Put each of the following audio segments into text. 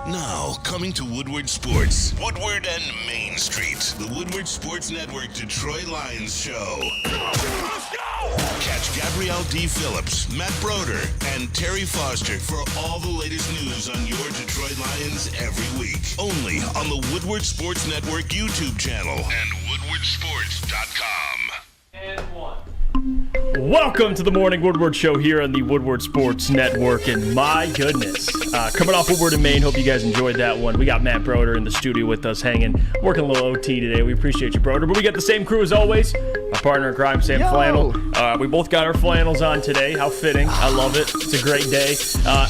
Now, coming to Woodward Sports, Woodward and Main Street, the Woodward Sports Network Detroit Lions Show. Let's go! Catch Gabrielle D. Phillips, Matt Broder, and Terry Foster for all the latest news on your Detroit Lions every week. Only on the Woodward Sports Network YouTube channel and woodwardsports.com. And one. Welcome to the Morning Woodward Show here on the Woodward Sports Network, and my goodness, coming off Woodward and Maine, hope you guys enjoyed that one. We got Matt Broder in the studio with us, hanging, working a little OT today. We appreciate you, Broder, but we got the same crew as always. My partner in crime, Sam Flannel. We both got our flannels on today. How fitting. I love it. It's a great day.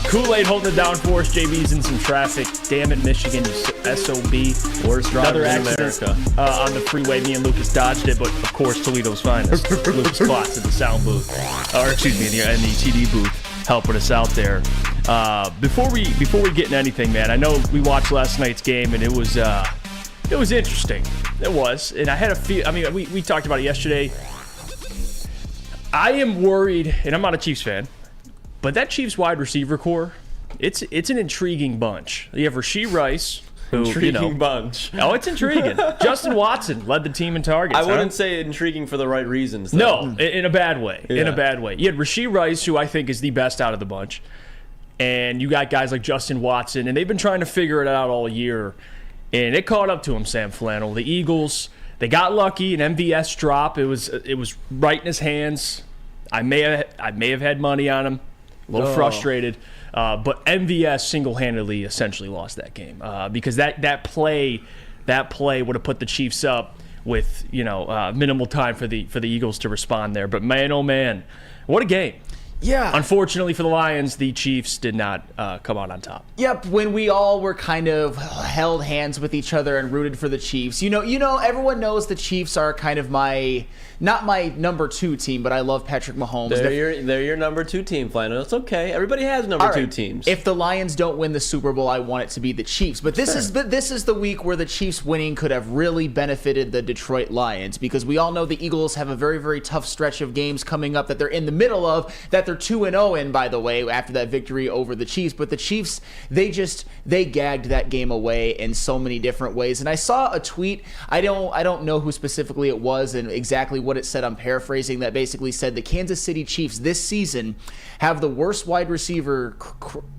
Kool-Aid holding it down for us. JB's in some traffic. Damn it, Michigan, you SOB. Worst driver in America. On the freeway. Me and Lucas dodged it, but of course, Toledo's finest. Lucas Klotz in the sound booth. In the TD booth, helping us out there. Before we get into anything, man, I know we watched last night's game, and it was interesting. It was, and I had a feel. I mean, we talked about it yesterday. I am worried, and I'm not a Chiefs fan, but that Chiefs wide receiver core, it's an intriguing bunch. You have Rashee Rice. Intriguing bunch. Oh, it's intriguing. Justin Watson led the team in targets. I wouldn't say intriguing for the right reasons, though. No, in a bad way. Yeah. In a bad way. You had Rashee Rice, who I think is the best out of the bunch. And you got guys like Justin Watson, and they've been trying to figure it out all year. And it caught up to him, Sam Flannel. The Eagles, they got lucky, an MVS drop. It was right in his hands. I may have had money on him. A little frustrated. But MVS single-handedly essentially lost that game because that play would have put the Chiefs up with minimal time for the Eagles to respond there. But man, oh man, what a game! Yeah. Unfortunately for the Lions, the Chiefs did not come out on top. Yep. When we all were kind of held hands with each other and rooted for the Chiefs, everyone knows the Chiefs are kind of not my number 2 team, but I love Patrick Mahomes. They're your number 2 team, Flannel. It's okay. Everybody has number 2 teams. If the Lions don't win the Super Bowl, I want it to be the Chiefs. But this is the week where the Chiefs winning could have really benefited the Detroit Lions, because we all know the Eagles have a very, very tough stretch of games coming up that they're in the middle of, that they're 2-0 in, by the way, after that victory over the Chiefs. But the Chiefs, they gagged that game away in so many different ways. And I saw a tweet. I don't know who specifically it was and exactly what it said. I'm paraphrasing, that basically said the Kansas City Chiefs this season have the worst wide receiver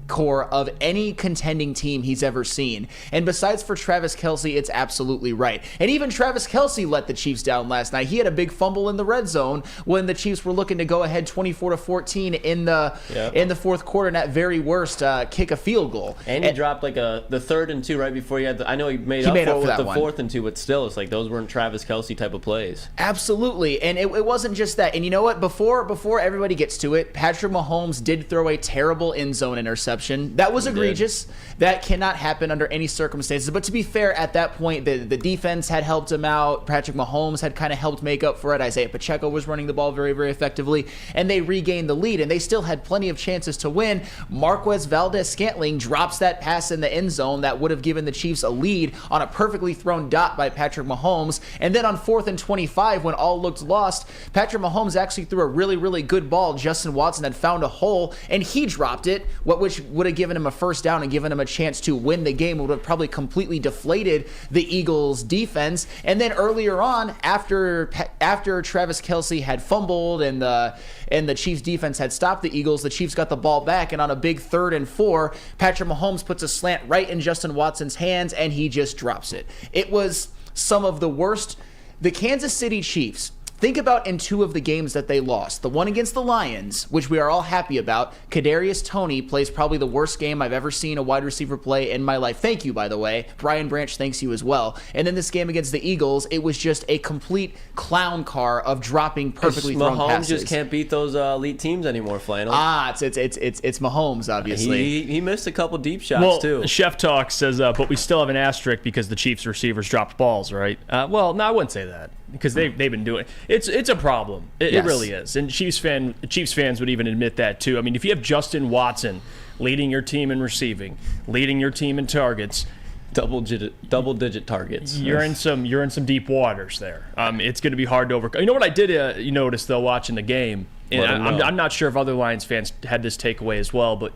core of any contending team he's ever seen. And besides for Travis Kelce, it's absolutely right. And even Travis Kelce let the Chiefs down last night. He had a big fumble in the red zone when the Chiefs were looking to go ahead 24-14 in the fourth quarter, and at very worst kick a field goal. And he dropped like the 3rd and 2 right before he had I know he made up for the 4th and 2, but still, it's like those weren't Travis Kelce type of plays. Absolutely. And it wasn't just that. And you know what? Before everybody gets to it, Patrick Mahomes did throw a terrible end zone interception. That was egregious. That cannot happen under any circumstances. But to be fair, at that point, the defense had helped him out. Patrick Mahomes had kind of helped make up for it. Isaiah Pacheco was running the ball very, very effectively. And they regained the lead. And they still had plenty of chances to win. Marquez Valdez-Scantling drops that pass in the end zone that would have given the Chiefs a lead on a perfectly thrown dot by Patrick Mahomes. And then on 4th and 25, when all looked lost, Patrick Mahomes actually threw a really, really good ball. Justin Watson had found a hole, and he dropped it, which would have given him a first down and given him a chance to win the game. It would have probably completely deflated the Eagles' defense. And then earlier on, after Travis Kelce had fumbled and the Chiefs' defense had stopped the Eagles, the Chiefs got the ball back, and on a big 3rd and 4, Patrick Mahomes puts a slant right in Justin Watson's hands, and he just drops it. It was some of the worst. The Kansas City Chiefs, think about in 2 of the games that they lost. The one against the Lions, which we are all happy about. Kadarius Toney plays probably the worst game I've ever seen a wide receiver play in my life. Thank you, by the way. Brian Branch thanks you as well. And then this game against the Eagles, it was just a complete clown car of dropping perfectly thrown passes. Mahomes just can't beat those elite teams anymore, Flannel. It's Mahomes, obviously. He missed a couple deep shots, too. Chef Talk says, but we still have an asterisk because the Chiefs receivers dropped balls, right? No, I wouldn't say that, because they've been doing it. It's a problem. It really is. And Chiefs fans would even admit that too. I mean, if you have Justin Watson leading your team in receiving, leading your team in targets, double-digit targets, you're in some deep waters there. It's going to be hard to overcome. You know what I did notice though watching the game, and I'm not sure if other Lions fans had this takeaway as well, but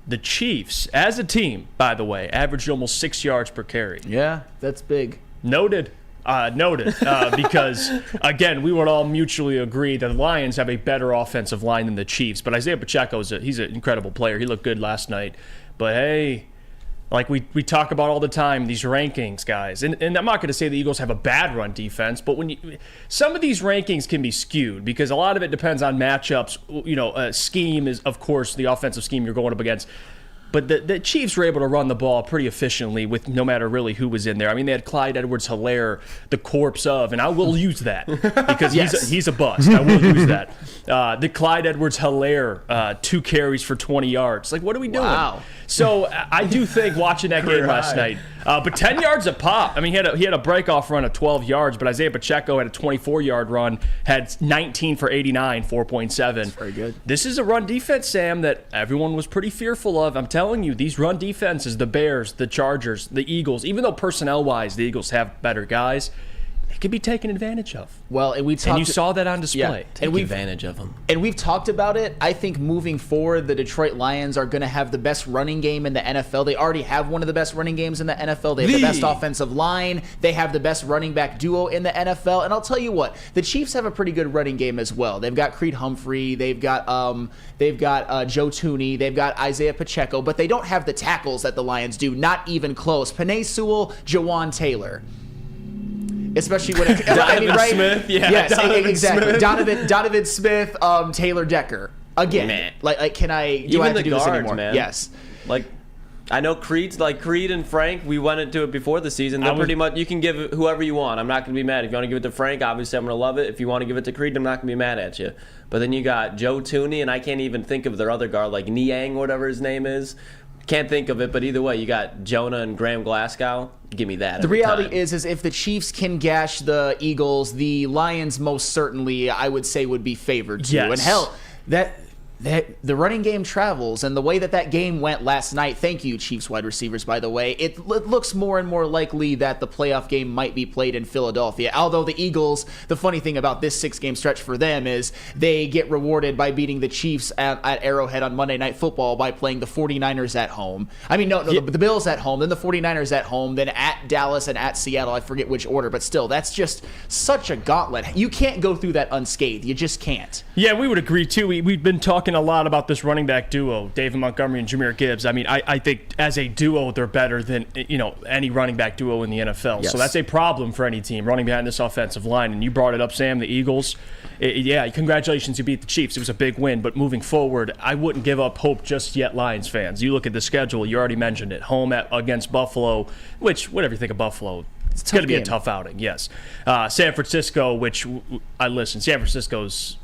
The Chiefs, as a team, by the way, averaged almost 6 yards per carry. Yeah, that's big. Noted. Because, again, we would all mutually agree that the Lions have a better offensive line than the Chiefs. But Isaiah Pacheco, he's an incredible player. He looked good last night. But, hey, like we talk about all the time, these rankings, guys. And I'm not going to say the Eagles have a bad run defense, but some of these rankings can be skewed because a lot of it depends on matchups. Scheme is, of course, the offensive scheme you're going up against. But the Chiefs were able to run the ball pretty efficiently with no matter really who was in there. I mean, they had Clyde Edwards-Helaire, the corpse of, and I will use that because he's a bust. I will use that. The Clyde Edwards-Helaire, 2 carries for 20 yards. Like, what are we doing? Wow. So I do think watching that game last night, but 10 yards a pop. I mean, he had a breakoff run of 12 yards, but Isaiah Pacheco had a 24-yard run, had 19 for 89, 4.7. That's very good. This is a run defense, Sam, that everyone was pretty fearful of. I'm telling you, these run defenses, the Bears, the Chargers, the Eagles, even though personnel-wise the Eagles have better guys, they could be taken advantage of. Well, and you saw that on display. Yeah, Take advantage of them. And we've talked about it. I think moving forward, the Detroit Lions are going to have the best running game in the NFL. They already have one of the best running games in the NFL. They have the best offensive line. They have the best running back duo in the NFL. And I'll tell you what, the Chiefs have a pretty good running game as well. They've got Creed Humphrey. They've got Joe Tooney. They've got Isaiah Pacheco. But they don't have the tackles that the Lions do. Not even close. Penei Sewell, Jawan Taylor. Especially when Smith, yes, exactly. Smith. Donovan Smith, Taylor Decker. Again, like do I have to do this anymore? Man. Yes. Like, I know Creed and Frank, we went into it before the season. They're pretty much, you can give it whoever you want. I'm not going to be mad. If you want to give it to Frank, obviously I'm going to love it. If you want to give it to Creed, I'm not going to be mad at you. But then you got Joe Tooney, and I can't even think of their other guard, like Niang, whatever his name is. Can't think of it, but either way, you got Jonah and Graham Glasgow. Give me that. The reality is if the Chiefs can gash the Eagles, the Lions most certainly, I would say, would be favored too. Yes. And hell, that the running game travels, and the way that game went last night, thank you, Chiefs wide receivers, by the way, it looks more and more likely that the playoff game might be played in Philadelphia. Although the Eagles, the funny thing about this 6-game stretch for them is they get rewarded by beating the Chiefs at Arrowhead on Monday Night Football by playing the 49ers at home. I mean, the Bills at home, then the 49ers at home, then at Dallas and at Seattle. I forget which order, but still, that's just such a gauntlet. You can't go through that unscathed. You just can't. Yeah, we would agree, too. We've been talking a lot about this running back duo, David Montgomery and Jahmyr Gibbs. I mean, I think as a duo, they're better than any running back duo in the NFL. Yes. So that's a problem for any team running behind this offensive line. And you brought it up, Sam, the Eagles. Congratulations, you beat the Chiefs. It was a big win. But moving forward, I wouldn't give up hope just yet, Lions fans. You look at the schedule. You already mentioned it. Home against Buffalo, which, whatever you think of Buffalo, it's going to be a tough outing, yes. San Francisco, San Francisco's...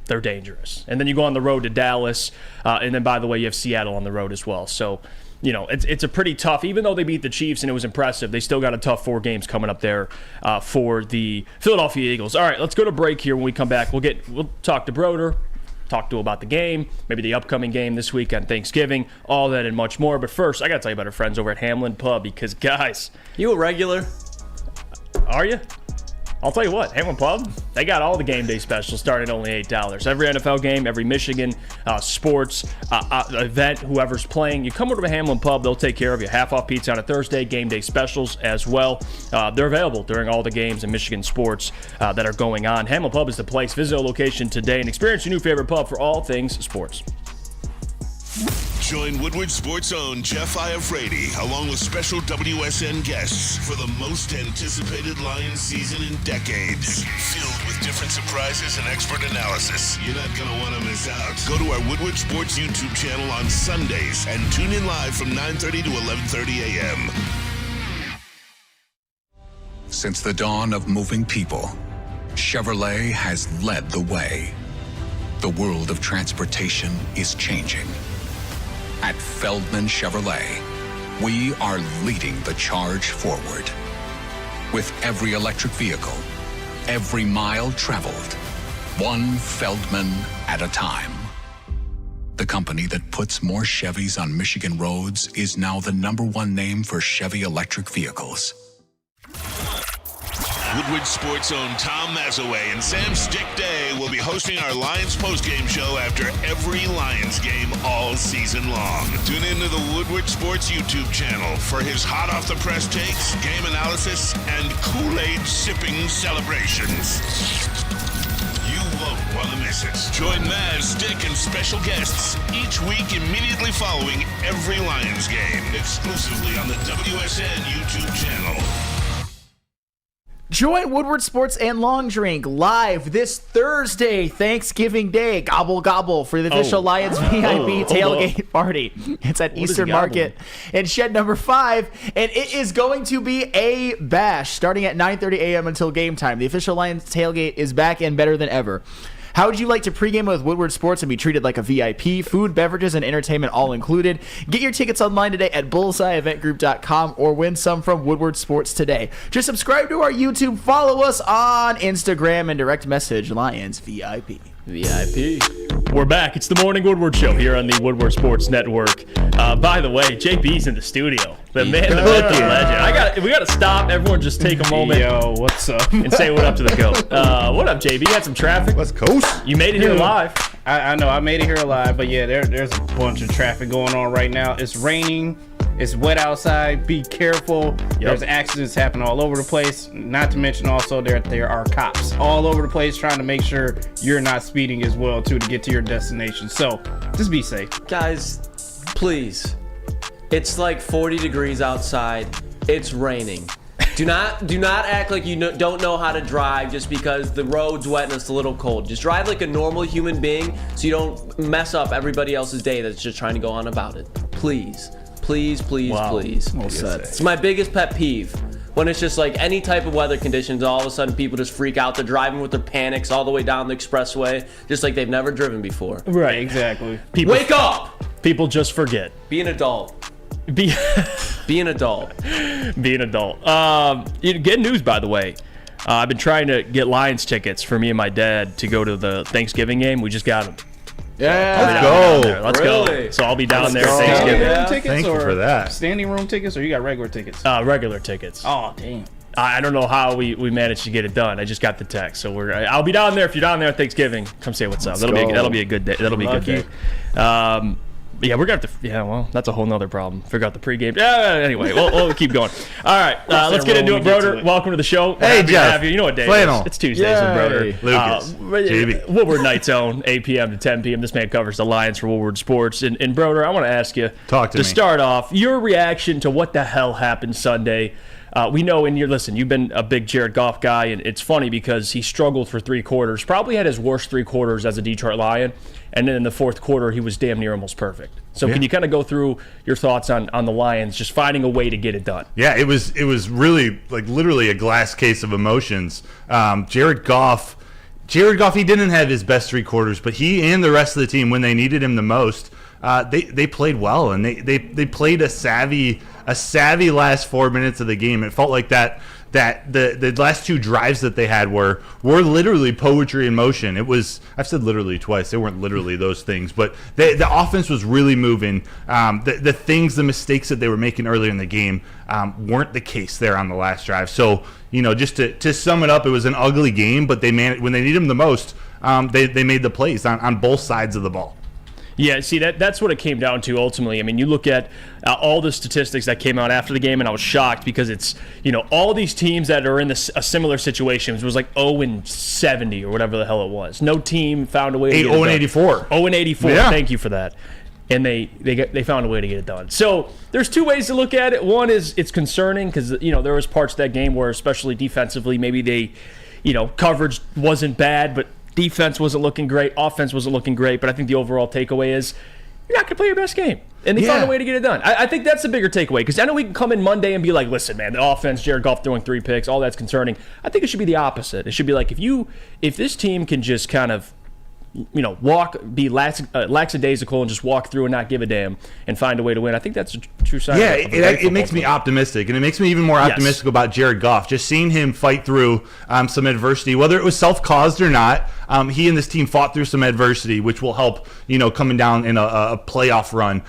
they're dangerous. And then you go on the road to Dallas, and then, by the way, you have Seattle on the road as well. So, it's a pretty tough, even though they beat the Chiefs and it was impressive, they still got a tough 4 games coming up there for the Philadelphia Eagles. All right, let's go to break here. When we come back, we'll talk to Broder, talk to him about the game, maybe the upcoming game this week on Thanksgiving, all that and much more. But first, I got to tell you about our friends over at Hamlin Pub because, guys. You a regular? Are you? I'll tell you what, Hamlin Pub, they got all the game day specials starting at only $8. Every NFL game, every Michigan sports event, whoever's playing, you come over to Hamlin Pub, they'll take care of you. Half off pizza on a Thursday, game day specials as well. They're available during all the games in Michigan sports that are going on. Hamlin Pub is the place. Visit a location today and experience your new favorite pub for all things sports. Join Woodward Sports' own Jeff Iafrate, along with special WSN guests for the most anticipated Lions season in decades. Filled with different surprises and expert analysis. You're not going to want to miss out. Go to our Woodward Sports YouTube channel on Sundays and tune in live from 9:30 to 11:30 a.m. Since the dawn of moving people, Chevrolet has led the way. The world of transportation is changing. At Feldman Chevrolet, we are leading the charge forward. With every electric vehicle, every mile traveled, one Feldman at a time. The company that puts more Chevys on Michigan roads is now the #1 name for Chevy electric vehicles. Woodward Sports' own Tom Mazaway and Sam Stick Day will be hosting our Lions postgame show after every Lions game all season long. Tune into the Woodward Sports YouTube channel for his hot-off-the-press takes, game analysis, and Kool-Aid sipping celebrations. You won't want to miss it. Join Maz, Stick, and special guests each week immediately following every Lions game, exclusively on the WSN YouTube channel. Join Woodward Sports and Long Drink live this Thursday, Thanksgiving Day. Gobble, gobble for the official Lions VIP tailgate party. It's at Eastern Market in shed number 5, and it is going to be a bash starting at 9:30 a.m. until game time. The official Lions tailgate is back and better than ever. How would you like to pregame with Woodward Sports and be treated like a VIP? Food, beverages, and entertainment all included. Get your tickets online today at bullseyeeventgroup.com or win some from Woodward Sports today. Just subscribe to our YouTube, follow us on Instagram, and direct message Lions VIP. VIP. We're back. It's the Morning Woodward Show here on the Woodward Sports Network. By the way, JB's in the studio. The man, the myth, the legend. We got to stop. Everyone just take a moment. Yo, what's up? And say what up to the goat. What up, JB? You had some traffic? Let's coast. You made it here live. I know, I made it here alive, but yeah, there's a bunch of traffic going on right now. It's raining. It's wet outside. Be careful. There's accidents happening all over the place. Not to mention also there are cops all over the place trying to make sure you're not speeding as well too to get to your destination. So just be safe. Guys, please. It's like 40 degrees outside. It's raining. Do not act like you don't know how to drive just because the road's wet and it's a little cold. Just drive like a normal human being so you don't mess up everybody else's day that's just trying to go on about it. Please. Please, please, please. Well said. It's my biggest pet peeve. When it's just like any type of weather conditions, all of a sudden people just freak out. They're driving with their panics all the way down the expressway, just like they've never driven before. Right. Exactly. Wake up! People just forget. Be an adult. Be an adult. Be an adult. Good news, by the way. I've been trying to get Lions tickets for me and my dad to go to the Thanksgiving game. We just got them. Yeah. Let's go. So I'll be down there Standing Thanksgiving. room tickets Thank you for that. Standing room tickets, or you got regular tickets? Regular tickets. Oh, damn. I don't know how we managed to get it done. I just got the text, so I'll be down there. If you're down there at Thanksgiving, come say what's up. That'll be a good day. That'll be a good day. Yeah, we're gonna have to. Yeah, well, that's a whole nother problem. Figure out the pregame. Anyway, we'll keep going. All right, let's get into it, Broder. Welcome to the show. Hey, Jeff. You know what day Flannel. it is? It's Tuesdays with Broder. Lucas. JB. Woodward Night Zone, 8 p.m. to 10 p.m. This man covers the Lions for Woodward Sports. And Broder, I want to ask you Talk to me. start off your reaction to what the hell happened Sunday. We know you've been a big Jared Goff guy, and it's funny because he struggled for 3 quarters, probably had his worst 3 quarters as a Detroit Lion, and then in the 4th quarter, he was damn near almost perfect. So can you kind of go through your thoughts on the Lions just finding a way to get it done? Yeah, it was really like literally a glass case of emotions. Jared Goff, he didn't have his best 3 quarters, but he and the rest of the team, when they needed him the most, they played well, and they played a savvy last 4 minutes of the game. It felt like that the last 2 drives that they had were literally poetry in motion. It was, I've said literally twice, they weren't literally those things, but the offense was really moving. The mistakes that they were making earlier in the game weren't the case there on the last drive. So, just to sum it up, it was an ugly game, but when they need them the most, they made the plays on both sides of the ball. Yeah, see, that's what it came down to ultimately. I mean, you look at all the statistics that came out after the game, and I was shocked because it's, all these teams that are in a similar situation. It was like 0-70 or whatever the hell it was. No team found a way to get it done. 0-84. 0-84, Yeah. Thank you for that. And they found a way to get it done. So there's 2 ways to look at it. One is it's concerning because, there was parts of that game where, especially defensively, maybe they, coverage wasn't bad, but defense wasn't looking great. Offense wasn't looking great. But I think the overall takeaway is you're not going to play your best game. And they found a way to get it done. I think that's the bigger takeaway because I know we can come in Monday and be like, listen, man, the offense, Jared Goff throwing 3 picks, all that's concerning. I think it should be the opposite. It should be like if this team can just kind of be lackadaisical and just walk through and not give a damn and find a way to win. I think that's a true sign. Yeah, it makes me optimistic, and it makes me even more optimistic about Jared Goff. Just seeing him fight through some adversity, whether it was self-caused or not, he and this team fought through some adversity, which will help, coming down in a playoff run.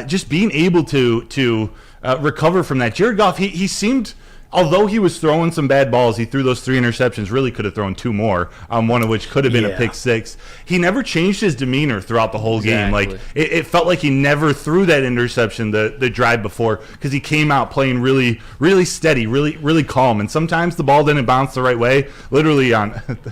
Just being able to recover from that. Jared Goff, he seemed although he was throwing some bad balls, he threw those 3 interceptions, really could have thrown 2 more, one of which could have been a pick six. He never changed his demeanor throughout the whole game. Like, it felt like he never threw that interception the drive before, because he came out playing really, really steady, really, really calm. And sometimes the ball didn't bounce the right way. Literally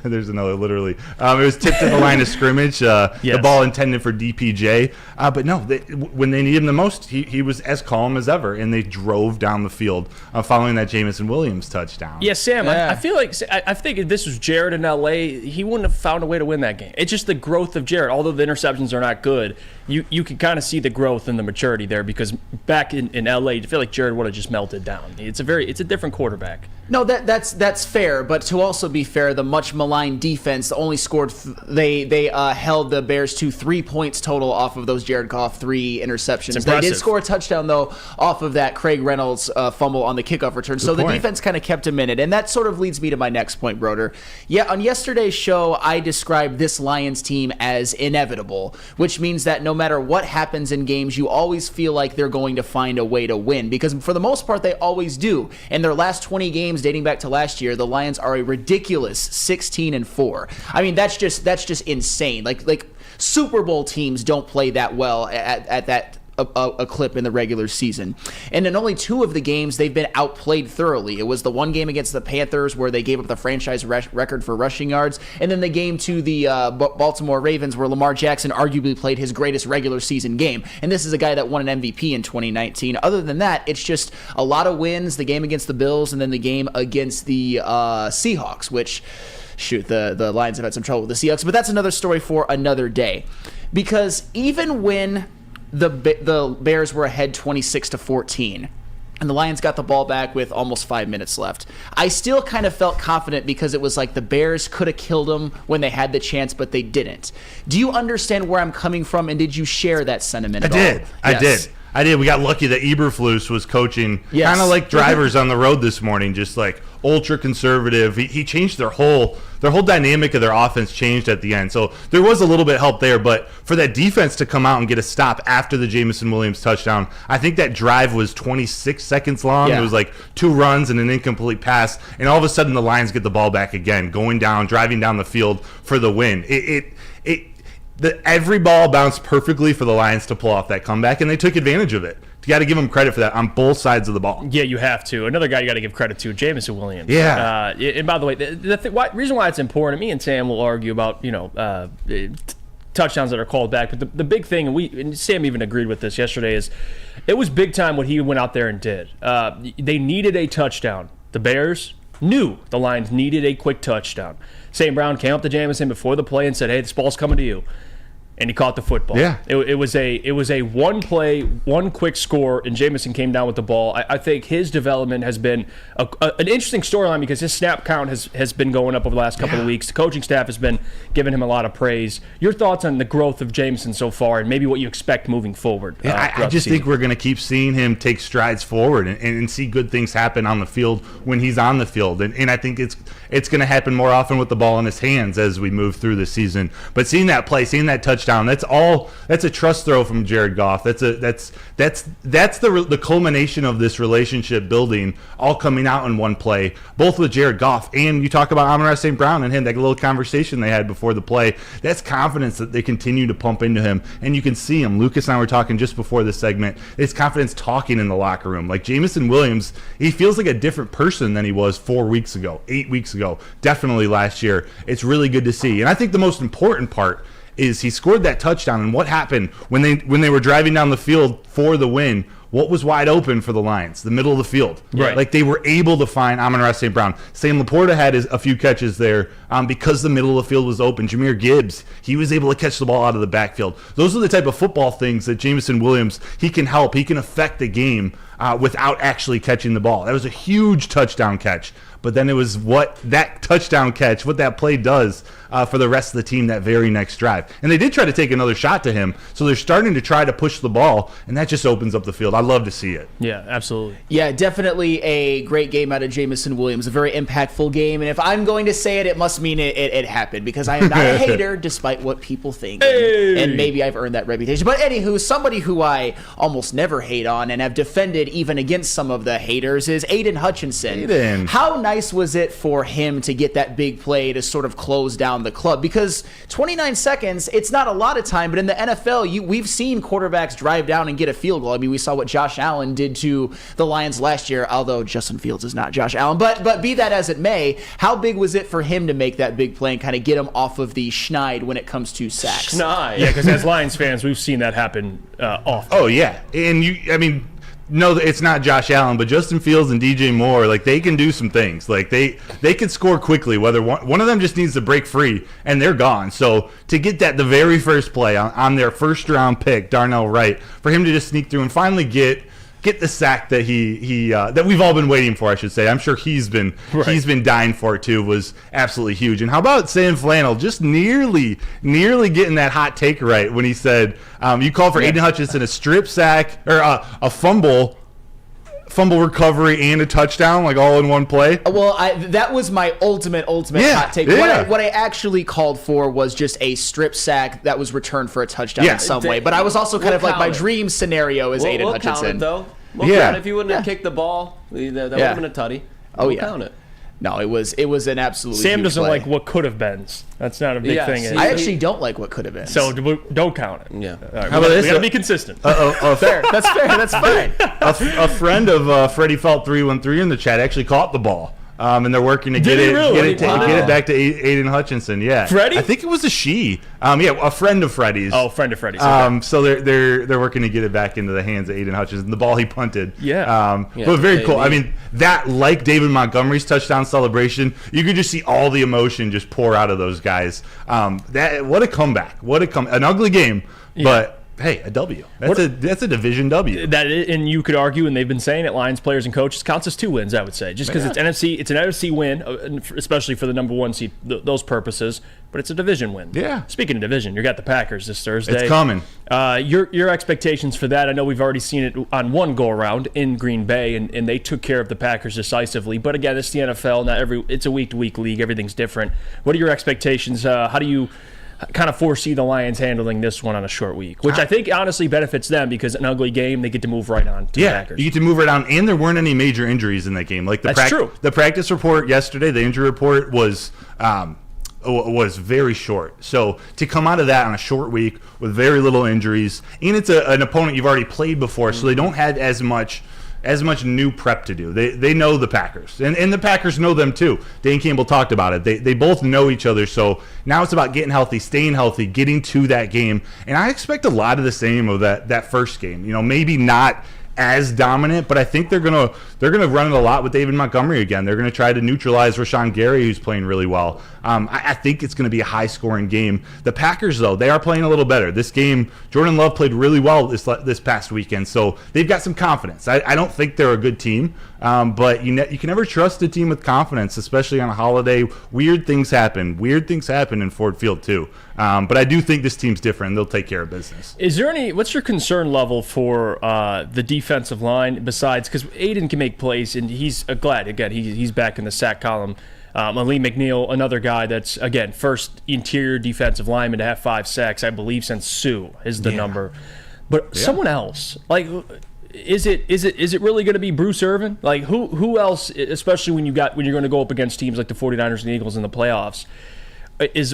there's another literally. It was tipped at the line of scrimmage, the ball intended for DPJ. But no, when they needed him the most, he was as calm as ever, and they drove down the field following that Jamison Williams touchdown. Yeah, Sam, I feel like I think if this was Jared in L.A., he wouldn't have found a way to win that game. It's just the growth of Jared. Although the interceptions are not good, you can kind of see the growth and the maturity there, because back in L.A., I feel like Jared would have just melted down. It's a different quarterback. No, that's fair, but to also be fair, the much maligned defense only scored. They held the Bears to 3 points total off of those Jared Goff 3 interceptions. They did score a touchdown though off of that Craig Reynolds fumble on the kickoff return. So the defense kind of kept him in it, and that sort of leads me to my next point, Broder. Yeah, on yesterday's show, I described this Lions team as inevitable, which means that no matter what happens in games, you always feel like they're going to find a way to win, because for the most part, they always do. In their last 20 games dating back to last year, the Lions are a ridiculous 16-4. I mean, that's just insane. Like Super Bowl teams don't play that well at that a clip in the regular season. And in only 2 of the games, they've been outplayed thoroughly. It was the one game against the Panthers where they gave up the franchise record for rushing yards, and then the game to the Baltimore Ravens where Lamar Jackson arguably played his greatest regular season game. And this is a guy that won an MVP in 2019. Other than that, it's just a lot of wins, the game against the Bills and then the game against the Seahawks, which, shoot, the Lions have had some trouble with the Seahawks, but that's another story for another day. Because even when the Bears were ahead 26-14, and the Lions got the ball back with almost 5 minutes left, I still kind of felt confident, because it was like the Bears could have killed them when they had the chance, but they didn't. Do you understand where I'm coming from, and did you share that sentiment at all? I did. We got lucky that Eberflus was coaching kind of like drivers on the road this morning, just like ultra conservative. He changed their whole dynamic of their offense changed at the end. So there was a little bit of help there, but for that defense to come out and get a stop after the Jamison Williams touchdown, I think that drive was 26 seconds long. Yeah. It was like 2 runs and an incomplete pass, and all of a sudden the Lions get the ball back again, driving down the field for the win. Every ball bounced perfectly for the Lions to pull off that comeback, and they took advantage of it. You got to give them credit for that on both sides of the ball. Yeah, you have to. Another guy you got to give credit to, Jamison Williams. Yeah. And by the way, the reason why it's important, me and Sam will argue about touchdowns that are called back, but the big thing, and Sam even agreed with this yesterday, is it was big time what he went out there and did. They needed a touchdown. The Bears knew the Lions needed a quick touchdown. St. Brown came up to Jamison before the play and said, "Hey, this ball's coming to you." And he caught the football. Yeah. It was a one play, one quick score, and Jamison came down with the ball. I think his development has been an interesting storyline, because his snap count has been going up over the last couple of weeks. The coaching staff has been giving him a lot of praise. Your thoughts on the growth of Jamison so far, and maybe what you expect moving forward? I just think we're going to keep seeing him take strides forward and see good things happen on the field when he's on the field. And I think it's going to happen more often with the ball in his hands as we move through the season. But seeing that play, seeing that touchdown, that's a trust throw from Jared Goff. That's the culmination of this relationship building, all coming out in one play, both with Jared Goff, and you talk about Amon-Ra St. Brown and him, that little conversation they had before the play. That's confidence that they continue to pump into him, and you can see him. Lucas and I were talking just before this segment. It's confidence talking in the locker room. Like Jamison Williams, he feels like a different person than he was 4 weeks ago, 8 weeks ago, definitely last year. It's really good to see, and I think the most important part is he scored that touchdown, and what happened when they were driving down the field for the win? What was wide open for the Lions? The middle of the field. Right. Like they were able to find Amon-Ra St. Brown. Sam Laporta had a few catches there because the middle of the field was open. Jahmyr Gibbs, he was able to catch the ball out of the backfield. Those are the type of football things that Jamison Williams, he can help. He can affect the game without actually catching the ball. That was a huge touchdown catch but then it was what that touchdown catch, what that play does for the rest of the team that very next drive. And they did try to take another shot to him, so they're starting to try to push the ball, and that just opens up the field. I love to see it. Yeah, absolutely. Yeah, definitely a great game out of Jamison Williams, a very impactful game. And if I'm going to say it, it must mean it happened, because I am not a hater, despite what people think. And maybe I've earned that reputation. But anywho, somebody who I almost never hate on and have defended even against some of the haters is Aiden Hutchinson. Aiden. How nice was it for him to get that big play to sort of close down the club? Because 29 seconds, it's not a lot of time, but in the NFL, we've seen quarterbacks drive down and get a field goal. I mean, we saw what Josh Allen did to the Lions last year, although Justin Fields is not Josh Allen. But be that as it may, how big was it for him to make that big play and kind of get him off of the schneid when it comes to sacks? Schneid. Yeah, because as Lions fans, we've seen that happen often. Oh, yeah. And no, it's not Josh Allen, but Justin Fields and DJ Moore, like, they can do some things. Like, they can score quickly, whether one of them just needs to break free, and they're gone. So to get that the very first play on their first-round pick, Darnell Wright, for him to just sneak through and finally get the sack that that we've all been waiting for, I should say. I'm sure he's been dying for it too, was absolutely huge. And how about Sam Flannel just nearly getting that hot take right when he said you called for Aiden Hutchinson a strip sack or a fumble recovery and a touchdown, like all in one play. Well, that was my ultimate hot take. Yeah. What I actually called for was just a strip sack that was returned for a touchdown in some way. But I was also kind of like, my dream scenario is Aiden Hutchinson. Count it, though. We'll count it. If he wouldn't have kicked the ball, that would have been a tutty. We'll count it. No, it was an absolutely Sam huge doesn't play. like what could have been. That's not a big thing. I actually don't like what could have been. So don't count it. Yeah. All right, How about this? We got to be consistent. Fair. That's fair. That's fine. A friend of Freddie Felt 313 in the chat actually caught the ball. And they're working to get it back to Aiden Hutchinson. Yeah, Freddie? I think it was a she. A friend of Freddie's. Oh, friend of Freddie's. Okay. So they're working to get it back into the hands of Aiden Hutchinson. The ball he punted. Yeah. But very cool. I mean, that, like David Montgomery's touchdown celebration, you could just see all the emotion just pour out of those guys. What a comeback! An ugly game, but. Hey, a W. That's a division W. And you could argue, and they've been saying it, Lions players and coaches counts as 2 wins, I would say, just because it's an NFC win, especially for the number 1 seed, those purposes. But it's a division win. Yeah. Speaking of division, you got the Packers this Thursday. It's coming. Your expectations for that? I know we've already seen it on one go around in Green Bay, and they took care of the Packers decisively. But again, it's the NFL. It's a week-to-week league. Everything's different. What are your expectations? How do you kind of foresee the Lions handling this one on a short week, which I think honestly benefits them, because an ugly game, they get to move right on to the Packers. You get to move right on, and there weren't any major injuries in that game. Like That's true. The practice report yesterday, the injury report was very short. So to come out of that on a short week with very little injuries, and it's an opponent you've already played before, so they don't have as much new prep to do. They know the Packers, and the Packers know them too. Dan Campbell talked about it. They both know each other, so now it's about getting healthy, staying healthy, getting to that game. And I expect a lot of the same of that first game. Maybe not as dominant, but I think they're gonna run it a lot with David Montgomery again. They're gonna try to neutralize Rashawn Gary, who's playing really well. I think it's gonna be a high-scoring game. The Packers, though, they are playing a little better. This game, Jordan Love played really well this past weekend, so they've got some confidence. I don't think they're a good team, but you can never trust a team with confidence, especially on a holiday. Weird things happen in Ford Field too. But I do think this team's different. They'll take care of business. What's your concern level for the defensive line, besides, because Aiden can make plays, and he's glad, again, he's back in the sack column. Ali McNeil, another guy that's, again, first interior defensive lineman to have 5 sacks, I believe, since Sue is the number. But someone else, like, is it really going to be Bruce Irvin? Like, who else, especially when you're going to go up against teams like the 49ers and the Eagles in the playoffs?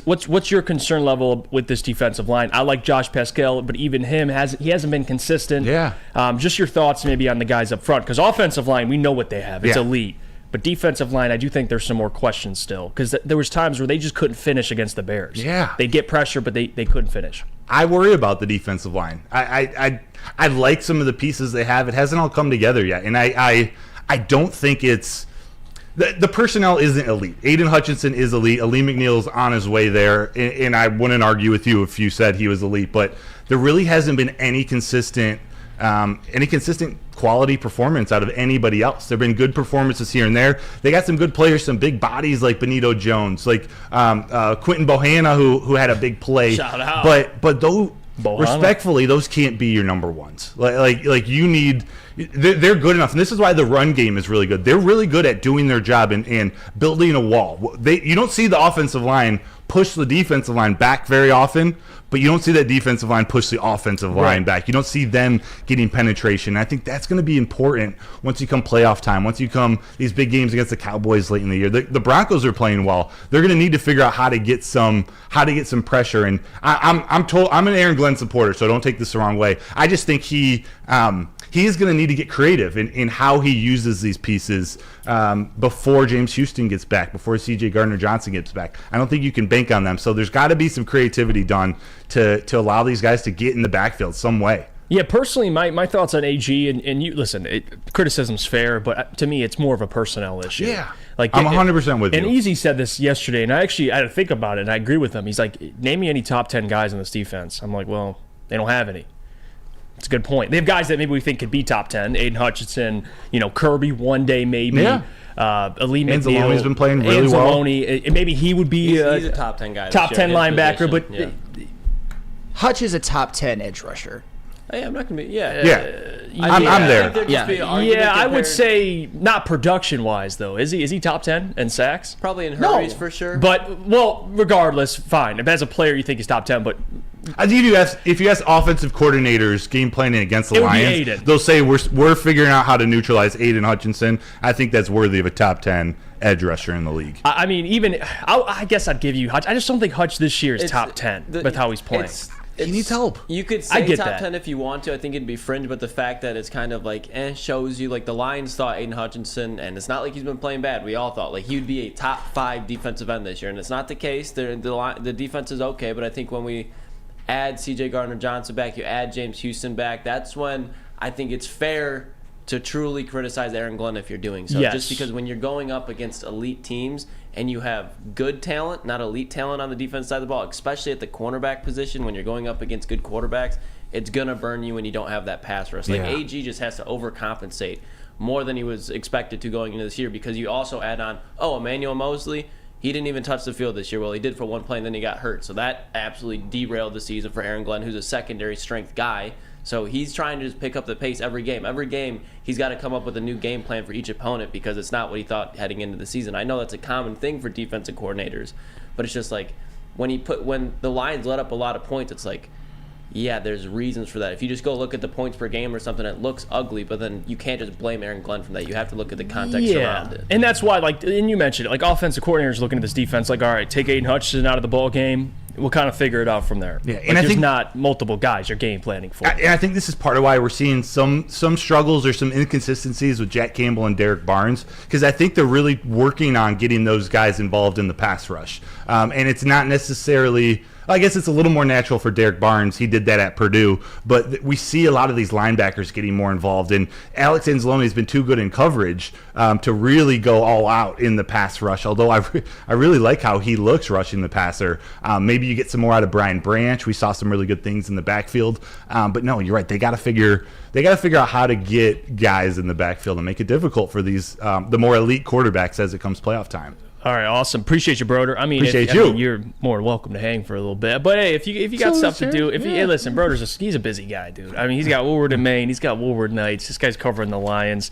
What's your concern level with this defensive line? I like Josh Pascal, but even him hasn't been consistent. Yeah. Just your thoughts maybe on the guys up front, because offensive line, we know what they have. It's elite. But defensive line, I do think there's some more questions still, because there was times where they just couldn't finish against the Bears. Yeah. They'd get pressure, but they couldn't finish. I worry about the defensive line. I like some of the pieces they have. It hasn't all come together yet, and I don't think it's the personnel isn't elite. Aiden Hutchinson is elite. Ali McNeil's on his way there, and I wouldn't argue with you if you said he was elite, but there really hasn't been any consistent any consistent quality performance out of anybody else. There have been good performances here and there. They got some good players, some big bodies like Benito Jones, like Quentin Bohanna, who had a big play. Shout out. But though, respectfully, those can't be your number ones. Like you need. They're good enough, and this is why the run game is really good. They're really good at doing their job and building a wall. You don't see the offensive line push the defensive line back very often, but you don't see that defensive line push the offensive line back. You don't see them getting penetration. And I think that's going to be important once you come playoff time, once you come these big games against the Cowboys late in the year. The Broncos are playing well. They're going to need to figure out how to get some pressure. And I'm an Aaron Glenn supporter, so don't take this the wrong way. I just think he is going to need to get creative in how he uses these pieces before James Houston gets back, before C.J. Gardner-Johnson gets back. I don't think you can bank on them. So there's got to be some creativity done to allow these guys to get in the backfield some way. Yeah, personally, my thoughts on AG, and you listen, criticism's fair, but to me, it's more of a personnel issue. Yeah, like I'm 100% with you. And Easy said this yesterday, and I had to think about it, and I agree with him. He's like, name me any top 10 guys in this defense. I'm like, well, they don't have any. It's a good point. They have guys that maybe we think could be top 10. Aiden Hutchinson, Kirby one day maybe. Yeah. Ali McNeil. Anzalone's been playing really well. Maybe he would be he's a top 10 guy. Top 10 linebacker, but Hutch is a top 10 edge rusher. Hey, I'm not gonna be. I'm there. I would say not production-wise though. Is he top 10 in sacks? Probably in hurries for sure. But regardless, fine. If as a player you think he's top 10, but I think if you ask offensive coordinators game planning against the Lions, Aiden. they'll say we're figuring out how to neutralize Aiden Hutchinson. I think that's worthy of a top 10 edge rusher in the league. I mean, I guess I'd give you Hutch. I just don't think Hutch this year is top 10 with how he's playing. He needs help. You could say top 10 if you want to. I think it'd be fringe, but the fact that it's kind of like shows you like the Lions thought Aiden Hutchinson, and it's not like he's been playing bad. We all thought like he would be a top 5 defensive end this year, and it's not the case. The defense is okay, but I think when we add C.J. Gardner-Johnson back, you add James Houston back, that's when I think it's fair to truly criticize Aaron Glenn if you're doing so. Yes. Just because when you're going up against elite teams and you have good talent, not elite talent on the defense side of the ball, especially at the cornerback position when you're going up against good quarterbacks, it's going to burn you when you don't have that pass rush. Like AG just has to overcompensate more than he was expected to going into this year because you also add on, Emmanuel Mosley, he didn't even touch the field this year. Well, he did for one play and then he got hurt. So that absolutely derailed the season for Aaron Glenn, who's a secondary strength guy. So he's trying to just pick up the pace every game. Every game, he's got to come up with a new game plan for each opponent because it's not what he thought heading into the season. I know that's a common thing for defensive coordinators, but it's just like when the Lions let up a lot of points, it's like, yeah, there's reasons for that. If you just go look at the points per game or something, it looks ugly, but then you can't just blame Aaron Glenn from that. You have to look at the context around it. And that's why, and you mentioned it, offensive coordinators looking at this defense, all right, take Aiden Hutchinson out of the ball game. We'll kind of figure it out from there. Yeah, and I there's think not multiple guys you're game planning for. And I think this is part of why we're seeing some struggles or some inconsistencies with Jack Campbell and Derek Barnes, because I think they're really working on getting those guys involved in the pass rush. And it's not necessarily. I guess it's a little more natural for Derek Barnes. He did that at Purdue. But we see a lot of these linebackers getting more involved. And Alex Anzalone has been too good in coverage to really go all out in the pass rush, although I really like how he looks rushing the passer. Maybe you get some more out of Brian Branch. We saw some really good things in the backfield. But no, you're right. They got to figure out how to get guys in the backfield and make it difficult for these the more elite quarterbacks as it comes playoff time. All right, awesome. Appreciate you, Broder. I mean, you're more welcome to hang for a little bit. But hey, if you got stuff to do, hey, listen, Broder's he's a busy guy, dude. I mean, he's got Woodward in Maine, he's got Woodward Nights. This guy's covering the Lions.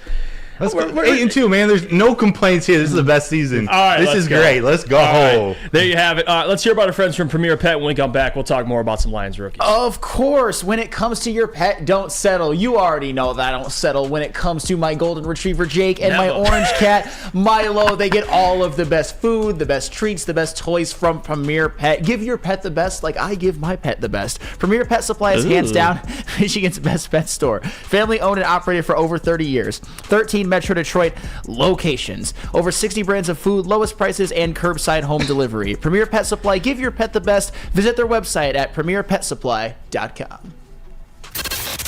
We're 8-2, man. There's no complaints here. This is the best season. All right, this is great. Let's go. All right, there you have it. Let's hear about our friends from Premier Pet. When we come back, we'll talk more about some Lions rookies. Of course, when it comes to your pet, don't settle. You already know that I don't settle when it comes to my golden retriever Jake and my orange cat Milo. They get all of the best food, the best treats, the best toys from Premier Pet. Give your pet the best like I give my pet the best. Premier Pet Supply is hands down Michigan's best pet store. Family owned and operated for over 30 years. 13 Metro Detroit locations. Over 60 brands of food, lowest prices, and curbside home delivery. Premier Pet Supply. Give your pet the best. Visit their website at premierpetsupply.com.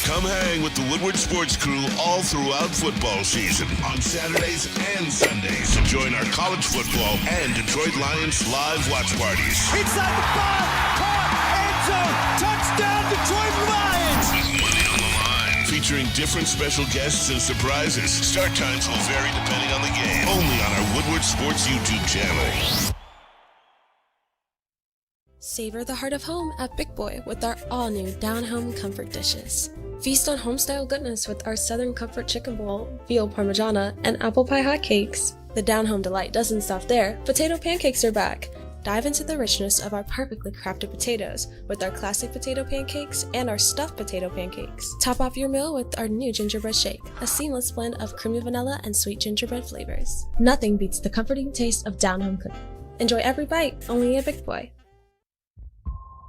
Come hang with the Woodward Sports Crew all throughout football season on Saturdays and Sundays. Join our college football and Detroit Lions live watch parties. Inside the 5, caught, end zone, touchdown Detroit Lions! With money on the line, featuring different special guests and surprises. Start times will vary depending on the game. Only on our Woodward Sports YouTube channel. Savor the heart of home at Big Boy with our all-new down-home comfort dishes. Feast on home-style goodness with our Southern Comfort Chicken Bowl, veal parmigiana, and apple pie hotcakes. The down-home delight doesn't stop there. Potato pancakes are back. Dive into the richness of our perfectly crafted potatoes with our classic potato pancakes and our stuffed potato pancakes. Top off your meal with our new gingerbread shake, a seamless blend of creamy vanilla and sweet gingerbread flavors. Nothing beats the comforting taste of down-home cooking. Enjoy every bite, only at Big Boy.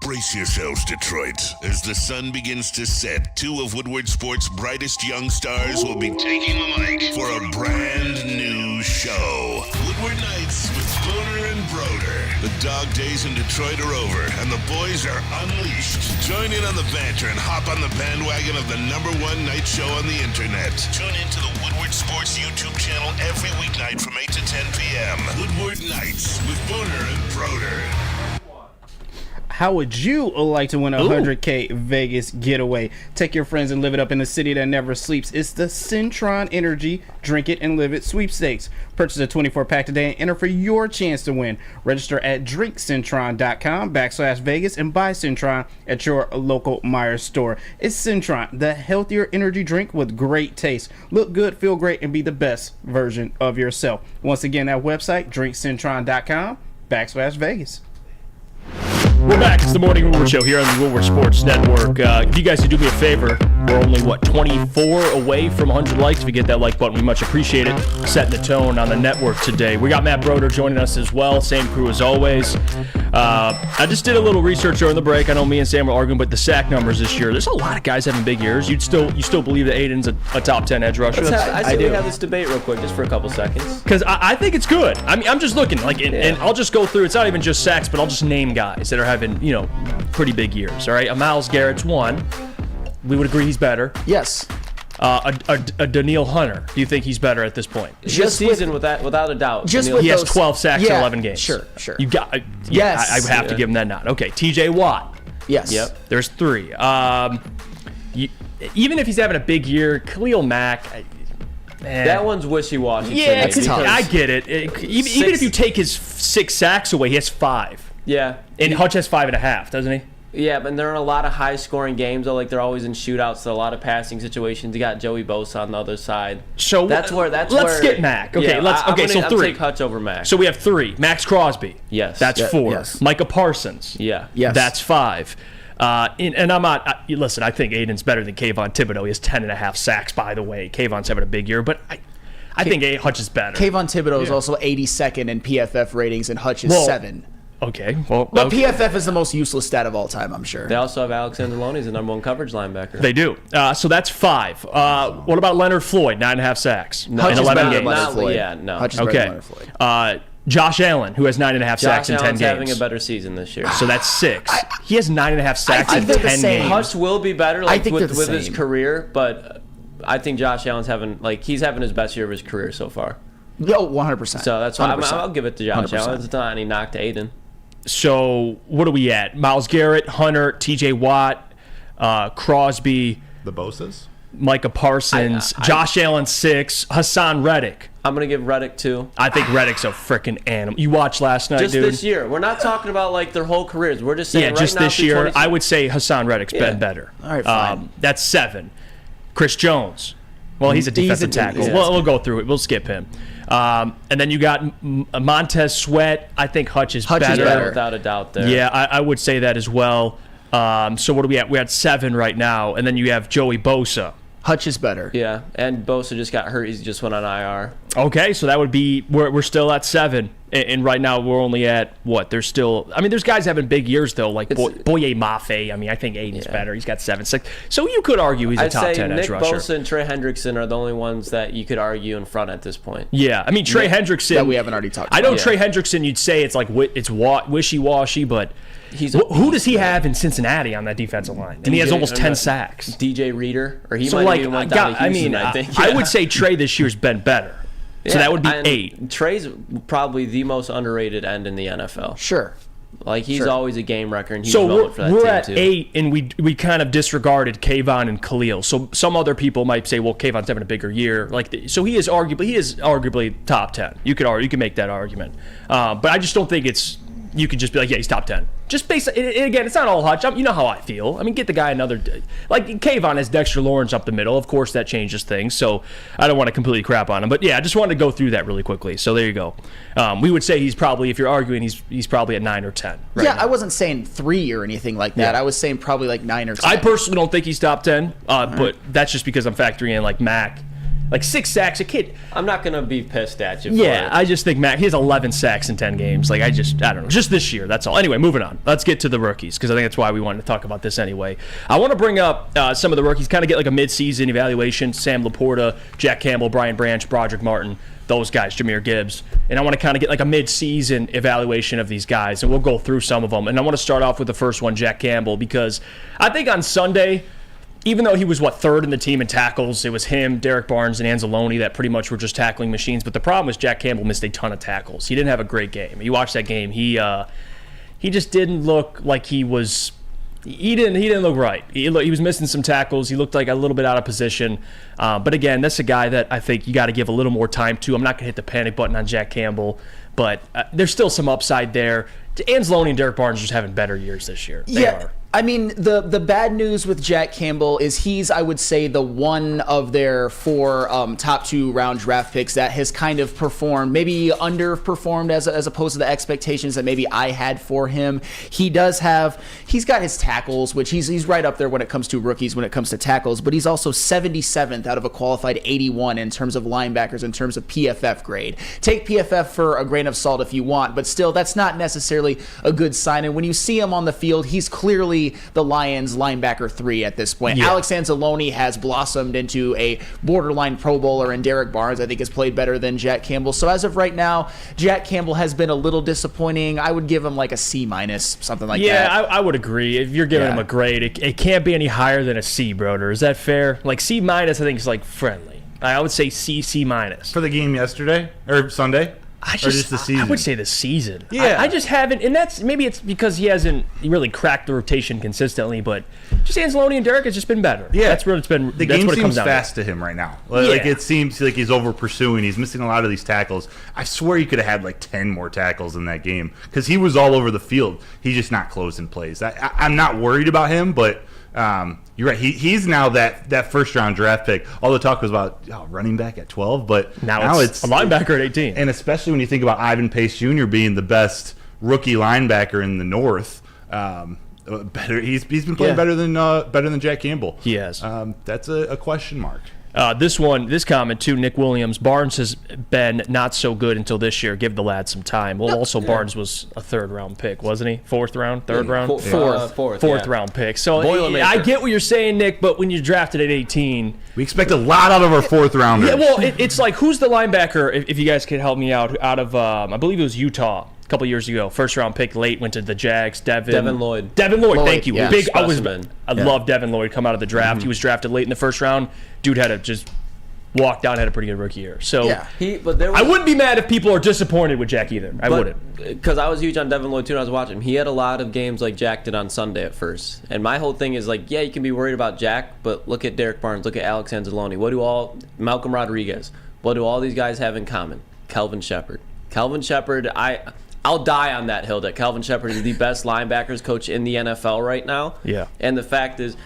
Brace yourselves, Detroit. As the sun begins to set, two of Woodward Sports' brightest young stars will be taking the mic for a brand new show. Woodward Nights with Spooner and Broder. The dog days in Detroit are over, and the boys are unleashed. Join in on the banter and hop on the bandwagon of the #1 night show on the internet. Tune into the Woodward Sports YouTube channel every weeknight from 8 to 10 p.m. Woodward Nights with Spooner and Broder. How would you like to win a $100K Vegas getaway? Take your friends and live it up in the city that never sleeps. It's the Centron Energy Drink It and Live It sweepstakes. Purchase a 24-pack today and enter for your chance to win. Register at drinkcentron.com/Vegas and buy Centron at your local Meijer store. It's Centron, the healthier energy drink with great taste. Look good, feel great, and be the best version of yourself. Once again, that website, drinkcentron.com/Vegas. We're back. It's the Morning Woodward Show here on the Woodward Sports Network. If you guys could do me a favor, we're only, 24 away from 100 likes. If you get that like button, we much appreciate it. Setting the tone on the network today. We got Matt Broder joining us as well. Same crew as always. I just did a little research during the break. I know me and Sam were arguing, but the sack numbers this year, there's a lot of guys having big years. You still believe that Aiden's a top 10 edge rusher? I do. We have this debate real quick, just for a couple seconds. Because I think it's good. I mean, I'm just looking, and I'll just go through. It's not even just sacks, but I'll just name guys that are having, pretty big years. All right, Myles Garrett's one. We would agree he's better. Yes. A Danielle Hunter. Do you think he's better at this point? This season, without a doubt. Just He has 12 sacks in 11 games. Sure. You got. Yes. I have to give him that nod. Okay, T.J. Watt. Yes. Yep. There's 3. Even if he's having a big year, Khalil Mack. That one's wishy-washy. Yeah, to me I get it. Even if you take his 6 sacks away, he has 5. Yeah. And Hutch has 5.5, doesn't he? Yeah, but they're in a lot of high-scoring games, though. Like, they're always in shootouts, so a lot of passing situations. You got Joey Bosa on the other side. So let's skip Mack. Okay, yeah, so 3. I'll take Hutch over Mack. So we have 3. Max Crosby. Yes. That's 4. Yes. Micah Parsons. Yeah. Yes. That's 5. And I'm not. Listen, I think Aiden's better than Kayvon Thibodeau. He has 10.5 sacks, by the way. Kayvon's having a big year, but I think Hutch is better. Kayvon Thibodeau is also 82nd in PFF ratings, and Hutch is 7. Okay. Well, But PFF is the most useless stat of all time, I'm sure. They also have Alexander Loney as the #1 coverage linebacker. They do. So that's 5. What about Leonard Floyd? 9.5 sacks in 11 games. No. Hutch is better than Leonard Floyd. Josh Allen, who has 9.5 sacks in 10 games. having a better season this year. So that's 6. He has 9.5 sacks in 10 games. Hutch will be better with his same. career, but I think Josh Allen's having his best year of his career so far. No, 100%. So that's why 100%. I'll give it to Josh 100%. Allen. It's not any knock to Aiden. So what are we at? Myles Garrett, Hunter, T.J. Watt, Crosby, The Bosas? Micah Parsons, Josh Allen 6, Hassan Reddick. I'm going to give Reddick 2. I think Reddick's a freaking animal. You watched last night, Just dude? this year. We're not talking about their whole careers. We're just saying just right now this through year. 26 I would say Hassan Reddick's been better. All right, fine. That's 7. Chris Jones. Well, he's a defensive tackle. We'll go through it. We'll skip him. And then you got Montez Sweat. I think Hutch is better. Yeah, without a doubt there. Yeah, I would say that as well. So what are we at? We're at 7 right now. And then you have Joey Bosa. Hutch is better. Yeah, and Bosa just got hurt. He just went on IR. Okay, so that would be we're still at 7, and right now we're only at what? There's still. I mean, there's guys having big years though, like Boye Mafe. I mean, I think Aiden's better. He's got 7, 6. So you could argue he's a top 10 edge rusher. Nick Bosa and Trey Hendrickson are the only ones that you could argue in front at this point. Yeah, I mean Trey Hendrickson. That we haven't already talked about. I know Trey Hendrickson. You'd say it's like it's wishy-washy, but. Who does he have in Cincinnati on that defensive line? And he has almost 10 sacks. DJ Reader, or he might even went down to Houston, I think. I would say Trey this year's been better. So that would be 8. Trey's probably the most underrated end in the NFL. Sure. Like, he's always a game wrecker, and he's so relevant for that we're team, at too. 8, and we kind of disregarded Kayvon and Khalil. So some other people might say, well, Kayvon's having a bigger year. So he is arguably top 10. You could make that argument, but I just don't think you could just be like, yeah, he's top 10. Just based, and again, it's not all hutch. You know how I feel. I mean, get the guy another, like Kayvon has Dexter Lawrence up the middle. Of course, that changes things. So I don't want to completely crap on him, but yeah, I just wanted to go through that really quickly. So there you go. We would say he's probably, if you're arguing, he's probably at 9 or 10. Right now. I wasn't saying 3 or anything like that. Yeah. I was saying probably like 9 or 10. I personally don't think he's top 10, but that's just because I'm factoring in like Mac. Like 6 sacks, a kid. I'm not going to be pissed at you. Yeah, I just think Mac, he has 11 sacks in 10 games. Like, I don't know. Just this year, that's all. Anyway, moving on. Let's get to the rookies, because I think that's why we wanted to talk about this anyway. I want to bring up some of the rookies, kind of get like a mid-season evaluation. Sam Laporta, Jack Campbell, Brian Branch, Broderick Martin, those guys, Jameer Gibbs. And I want to kind of get like a mid-season evaluation of these guys, and we'll go through some of them. And I want to start off with the first one, Jack Campbell, because I think on Sunday, even though he was, third in the team in tackles, it was him, Derek Barnes, and Anzalone that pretty much were just tackling machines. But the problem was Jack Campbell missed a ton of tackles. He didn't have a great game. You watched that game. He just didn't look like he was – he didn't look right. He was missing some tackles. He looked like a little bit out of position. But, again, that's a guy that I think you got to give a little more time to. I'm not going to hit the panic button on Jack Campbell, but there's still some upside there. Anzalone and Derek Barnes are just having better years this year. They are. I mean, the bad news with Jack Campbell is he's, I would say, the one of their 4 top 2 round draft picks that has kind of performed, maybe underperformed as opposed to the expectations that maybe I had for him. He's got his tackles, which he's right up there when it comes to rookies, when it comes to tackles, but he's also 77th out of a qualified 81 in terms of linebackers, in terms of PFF grade. Take PFF for a grain of salt if you want, but still, that's not necessarily a good sign. And when you see him on the field, he's clearly the Lions linebacker 3 at this point. Yeah. Alex Anzalone has blossomed into a borderline Pro Bowler, and Derek Barnes, I think, has played better than Jack Campbell. So as of right now, Jack Campbell has been a little disappointing. I would give him like a C-, something like that. Yeah, I would agree. If you're giving him a grade, it can't be any higher than a C, Broder. Is that fair? Like C-, I think, is like friendly. I would say C-. For the game yesterday or Sunday? Or just the season? I would say the season. Yeah. I just haven't, and maybe it's because he hasn't really cracked the rotation consistently, but just Anzalone and Derek has just been better. Yeah. That's what it's been. The that's game what it comes seems down fast to. to him right now. Like it seems like he's over pursuing. He's missing a lot of these tackles. I swear he could have had like 10 more tackles in that game because he was all over the field. He's just not closing plays. I'm not worried about him, but you're right. He's now that first round draft pick. All the talk was about running back at 12, but now it's a linebacker at 18. And especially when you think about Ivan Pace Jr. being the best rookie linebacker in the North. He's been playing better than Jack Campbell. He has. That's a question mark. This comment too, Nick Williams. Barnes has been not so good until this year. Give the lad some time. Well, also Barnes was a 3rd round pick, wasn't he? 4th round, 3rd round, fourth round pick. So I get what you're saying, Nick. But when you're drafted at 18, we expect a lot out of our 4th rounders. Yeah, well, it's like who's the linebacker? If you guys could help me out of I believe it was Utah. A couple years ago, 1st round pick, late went to the Jags. Devin Lloyd. Thank you. Yeah. Big. I love Devin Lloyd. Come out of the draft. Mm-hmm. He was drafted late in the 1st round. Dude had to just walk down. Had a pretty good rookie year. So I wouldn't be mad if people are disappointed with Jack either. I wouldn't, because I was huge on Devin Lloyd too. And I was watching him. He had a lot of games like Jack did on Sunday at first. And my whole thing is like, you can be worried about Jack, but look at Derek Barnes. Look at Alex Anzalone. Malcolm Rodriguez. What do all these guys have in common? Kelvin Shepard. I'll die on that hill that Kelvin Shepard is the best linebackers coach in the NFL right now. Yeah. And the fact is,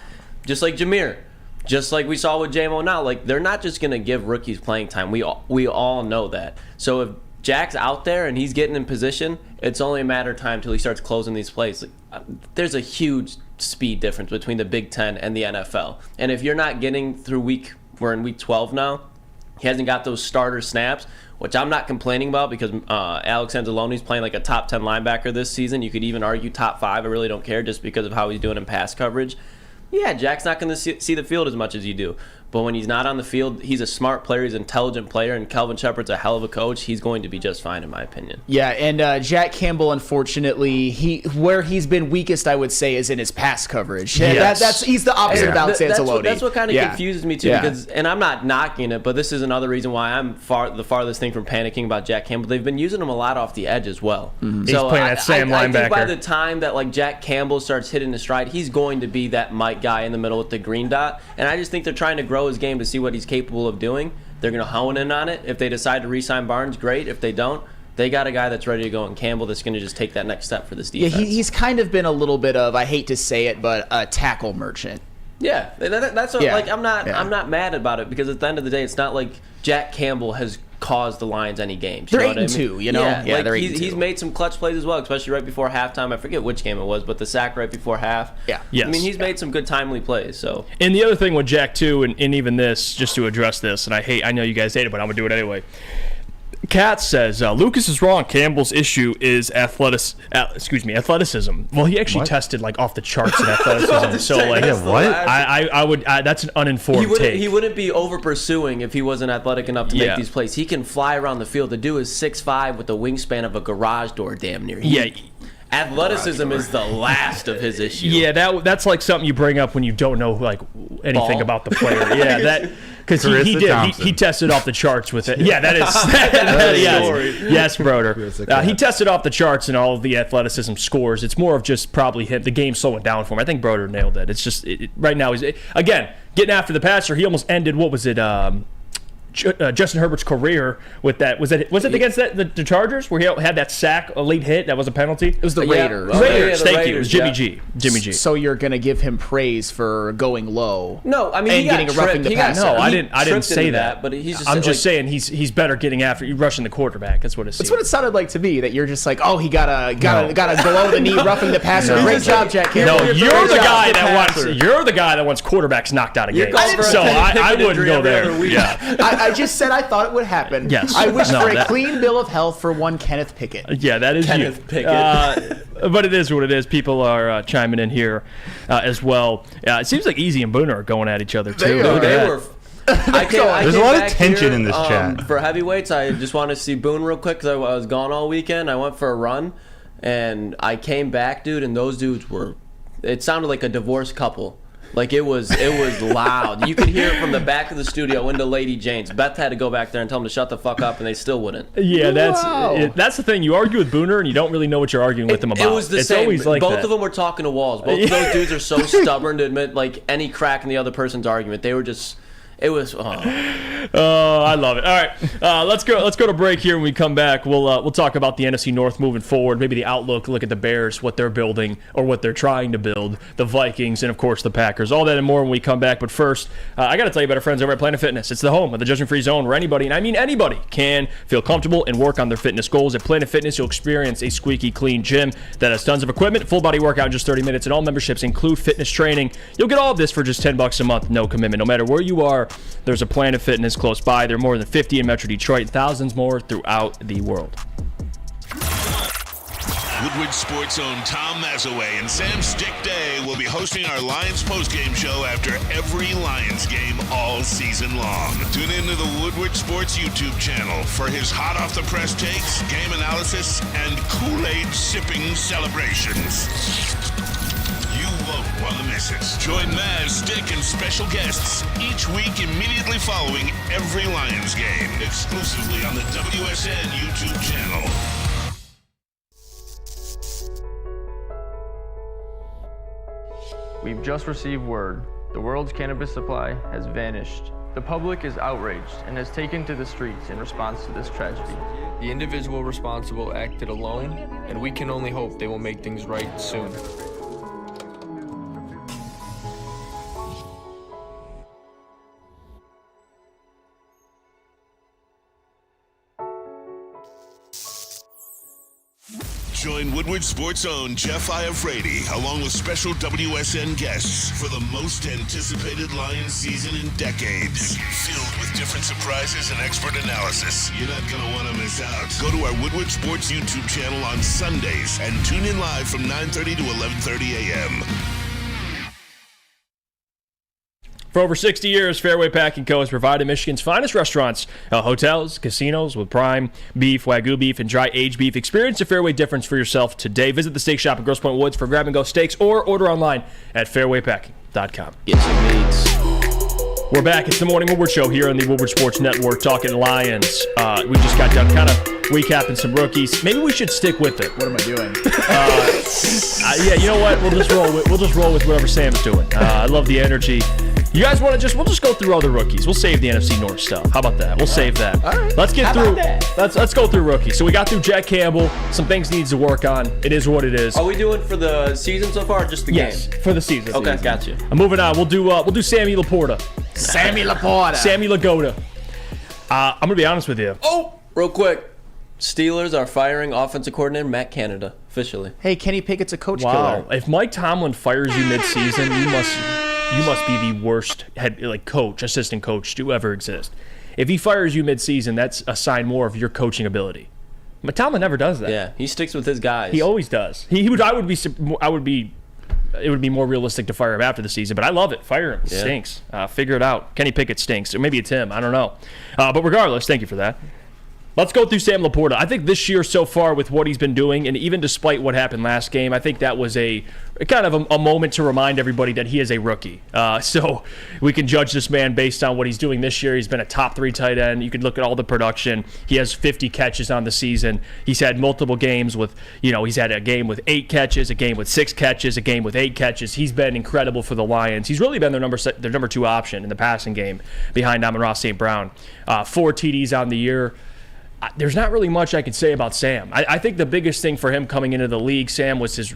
just like Jameer, just like we saw with J-Mo now, like they're not just going to give rookies playing time. We all know that. So if Jack's out there and he's getting in position, it's only a matter of time till he starts closing these plays. There's a huge speed difference between the Big Ten and the NFL. And if you're not getting through we're in week 12 now, he hasn't got those starter snaps, which I'm not complaining about because Alex Anzalone's playing like a top 10 linebacker this season. You could even argue top 5. I really don't care just because of how he's doing in pass coverage. Yeah, Jack's not going to see the field as much as you do. But when he's not on the field, he's a smart player, he's an intelligent player, and Kelvin Shepherd's a hell of a coach. He's going to be just fine, in my opinion. Yeah, and Jack Campbell, unfortunately, where he's been weakest, I would say, is in his pass coverage. Yes. He's the opposite of Alex Anzalone. That's what kind of confuses me, too, because, and I'm not knocking it, but this is another reason why I'm the farthest thing from panicking about Jack Campbell. They've been using him a lot off the edge as well. Mm-hmm. So he's playing that Sam linebacker. I think by the time that like Jack Campbell starts hitting his stride, he's going to be that Mike guy in the middle with the green dot, and I just think they're trying to grow his game to see what he's capable of doing. They're going to hone in on it. If they decide to re-sign Barnes, great. If they don't, they got a guy that's ready to go in Campbell that's going to just take that next step for this defense. Yeah, he's kind of been a little bit of, I hate to say it, but a tackle merchant. Yeah, that's what, like I'm not mad about it, because at the end of the day, it's not like Jack Campbell has caused the Lions any games. They're 8-2, you know. Yeah, like they're 8-2. He's made some clutch plays as well, especially right before halftime. I forget which game it was, but the sack right before half. Yeah, yes. I mean, he's made some good timely plays. So, and the other thing with Jack too, and even this, just to address this, and I know you guys hate it, but I'm gonna do it anyway. Katz says Lucas is wrong. Campbell's issue is athleticism. Well, he actually tested like off the charts in athleticism. So like, what? I would that's an uninformed take. He wouldn't be over pursuing if he wasn't athletic enough to make these plays. He can fly around the field. The dude is 6'5" with the wingspan of a garage door, damn near. Athleticism is the last of his issues. Yeah, that's like something you bring up when you don't know like anything about the player. Yeah, that because he tested off the charts with it. Yeah, that is yes, Broder. He tested off the charts in all of the athleticism scores. It's more of just probably him. The game slowing down for him. I think Broder nailed it. It's just right now he's again getting after the passer. He almost ended what was it? Justin Herbert's career with that was it against the Chargers where he had that sack, a late hit that was a penalty? It was the Raiders. Thank you. It was Jimmy G. So you're gonna give him praise for going low? No, I mean and he getting got a roughing the passer. No, I didn't say that. But he's just I'm just saying he's better getting after rushing the quarterback. That's what it. That's what it sounded like to me. That you're just like, oh, he got a below the knee roughing the passer. Great job, Jack Campbell. No, you're the guy that wants quarterbacks knocked out of games. So I wouldn't go there. Yeah, I just said I thought it would happen. Yes. I wish for a clean bill of health for one Kenneth Pickett. Yeah, that is Kenneth Pickett. But it is what it is. People are chiming in here as well. It seems like Easy and Booner are going at each other too. They were. There's a lot of tension in this chat. For heavyweights, I just want to see Boone real quick because I was gone all weekend. I went for a run, and I came back, dude, and those dudes were. It sounded like a divorced couple. Like it was loud. You could hear it from the back of the studio into Lady Jane's. Beth had to go back there and tell them to shut the fuck up, and they still wouldn't. Yeah, that's the thing. You argue with Booner, and you don't really know what you're arguing with them about. It was the same. Always like both of them were talking to walls. Both of those dudes are so stubborn to admit like any crack in the other person's argument. They were just. It was. Oh, I love it. All right, let's go to break here. When we come back, we'll talk about the NFC North moving forward. Maybe the outlook. Look at the Bears, what they're building or what they're trying to build. The Vikings, and of course the Packers. All that and more when we come back. But first, I got to tell you about our friends over at Planet Fitness. It's the home of the judgment-free zone where anybody, and I mean anybody, can feel comfortable and work on their fitness goals. At Planet Fitness, you'll experience a squeaky clean gym that has tons of equipment, full body workout in just 30 minutes, and all memberships include fitness training. You'll get all of this for just $10 a month, no commitment. No matter where you are, there's a Planet Fitness close by. There are more than 50 in Metro Detroit, thousands more throughout the world. Woodward Sports' own Tom Mazaway and Sam Stick Day will be hosting our Lions postgame show after every Lions game all season long. Tune into the Woodward Sports YouTube channel for his hot-off-the-press takes, game analysis, and Kool-Aid sipping celebrations. You won't want to miss it. Join Maz, Stick, and special guests each week immediately following every Lions game, exclusively on the WSN YouTube channel. We've just received word. The world's cannabis supply has vanished. The public is outraged and has taken to the streets in response to this tragedy. The individual responsible acted alone, and we can only hope they will make things right soon. Join Woodward Sports' own Jeff Iafrate, along with special WSN guests, for the most anticipated Lions season in decades. Filled with different surprises and expert analysis. You're not going to want to miss out. Go to our Woodward Sports YouTube channel on Sundays and tune in live from 9:30 to 11:30 a.m. For over 60 years, Fairway Packing Co. has provided Michigan's finest restaurants, hotels, casinos with prime beef, Wagyu beef, and dry aged beef. Experience the Fairway difference for yourself today. Visit the steak shop at Grosse Pointe Woods for grab-and-go steaks or order online at fairwaypacking.com. Get your meats. We're back. It's the Morning Woodward Show here on the Woodward Sports Network, talking Lions. We just got done kind of recapping some rookies. Maybe we should stick with it. What am I doing? Yeah, you know what? We'll just roll with whatever Sam's doing. I love the energy. You guys want to we'll just go through other rookies. We'll save the NFC North stuff. How about that? We'll save that. All right. Let's get How through. about that? Let's go through rookies. So we got through Jack Campbell. Some things he needs to work on. It is what it is. Are we doing for the season so far or just the Yes, game? for the season. Okay, gotcha. I'm moving on. We'll do Sammy Laporta. Sammy Laporta. Sammy Lagoda. I'm gonna be honest with you. Oh, real quick. Steelers are firing offensive coordinator Matt Canada officially. Hey, Kenny Pickett's a coach Wow. killer. If Mike Tomlin fires you mid-season, you must be the worst assistant coach to ever exist. If he fires you mid-season, that's a sign more of your coaching ability. But Tomlin never does that. Yeah, he sticks with his guys. He always does. It would be more realistic to fire him after the season, but I love it. Fire him. It stinks. Figure it out. Kenny Pickett stinks. Or maybe it's him. I don't know. But regardless, thank you for that. Let's go through Sam Laporta. I think this year so far with what he's been doing, and even despite what happened last game, I think that was a kind of a moment to remind everybody that he is a rookie. So we can judge this man based on what he's doing this year. He's been a top 3 tight end. You could look at all the production. He has 50 catches on the season. He's had multiple games with, he's had a game with 8 catches, a game with 6 catches, a game with 8 catches. He's been incredible for the Lions. He's really been their number 2 option in the passing game behind Amon-Ra St. Brown. 4 TDs on the year. There's not really much I could say about Sam. I think the biggest thing for him coming into the league, Sam, was his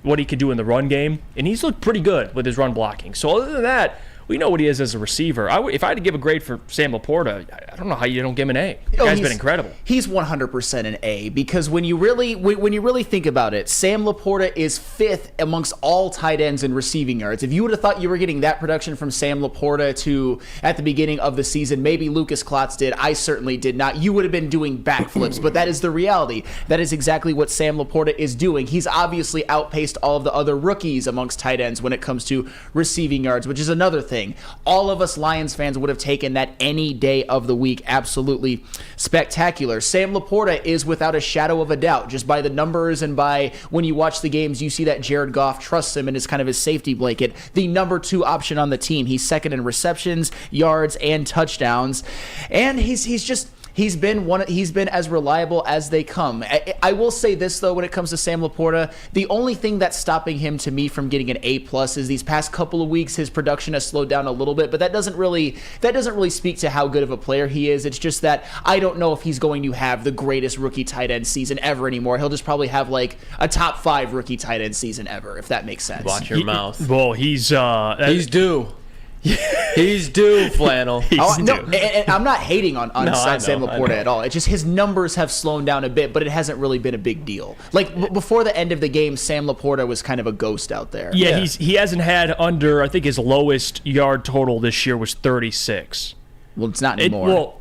what he could do in the run game, and he's looked pretty good with his run blocking. So other than that, we know what he is as a receiver. If I had to give a grade for Sam Laporta, I don't know how you don't give him an A. The guy's been incredible. He's 100% an A because when you really think about it, Sam Laporta is 5th amongst all tight ends in receiving yards. If you would have thought you were getting that production from Sam Laporta at the beginning of the season, maybe Lucas Klotz did. I certainly did not. You would have been doing backflips, but that is the reality. That is exactly what Sam Laporta is doing. He's obviously outpaced all of the other rookies amongst tight ends when it comes to receiving yards, which is another thing. All of us Lions fans would have taken that any day of the week. Absolutely spectacular. Sam Laporta is without a shadow of a doubt, just by the numbers and by when you watch the games, you see that Jared Goff trusts him and is kind of his safety blanket. The number 2 option on the team. He's second in receptions, yards, and touchdowns. And He's been as reliable as they come. I will say this though, when it comes to Sam Laporta, the only thing that's stopping him to me from getting an A+ is these past couple of weeks his production has slowed down a little bit, but that doesn't really speak to how good of a player he is. It's just that I don't know if he's going to have the greatest rookie tight end season ever anymore. He'll just probably have like a top 5 rookie tight end season ever, if that makes sense. Watch your mouth. Well, he's due. He's due, Flannel. No, and I'm not hating on Sam Laporta at all. It's just his numbers have slowed down a bit, but it hasn't really been a big deal. Like before the end of the game, Sam Laporta was kind of a ghost out there. Yeah, he hasn't had under, I think his lowest yard total this year was 36. Well, it's not anymore.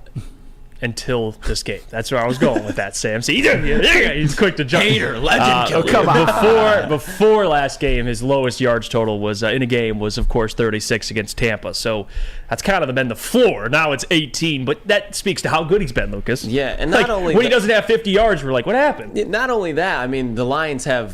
Until this game. That's where I was going with that, Sam. See, he's quick to jump. Hater, legend killer. Come on. Before last game, his lowest yards total was in a game was, of course, 36 against Tampa. So that's kind of been the floor. Now it's 18, but that speaks to how good he's been, Lucas. Yeah, and not only when he doesn't have 50 yards, we're like, what happened? Not only that, I mean, the Lions have.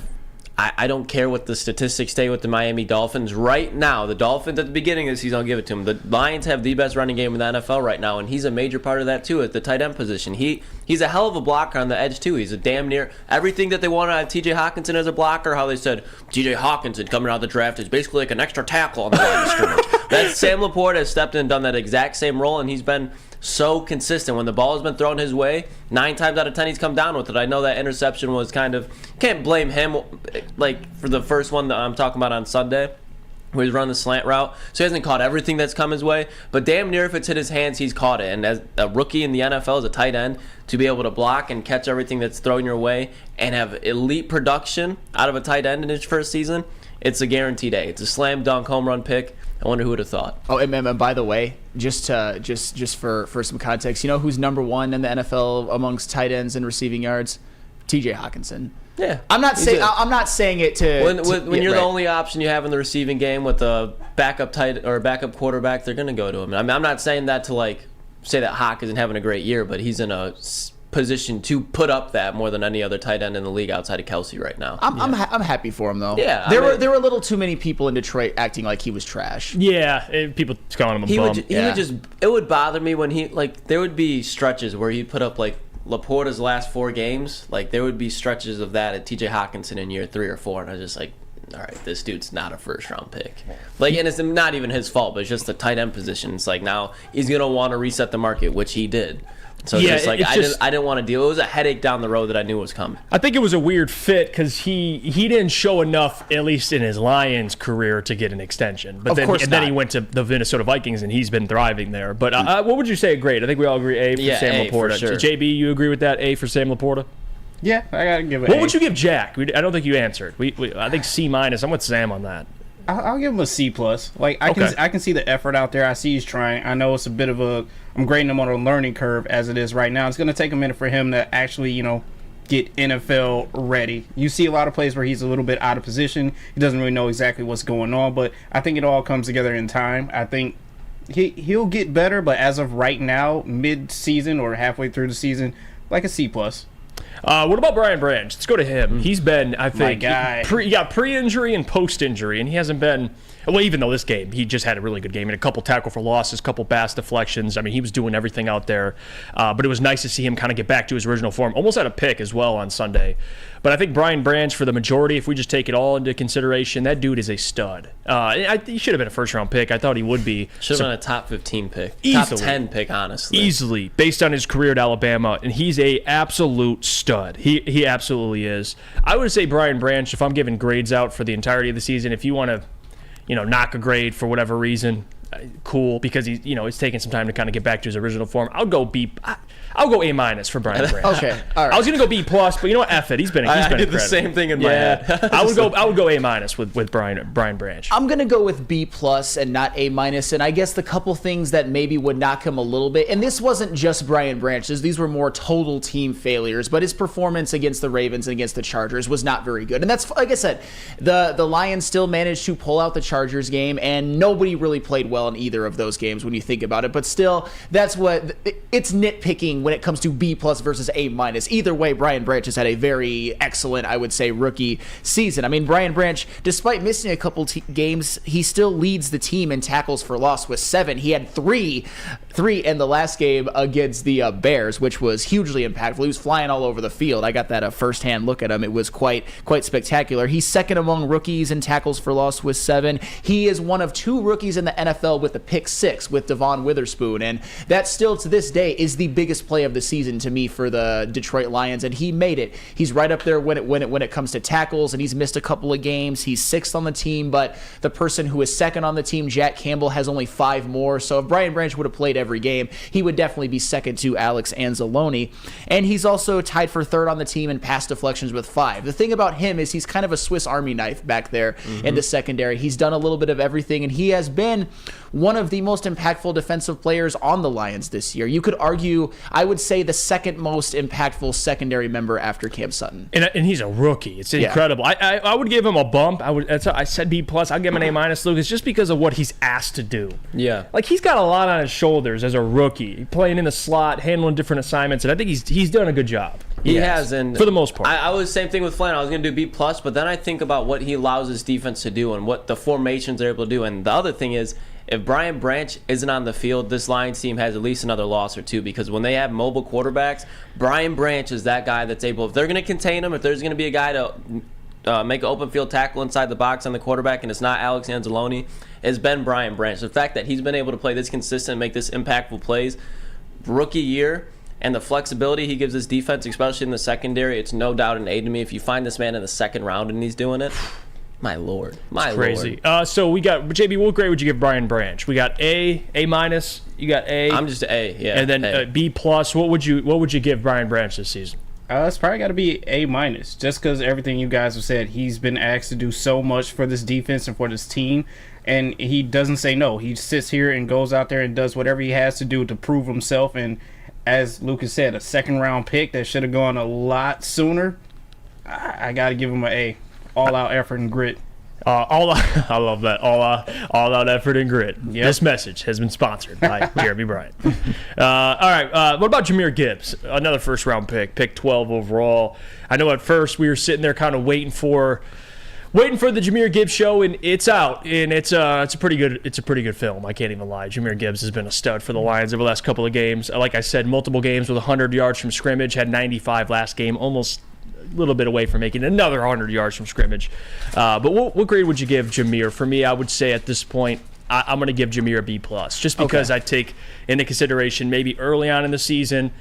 I don't care what the statistics say with the Miami Dolphins. Right now, the Dolphins at the beginning of the season, I'll give it to them. The Lions have the best running game in the NFL right now, and he's a major part of that too at the tight end position. He's a hell of a blocker on the edge too. He's a damn near everything that they wanted out of T.J. Hockenson as a blocker. How they said T.J. Hockenson coming out of the draft is basically like an extra tackle on the line of scrimmage. That Sam Laporta has stepped in and done that exact same role, and he's been so consistent. When the ball has been thrown his way, 9 times out of 10 he's come down with it. I know that interception was can't blame him, like for the first one that I'm talking about on Sunday, where he's running the slant route. So he hasn't caught everything that's come his way, but damn near if it's hit his hands, he's caught it. And as a rookie in the NFL, as a tight end, to be able to block and catch everything that's thrown your way and have elite production out of a tight end in his first season, it's a guaranteed A. It's a slam dunk home run pick. I wonder who would have thought. Oh, and by the way, just for some context, you know who's number 1 in the NFL amongst tight ends and receiving yards? T.J. Hawkinson. Yeah, I'm not saying it to when you're the only option you have in the receiving game with a backup tight or backup quarterback, they're going to go to him. I mean, I'm not saying that to like say that Hawk isn't having a great year, but he's in a position to put up that more than any other tight end in the league outside of Kelsey right now. I'm happy for him though. Yeah, there were a little too many people in Detroit acting like he was trash. Yeah, people calling him a bum. It would bother me when there would be stretches where he'd put up like Laporta's last 4 games, like there would be stretches of that at TJ Hawkinson in year 3 or 4, and I was just like, all right, this dude's not a first-round pick. Like, and it's not even his fault, but it's just the tight end position. It's like now he's gonna want to reset the market, which he did. So yeah, just like I didn't want to deal. It was a headache down the road that I knew was coming. I think it was a weird fit because he didn't show enough, at least in his Lions career, to get an extension. But then he went to the Minnesota Vikings and he's been thriving there. But what would you say? Grade? I think we all agree A for Sam Laporta. For sure. JB, you agree with that? A for Sam Laporta? Yeah, I gotta give it. What would you give Jack? I don't think you answered. I think C-. I'm with Sam on that. I'll give him a C+. Like I can see the effort out there. I see he's trying. I know it's a bit of I'm grading him on a learning curve as it is right now. It's going to take a minute for him to actually, get NFL ready. You see a lot of plays where he's a little bit out of position. He doesn't really know exactly what's going on, but I think it all comes together in time. I think he'll get better, but as of right now, mid-season or halfway through the season, like a C+. What about Brian Branch? Let's go to him. He's been, I think, my guy. Pre-injury and post-injury, and he hasn't been. Well, even though this game, he just had a really good game and a couple tackle for losses, a couple pass deflections. I mean, he was doing everything out there. But it was nice to see him kind of get back to his original form. Almost had a pick as well on Sunday. But I think Brian Branch, for the majority, if we just take it all into consideration, that dude is a stud. He should have been a first-round pick. I thought he would be. Should have been a top 15 pick. Easily. Top 10 pick, honestly. Easily, based on his career at Alabama. And he's a absolute stud. He absolutely is. I would say Brian Branch, if I'm giving grades out for the entirety of the season, if you want to knock a grade for whatever reason, cool, because he's taking some time to kind of get back to his original form. I'll go A- for Brian Branch. Okay, all right. I was gonna go B+, but you know what? F it. He's been I did incredible. the same thing in my head. I would go A- with Brian Branch. I'm gonna go with B+ and not A-, and I guess the couple things that maybe would knock him a little bit, and this wasn't just Brian Branch, these were more total team failures, but his performance against the Ravens and against the Chargers was not very good. And that's, like I said, the Lions still managed to pull out the Chargers game, and nobody really played well in either of those games when you think about it. But still, it's nitpicking when it comes to B+ versus A-. Either way, Brian Branch has had a very excellent, I would say, rookie season. I mean, Brian Branch, despite missing a couple games, he still leads the team in tackles for loss with 7. He had three in the last game against the Bears, which was hugely impactful. He was flying all over the field. I got that a first-hand look at him. It was quite spectacular. He's second among rookies in tackles for loss with 7. He is one of 2 rookies in the NFL with a pick 6 with Devon Witherspoon, and that still to this day is the biggest play of the season to me for the Detroit Lions, and he made it. He's right up there when it comes to tackles, and he's missed a couple of games. He's 6th on the team, but the person who is 2nd on the team, Jack Campbell, has only 5 more. So if Brian Branch would have played every game, he would definitely be 2nd to Alex Anzalone. And he's also tied for 3rd on the team in pass deflections with 5. The thing about him is he's kind of a Swiss Army knife back there in the secondary. He's done a little bit of everything, and he has been one of the most impactful defensive players on the Lions this year. You could argue, I would say, the 2nd most impactful secondary member after Cam Sutton. And he's a rookie. It's incredible. I would give him a bump. I said B+. I'll give him an A-, Lucas, just because of what he's asked to do. Yeah. Like, he's got a lot on his shoulders as a rookie, playing in the slot, handling different assignments, and I think he's done a good job. He has, and for the most part. I was the same thing with Flannel. I was going to do B+, but then I think about what he allows his defense to do and what the formations are able to do. And the other thing is, if Brian Branch isn't on the field, this Lions team has at least another loss or 2, because when they have mobile quarterbacks, Brian Branch is that guy that's able, if they're going to contain him, if there's going to be a guy to make an open field tackle inside the box on the quarterback, and it's not Alex Anzalone, it's been Brian Branch. The fact that he's been able to play this consistent, make this impactful plays, rookie year, and the flexibility he gives his defense, especially in the secondary, it's no doubt an aid to me. If you find this man in the 2nd round and he's doing it, my lord, crazy. So we got JB. What grade would you give Brian Branch? We got A-. You got A. I'm just A, yeah. And then B+. What would you give Brian Branch this season? It's probably got to be A-, just because everything you guys have said. He's been asked to do so much for this defense and for this team, and he doesn't say no. He sits here and goes out there and does whatever he has to do to prove himself. And as Lucas said, a second-round pick that should have gone a lot sooner. I got to give him an A. All-out effort and grit. I love that. All-out effort and grit. Yep. This message has been sponsored by Jeremy Bryant. All right. What about Jahmyr Gibbs? Another first-round pick 12 overall. I know at first we were sitting there kind of waiting for the Jahmyr Gibbs show, and it's out, and it's a pretty good film. I can't even lie. Jahmyr Gibbs has been a stud for the Lions over the last couple of games. Like I said, multiple games with 100 yards from scrimmage. Had 95 last game, almost a little bit away from making another 100 yards from scrimmage. But what grade would you give Jahmyr? For me, I would say at this point, I'm going to give Jahmyr a B+, just because I take into consideration maybe early on in the season.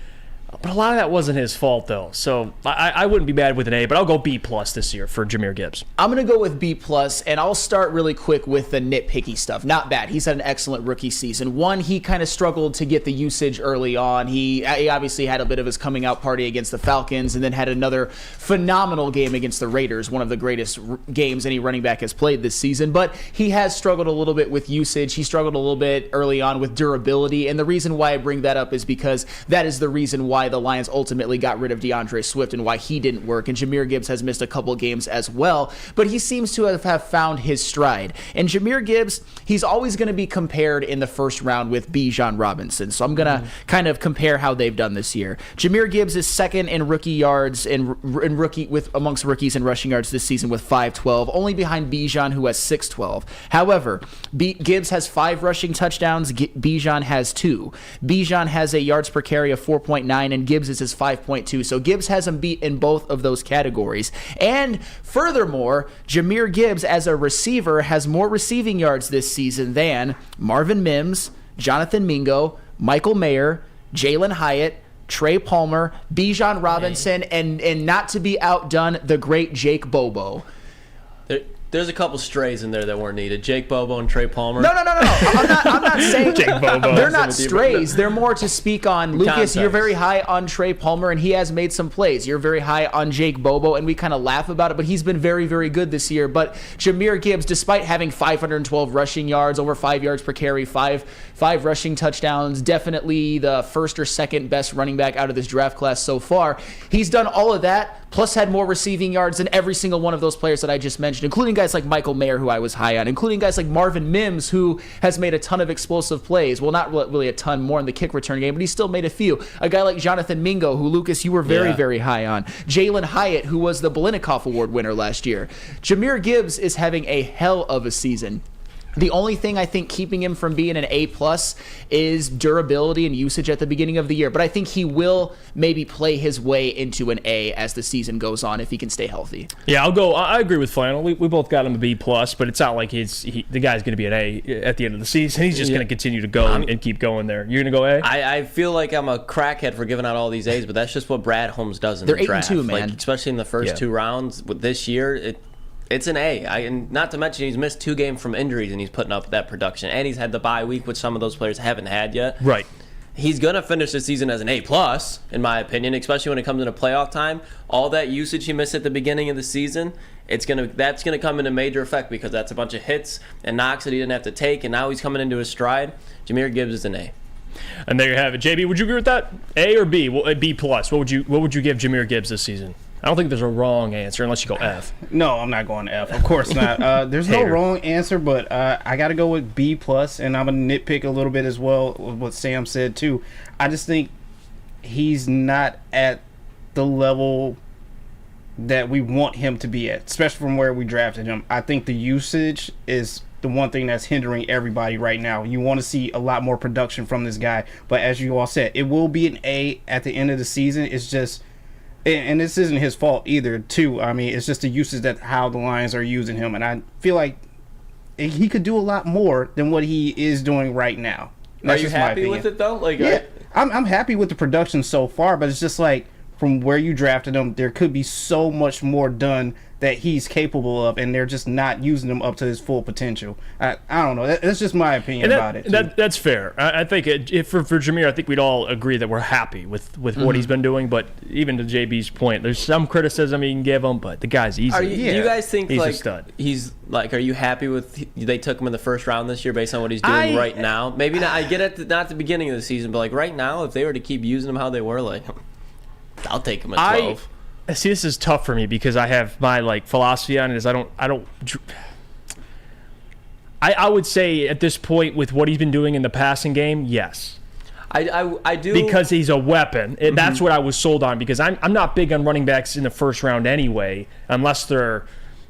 But a lot of that wasn't his fault, though. So I wouldn't be mad with an A, but I'll go B+ this year for Jahmyr Gibbs. I'm going to go with B+, and I'll start really quick with the nitpicky stuff. Not bad. He's had an excellent rookie season. One, he kind of struggled to get the usage early on. He obviously had a bit of his coming out party against the Falcons, and then had another phenomenal game against the Raiders, one of the greatest games any running back has played this season. But he has struggled a little bit with usage. He struggled a little bit early on with durability, and the reason why I bring that up is because that is the reason why the Lions ultimately got rid of DeAndre Swift and why he didn't work. And Jahmyr Gibbs has missed a couple games as well, but he seems to have found his stride. And Jahmyr Gibbs, he's always going to be compared in the first round with Bijan Robinson. So I'm going to kind of compare how they've done this year. Jahmyr Gibbs is second in rookie yards amongst rookies in rushing yards this season with 512, only behind Bijan, who has 612. However, Gibbs has 5 rushing touchdowns. Bijan has 2. Bijan has a yards per carry of 4.9, and Gibbs is his 5.2. So Gibbs has him beat in both of those categories. And furthermore, Jahmyr Gibbs as a receiver has more receiving yards this season than Marvin Mims, Jonathan Mingo, Michael Mayer, Jalen Hyatt, Trey Palmer, Bijan Robinson, and not to be outdone, the great Jake Bobo. There's a couple strays in there that weren't needed. Jake Bobo and Trey Palmer. No. I'm not saying Jake Bobo. They're not strays. They're more to speak on. Lucas, Context. You're very high on Trey Palmer, and he has made some plays. You're very high on Jake Bobo, and we kind of laugh about it, but he's been very, very good this year. But Jahmyr Gibbs, despite having 512 rushing yards, over 5 yards per carry, five rushing touchdowns, definitely the first or second best running back out of this draft class so far, he's done all of that, plus had more receiving yards than every single one of those players that I just mentioned, including guys like Michael Mayer, who I was high on, including guys like Marvin Mims, who has made a ton of explosive plays. Well, not really a ton, more in the kick return game, but he still made a few. A guy like Jonathan Mingo, who, Lucas, you were very, very high on. Jalen Hyatt, who was the Biletnikoff Award winner last year. Jahmyr Gibbs is having a hell of a season. The only thing I think keeping him from being an A+ is durability and usage at the beginning of the year. But I think he will maybe play his way into an A as the season goes on if he can stay healthy. Yeah, I agree with Flannel. We both got him a B+, but it's not like the guy's going to be an A at the end of the season. He's just going to continue to go and keep going there. You're going to go A? I feel like I'm a crackhead for giving out all these A's, but that's just what Brad Holmes does in the draft. They're 8-2, man. Like, especially in the first 2 rounds. With this year, it's an A. And not to mention he's missed 2 games from injuries and he's putting up that production. And he's had the bye week, which some of those players haven't had yet. Right. He's going to finish the season as an A+, in my opinion, especially when it comes into playoff time. All that usage he missed at the beginning of the season, that's going to come into major effect because that's a bunch of hits and knocks that he didn't have to take, and now he's coming into his stride. Jahmyr Gibbs is an A. And there you have it. JB, would you agree with that? A or B? Well, B+. What would you give Jahmyr Gibbs this season? I don't think there's a wrong answer unless you go F. No, I'm not going F. Of course not. There's no wrong answer, but I got to go with B+, and I'm going to nitpick a little bit as well with what Sam said, too. I just think he's not at the level that we want him to be at, especially from where we drafted him. I think the usage is the one thing that's hindering everybody right now. You want to see a lot more production from this guy, but as you all said, it will be an A at the end of the season. It's just... And this isn't his fault either, too. I mean, it's just the usage that how the Lions are using him. And I feel like he could do a lot more than what he is doing right now. Are you happy with it, though? I'm happy with the production so far, but it's just like, from where you drafted him, there could be so much more done that he's capable of, and they're just not using him up to his full potential. I don't know. That's just my opinion about it. That's fair. I think for Jameer, I think we'd all agree that we're happy with what he's been doing. But even to JB's point, there's some criticism you can give him, but the guy's easy. Do you guys think he's a stud? He's like? Are you happy with they took him in the first round this year based on what he's doing right now? Maybe not. I get it. Not at the beginning of the season, but like right now, if they were to keep using him how they were, like I'll take him at 12. See, this is tough for me because I have my philosophy on it is I would say at this point with what he's been doing in the passing game, yes. I do, because he's a weapon. And that's what I was sold on, because I'm not big on running backs in the first round anyway, unless they're,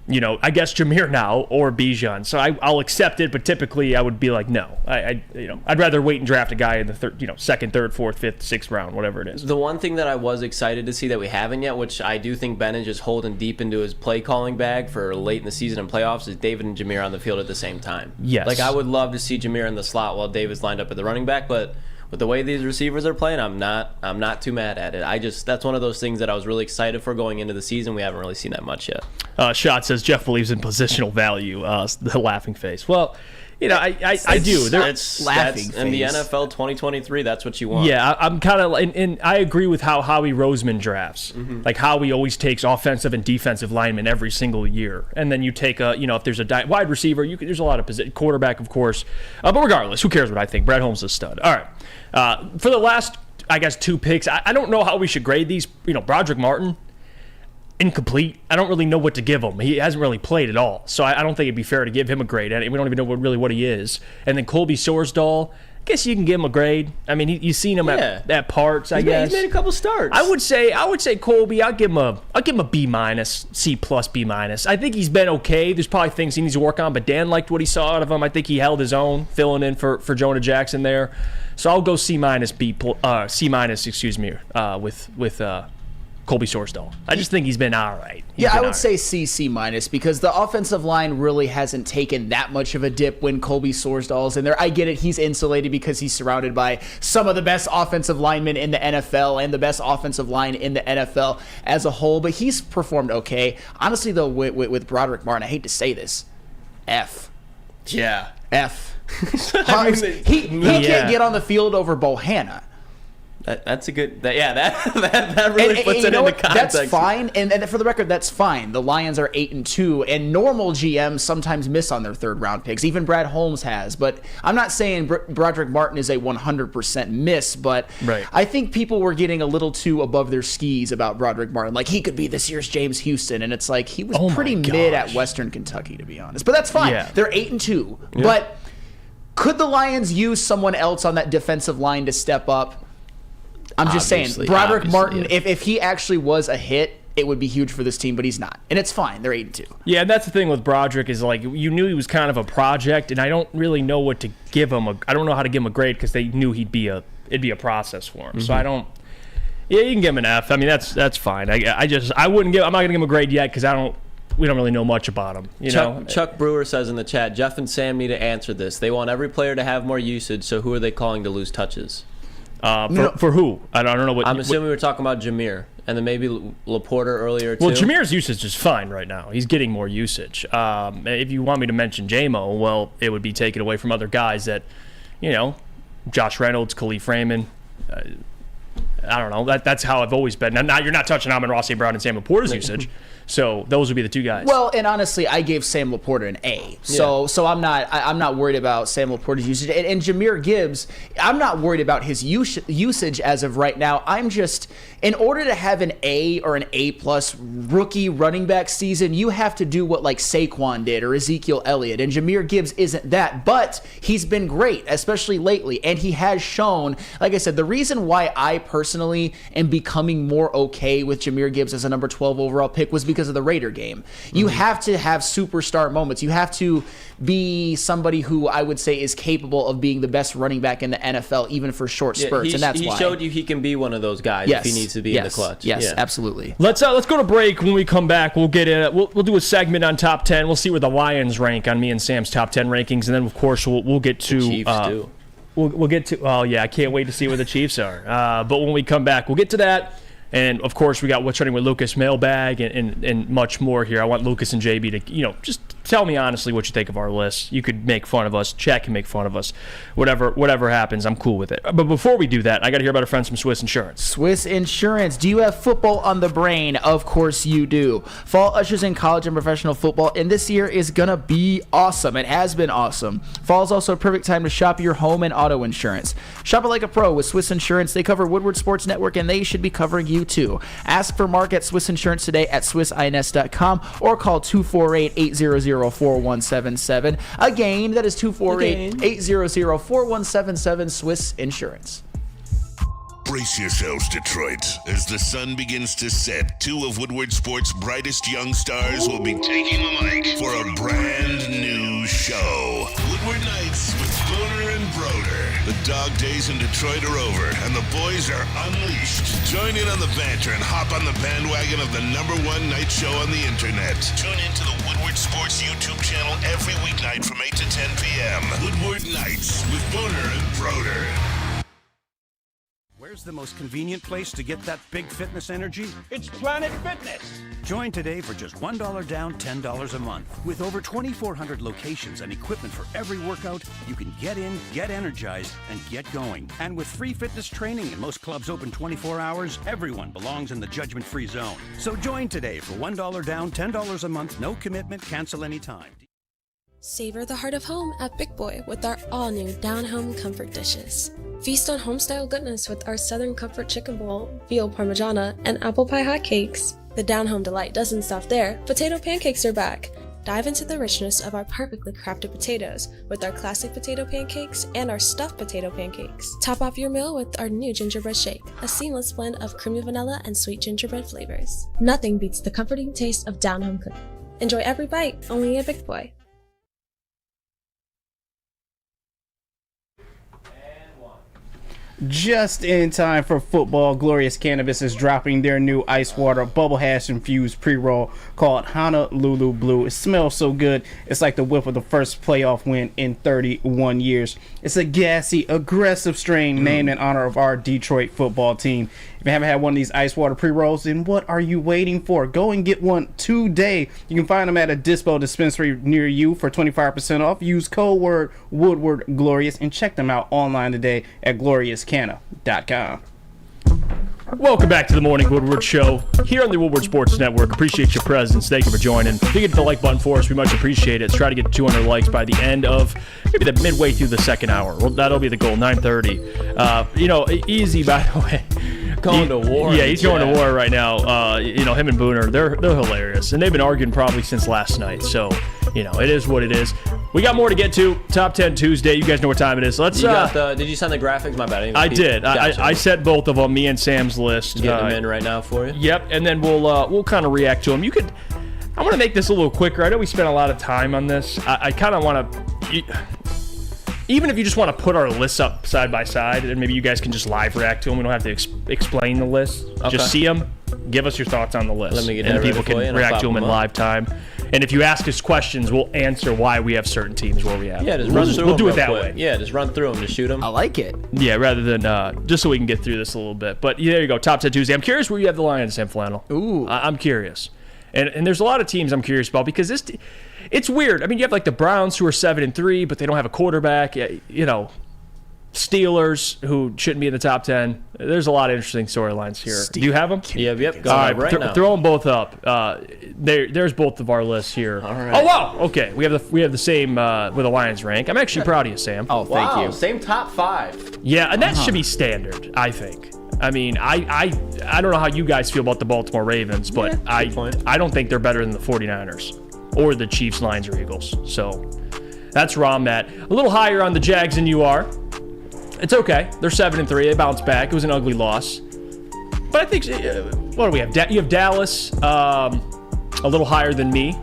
I guess Jameer now or Bijan. So I'll accept it, but typically I would be like, no. I'd rather wait and draft a guy in the second, third, fourth, fifth, sixth round, whatever it is. The one thing that I was excited to see that we haven't yet, which I do think Bennett is holding deep into his play calling bag for late in the season and playoffs, is David and Jameer on the field at the same time. Yes. Like I would love to see Jameer in the slot while David's lined up at the running back, but with the way these receivers are playing, I'm not too mad at it. That's one of those things that I was really excited for going into the season. We haven't really seen that much yet. Shot says Jeff believes in positional value. The laughing face. Well, I do. That's in the NFL 2023. That's what you want. Yeah, I'm kind of, and I agree with how Howie Roseman drafts. Like Howie always takes offensive and defensive linemen every single year, and then you take if there's a wide receiver, there's a lot of position, quarterback, of course. But regardless, who cares what I think? Brad Holmes is a stud. All right. For the last, I guess, 2 picks, I don't know how we should grade these. Broderick Martin, incomplete. I don't really know what to give him. He hasn't really played at all, so I don't think it'd be fair to give him a grade. And we don't even know what he is. And then Colby Sorsdahl, I guess you can give him a grade. I mean, you've seen him at parts. I guess he's made a couple starts. I would say Colby. I'll give him a B minus, C plus, B minus. I think he's been okay. There's probably things he needs to work on, but Dan liked what he saw out of him. I think he held his own, filling in for Jonah Jackson there. So I'll go C minus, C minus. Excuse me, with Colby Sorsdahl. I just think he's been all right. I would say C minus, because the offensive line really hasn't taken that much of a dip when Colby Sorsdahl's in there. I get it. He's insulated because he's surrounded by some of the best offensive linemen in the NFL and the best offensive line in the NFL as a whole, but he's performed okay. Honestly, though, with Broderick Martin, I hate to say this, F. Yeah. F. He can't get on the field over Bohanna. That's a good. That really puts it into context. That's fine, and for the record, that's fine. The Lions are 8-2, and normal GMs sometimes miss on their third round picks. Even Brad Holmes has. But I'm not saying Broderick Martin is a 100% miss, but right. I think people were getting a little too above their skis about Broderick Martin. Like, he could be this year's James Houston, and it's like he was pretty mid at Western Kentucky, to be honest. But that's fine. Yeah. They're 8-2, but could the Lions use someone else on that defensive line to step up? I'm just saying, Broderick Martin, if he actually was a hit, it would be huge for this team, but he's not. And it's fine. They're 8-2. Yeah, and that's the thing with Broderick is, like, you knew he was kind of a project, and I don't really know what to give him. I don't know how to give him a grade because they knew it'd be a process for him. So I don't. Yeah, you can give him an F. I mean, that's fine. I'm not gonna give him a grade yet because we don't really know much about him. Chuck Brewer says in the chat, Jeff and Sam need to answer this. They want every player to have more usage, so who are they calling to lose touches? For who? I don't know what. I'm assuming we were talking about Jameer, and then maybe Laporta earlier too. Well, Jameer's usage is fine right now. He's getting more usage. If you want me to mention J-Mo, well, it would be taken away from other guys that, Josh Reynolds, Khalif Raymond. I don't know. That's how I've always been. Now you're not touching Amon-Ra St. Brown and Sam Laporta's usage. So those would be the two guys. Well, and honestly, I gave Sam Laporta an A. So I'm not worried about Sam Laporta's usage. And Jahmyr Gibbs, I'm not worried about his usage as of right now. I'm just, in order to have an A or an A+ rookie running back season, you have to do what like Saquon did or Ezekiel Elliott. And Jahmyr Gibbs isn't that, but he's been great, especially lately. And he has shown, like I said, the reason why I personally am becoming more okay with Jahmyr Gibbs as a number 12 overall pick was because of the Raider game. You have to have superstar moments. You have to be somebody who I would say is capable of being the best running back in the NFL, even for short spurts, and that's why. He showed you he can be one of those guys if he needs to be in the clutch. Yes, absolutely. Let's go to break. When we come back, we'll get in. We'll do a segment on top 10. We'll see where the Lions rank on me and Sam's top 10 rankings, and then of course we'll get to the Chiefs too. We'll get to. Oh yeah, I can't wait to see where the Chiefs are. But when we come back, we'll get to that. And, of course, we got What's Trending with Lucas mailbag and much more here. I want Lucas and JB to, just tell me honestly what you think of our list. You could make fun of us. Chat can make fun of us. Whatever happens, I'm cool with it. But before we do that, I got to hear about our friends from Swiss Insurance. Swiss Insurance. Do you have football on the brain? Of course you do. Fall ushers in college and professional football, and this year is going to be awesome. It has been awesome. Fall is also a perfect time to shop your home and auto insurance. Shop it like a pro with Swiss Insurance. They cover Woodward Sports Network, and they should be covering you too. Ask for Mark at Swiss Insurance today at swissins.com or call 248-800-4177. Again, that is 248-800-4177, Swiss Insurance. Brace yourselves, Detroit. As the sun begins to set, two of Woodward Sports' brightest young stars will be taking the mic for a brand new show. Woodward Nights with Booner and Broder. The dog days in Detroit are over, and the boys are unleashed. Join in on the banter and hop on the bandwagon of the #1 night show on the internet. Tune into the Woodward Sports YouTube channel every weeknight from 8 to 10 p.m. Woodward Nights with Booner and Broder. Where's the most convenient place to get that big fitness energy? It's Planet Fitness. Join today for just $1 down, $10 a month. With over 2,400 locations and equipment for every workout, you can get in, get energized, and get going. And with free fitness training and most clubs open 24 hours, everyone belongs in the judgment-free zone. So join today for $1 down, $10 a month, no commitment, cancel anytime. Savor the heart of home at Big Boy with our all-new down-home comfort dishes. Feast on home-style goodness with our Southern Comfort Chicken Bowl, veal parmigiana, and apple pie hotcakes. The down-home delight doesn't stop there. Potato pancakes are back. Dive into the richness of our perfectly crafted potatoes with our classic potato pancakes and our stuffed potato pancakes. Top off your meal with our new gingerbread shake, a seamless blend of creamy vanilla and sweet gingerbread flavors. Nothing beats the comforting taste of down-home cooking. Enjoy every bite, only at Big Boy. Just in time for football, Glorious Cannabis is dropping their new ice water bubble hash infused pre-roll called Honolulu Blue. It smells so good. It's like the whiff of the first playoff win in 31 years. It's a gassy, aggressive strain named in honor of our Detroit football team. If you haven't had one of these ice water pre-rolls, then what are you waiting for? Go and get one today. You can find them at a Dispo dispensary near you for 25% off. Use code word Woodward Glorious and check them out online today at gloriouscanna.com. Welcome back to the Morning Woodward Show here on the Woodward Sports Network. Appreciate your presence. Thank you for joining. If you get the like button for us, we much appreciate it. Let's try to get 200 likes by the end of maybe the midway through the second hour. Well, that'll be the goal, 9:30. Easy, by the way. Going to war. Yeah, he's going to war right now. Him and Booner, they're hilarious. And they've been arguing probably since last night. So, it is what it is. We got more to get to. Top 10 Tuesday. You guys know what time it is. Let's. Did you send the graphics? My bad. I did. Gotcha. I sent both of them. Me and Sam's list. Getting them in right now for you. Yep. And then we'll kind of react to them. I want to make this a little quicker. I know we spent a lot of time on this. I kind of want to. Even if you just want to put our lists up side by side, and maybe you guys can just live react to them. We don't have to explain the list. Okay. Just see them. Give us your thoughts on the list. Let me get and that people can react to them in live time. And if you ask us questions, we'll answer why we have certain teams where we have. Yeah, we'll do it that way. Yeah, just run through them, just shoot them. I like it. Yeah, rather than just so we can get through this a little bit. But there you go, Top 10 Tuesday. I'm curious where you have the Lions, Sam Flannel. Ooh. I'm curious. And there's a lot of teams I'm curious about because it's weird. I mean, you have like the Browns who are 7-3, but they don't have a quarterback. Steelers who shouldn't be in the top 10. There's a lot of interesting storylines here. Do you have them? Yep. All right, now. Throw them both up. There's both of our lists here. All right. Oh wow. Okay, we have the same with a Lions rank. I'm actually proud of you, Sam. Oh, thank you. Same top 5. Yeah, and that should be standard, I think. I mean, I don't know how you guys feel about the Baltimore Ravens, but I don't think they're better than the 49ers or the Chiefs, Lions, or Eagles. So that's where I'm at. A little higher on the Jags than you are. It's okay. They're 7-3. They bounced back. It was an ugly loss. But I think, what do we have? You have Dallas a little higher than me.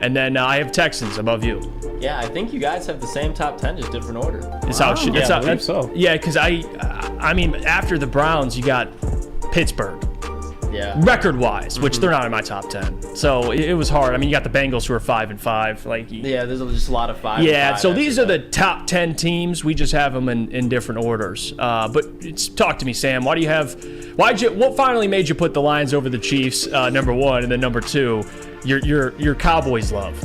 And then I have Texans above you. Yeah, I think you guys have the same top 10, just different order. It's how it should. I believe so. Yeah, because I mean, after the Browns, you got Pittsburgh. record-wise, which they're not in my top 10. So it was hard. I mean, you got the Bengals who are 5-5. There's just a lot of 5. Yeah, so these are the top 10 teams. We just have them in different orders. But talk to me, Sam. What finally made you put the Lions over the Chiefs, number 1, and then number 2, your Cowboys love?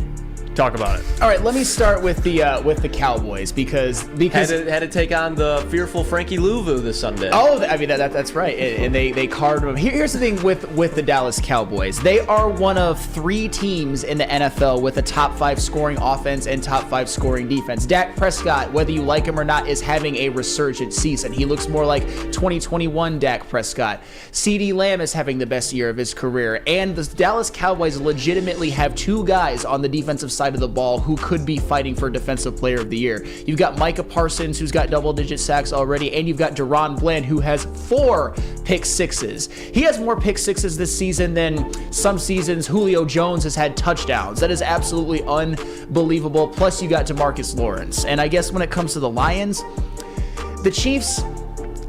Talk about it. All right, let me start with the Cowboys because had to take on the fearful Frankie Louvu this Sunday. Oh, I mean that's right, and they carved them. Here's the thing with the Dallas Cowboys: they are one of 3 teams in the NFL with a top 5 scoring offense and top 5 scoring defense. Dak Prescott, whether you like him or not, is having a resurgent season. He looks more like 2021 Dak Prescott. CeeDee Lamb is having the best year of his career, and the Dallas Cowboys legitimately have 2 guys on the defensive side of the ball who could be fighting for Defensive Player of the Year. You've got Micah Parsons, who's got double-digit sacks already, and you've got Deron Bland, who has 4 pick sixes. He has more pick sixes this season than some seasons Julio Jones has had touchdowns. That is absolutely unbelievable. Plus, you got DeMarcus Lawrence. And I guess when it comes to the Lions, the Chiefs,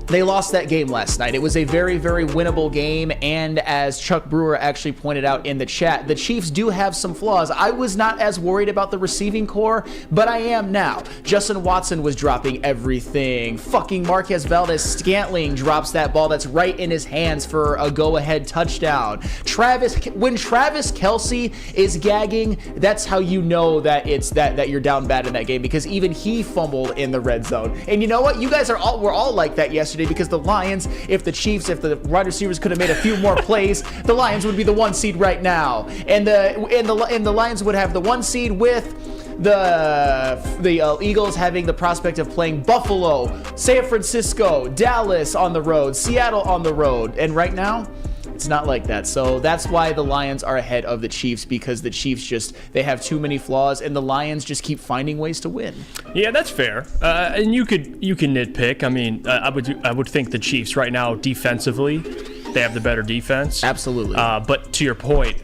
they lost that game last night. It was a very, very winnable game, and as Chuck Brewer actually pointed out in the chat, the Chiefs do have some flaws. I was not as worried about the receiving core, but I am now. Justin Watson was dropping everything. Fucking Marquez Valdes-Scantling drops that ball that's right in his hands for a go-ahead touchdown. When Travis Kelce is gagging, that's how you know that it's that you're down bad in that game, because even he fumbled in the red zone. And you know what? You guys were all like that yesterday, because the Lions, if the wide receivers could have made a few more plays, the Lions would be the 1 seed right now, and the Lions would have the 1 seed with the Eagles having the prospect of playing Buffalo, San Francisco, Dallas on the road, Seattle on the road, and right now it's not like that. So that's why the Lions are ahead of the Chiefs, because the Chiefs they have too many flaws, and the Lions just keep finding ways to win. Yeah, that's fair. And you can nitpick. I mean, I would think the Chiefs right now defensively, they have the better defense. Absolutely. But to your point,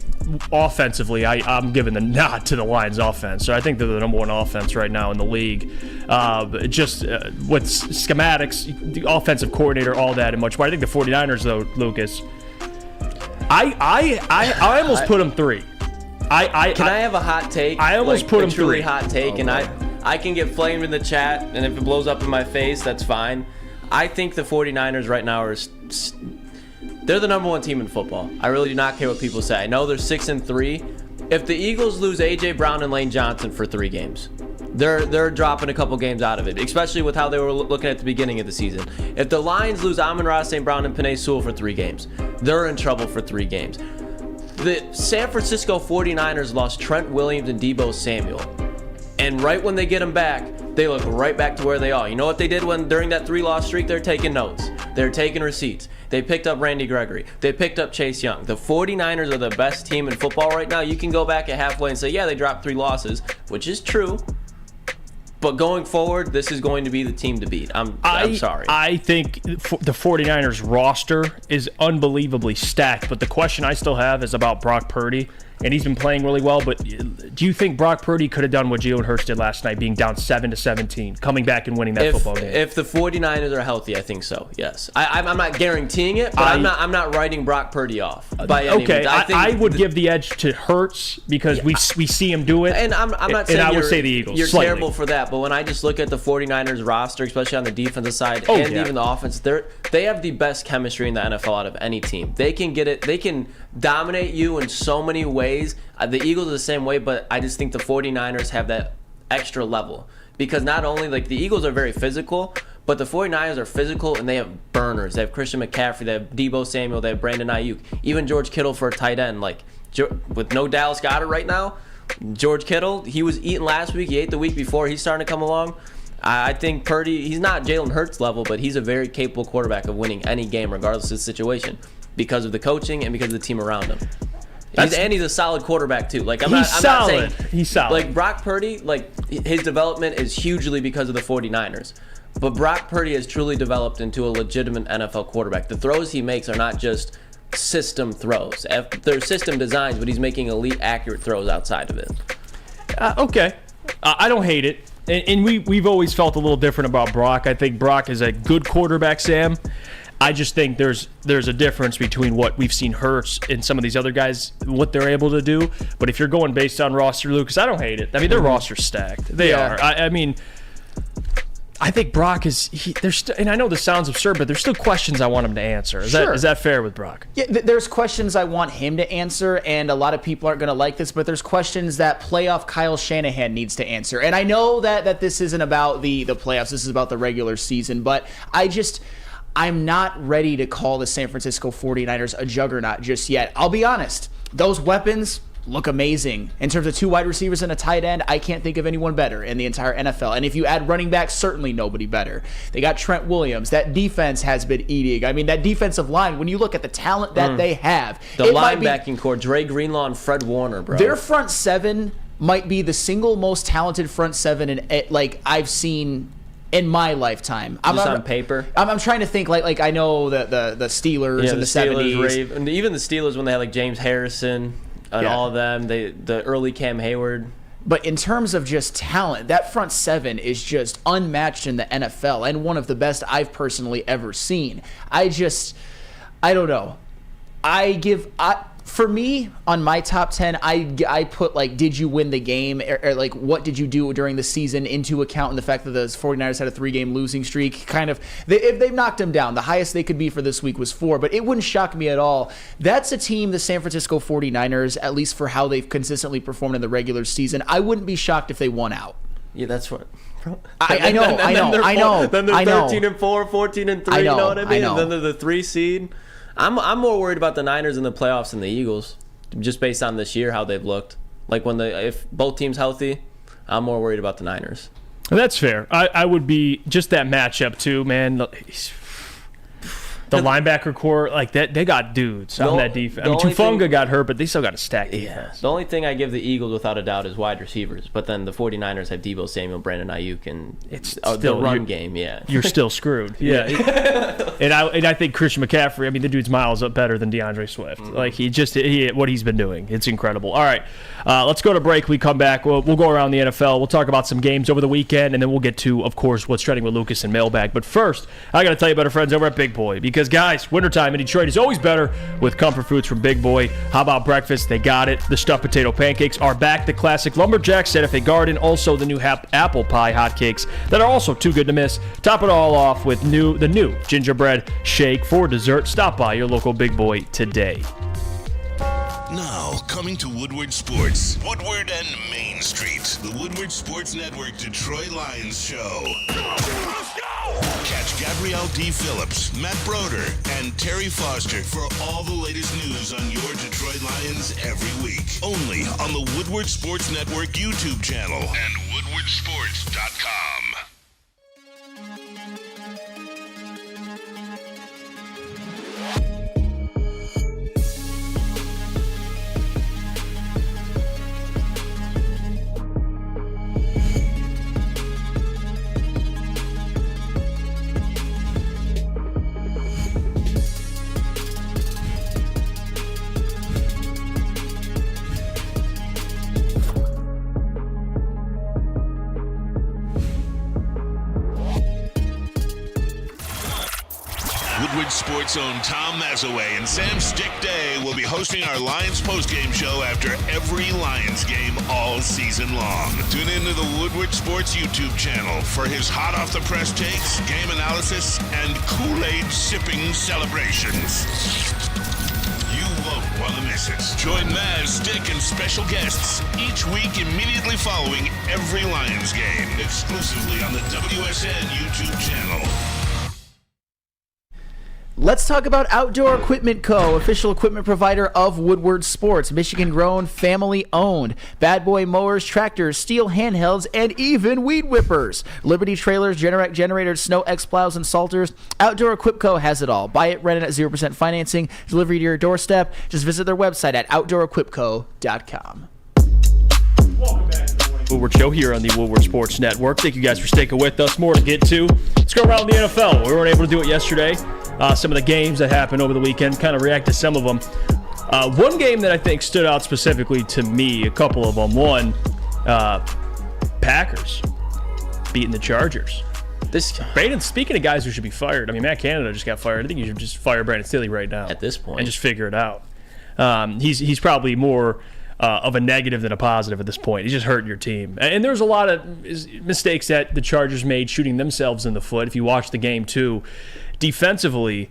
offensively, I'm giving the nod to the Lions offense. So I think they're the number 1 offense right now in the league. With schematics, the offensive coordinator, all that and much more. I think the 49ers, though, Lucas, I almost put them 3. Can I have a hot take? I almost put them 3. Truly hot take, and I can get flamed in the chat, and if it blows up in my face, that's fine. I think the 49ers right now they're the number 1 team in football. I really do not care what people say. I know they're 6-3. If the Eagles lose A.J. Brown and Lane Johnson for 3 games, they're dropping a couple games out of it, especially with how they were looking at the beginning of the season. If the Lions lose Amon-Ra St. Brown and Penei Sewell for 3 games, they're in trouble for 3 games. The San Francisco 49ers lost Trent Williams and Deebo Samuel, and right when they get them back, they look right back to where they are. You know what they did during that 3-loss streak? They're taking notes. They're taking receipts. They picked up Randy Gregory. They picked up Chase Young. The 49ers are the best team in football right now. You can go back at halfway and say, yeah, they dropped 3 losses, which is true. But going forward, this is going to be the team to beat. I'm sorry. I think the 49ers roster is unbelievably stacked, but the question I still have is about Brock Purdy. And he's been playing really well, but do you think Brock Purdy could have done what Jalen Hurts did last night, being down 7-17, coming back and winning that football game? If the 49ers are healthy, I think so, yes. I'm not guaranteeing it, but I'm not writing Brock Purdy off by any means. I would give the edge to Hurts because we see him do it. And I'm not saying I would say the Eagles. You're slightly. terrible for that, but when I just look at the 49ers roster, especially on the defensive side even the offense, they have the best chemistry in the NFL out of any team. They can get it. They can dominate you in so many ways. The Eagles are the same way, but I just think the 49ers have that extra level, because not only the Eagles are very physical, but the 49ers are physical and they have burners. They have Christian McCaffrey, they have Deebo Samuel, they have Brandon Ayuk, even George Kittle for a tight end. With no Dallas Goedert right now, George Kittle, he was eating last week, he ate the week before, he's starting to come along. I think Purdy, he's not Jalen Hurts level, but he's a very capable quarterback of winning any game regardless of the situation, because of the coaching and because of the team around him. He's a solid quarterback too. I'm not saying he's solid. Brock Purdy, his development is hugely because of the 49ers. But Brock Purdy has truly developed into a legitimate NFL quarterback. The throws he makes are not just system throws. They're system designs, but he's making elite accurate throws outside of it. Okay. I don't hate it. And we've always felt a little different about Brock. I think Brock is a good quarterback, Sam. I just think there's a difference between what we've seen Hurts and some of these other guys, what they're able to do. But if you're going based on roster, Lucas, I don't hate it. I mean, their roster's stacked. They are. I mean, I think Brock is. And I know this sounds absurd, but there's still questions I want him to answer. Is that fair with Brock? Yeah, there's questions I want him to answer, and a lot of people aren't going to like this, but there's questions that playoff Kyle Shanahan needs to answer. And I know that this isn't about the playoffs. This is about the regular season, but I'm not ready to call the San Francisco 49ers a juggernaut just yet. I'll be honest. Those weapons look amazing. In terms of 2 wide receivers and a tight end, I can't think of anyone better in the entire NFL. And if you add running back, certainly nobody better. They got Trent Williams. That defense has been eating. I mean, that defensive line, when you look at the talent that they have. The linebacking core, Dre Greenlaw and Fred Warner, bro. Their front seven might be the single most talented front seven I've seen in my lifetime. On paper? I'm trying to think, like I know the Steelers in the 70s. And even the Steelers when they had like James Harrison and all of them, the early Cam Hayward. But in terms of just talent, that front seven is just unmatched in the NFL and one of the best I've personally ever seen. I don't know. For me, on my top 10, I put, like, did you win the game? Or like, what did you do during the season into account, and the fact that the 49ers had a 3-game losing streak. If they've knocked them down, the highest they could be for this week was 4. But it wouldn't shock me at all. That's a team, the San Francisco 49ers, at least for how they've consistently performed in the regular season, I wouldn't be shocked if they won out. Yeah, that's what... I know. Then they're 13-4, 14-3, you know what I mean? And then they're the 3 seed. I'm more worried about the Niners in the playoffs than the Eagles, just based on this year how they've looked. Like if both teams healthy, I'm more worried about the Niners. That's fair. I would be just that matchup too, man. The linebacker core, like that, they got dudes on that defense. I mean, Tufunga got hurt, but they still got a stacked defense. The only thing I give the Eagles without a doubt is wide receivers. But then the 49ers have Deebo Samuel, Brandon Ayuk, and it's the run game. Yeah, you're still screwed. Yeah, and I think Christian McCaffrey. I mean, the dude's miles up better than DeAndre Swift. Like what he's been doing, it's incredible. All right, let's go to break. We come back. We'll go around the NFL. We'll talk about some games over the weekend, and then we'll get to, of course, what's trending with Lucas and Mailbag. But first, I got to tell you about our friends over at Big Boy, because guys, wintertime in Detroit is always better with comfort foods from Big Boy. How about breakfast? They got it. The stuffed potato pancakes are back. The classic lumberjack Santa Fe Garden. Also the new apple pie hotcakes that are also too good to miss. Top it all off with the new gingerbread shake for dessert. Stop by your local Big Boy today. Now, coming to Woodward Sports, Woodward and Main Street, the Woodward Sports Network Detroit Lions show. Let's go! Catch Gabrielle D. Phillips, Matt Broder, and Terry Foster for all the latest news on your Detroit Lions every week. Only on the Woodward Sports Network YouTube channel and woodwardsports.com. Woodward Sports' own Tom Mazaway and Sam Stick Day will be hosting our Lions postgame show after every Lions game all season long. Tune into the Woodward Sports YouTube channel for his hot-off-the-press takes, game analysis, and Kool-Aid sipping celebrations. You won't want to miss it. Join Maz, Stick, and special guests each week immediately following every Lions game, exclusively on the WSN YouTube channel. Let's talk about Outdoor Equipment Co., official equipment provider of Woodward Sports. Michigan-grown, family-owned. Bad boy mowers, tractors, steel handhelds, and even weed whippers. Liberty trailers, Generac generators, Snow X plows, and salters. Outdoor Equip Co. has it all. Buy it, rent it at 0% financing, delivery to your doorstep. Just visit their website at outdoorequipco.com. Welcome back to the Woodward Show here on the Woodward Sports Network. Thank you guys for sticking with us. More to get to. Let's go around the NFL. We weren't able to do it yesterday. Some of the games that happened over the weekend, kind of react to some of them. One game that I think stood out specifically to me, a couple of them. One, Packers beating the Chargers. Brandon, speaking of guys who should be fired, I mean, Matt Canada just got fired. I think you should just fire Brandon Staley right now. At this point. And just figure it out. He's probably more of a negative than a positive at this point. He's just hurting your team. And there's a lot of mistakes that the Chargers made shooting themselves in the foot. If you watch the game, too, defensively,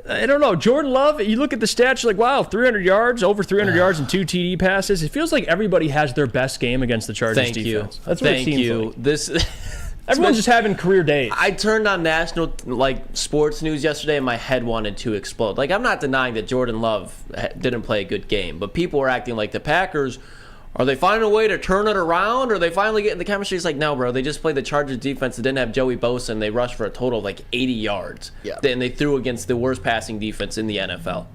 I don't know. Jordan Love, you look at the stats, you're like, wow, 300 yards, over 300 yards and 2 TD passes. It feels like everybody has their best game against the Chargers defense. That's what it seems like. Everyone's just having career days. I turned on national sports news yesterday and my head wanted to explode. Like, I'm not denying that Jordan Love didn't play a good game, but people were acting like the Packers, are they finding a way to turn it around? Or are they finally getting the chemistry? It's like, no, bro. They just played the Chargers defense that didn't have Joey Bosa, and they rushed for a total of 80 yards. Yeah. And they threw against the worst passing defense in the NFL.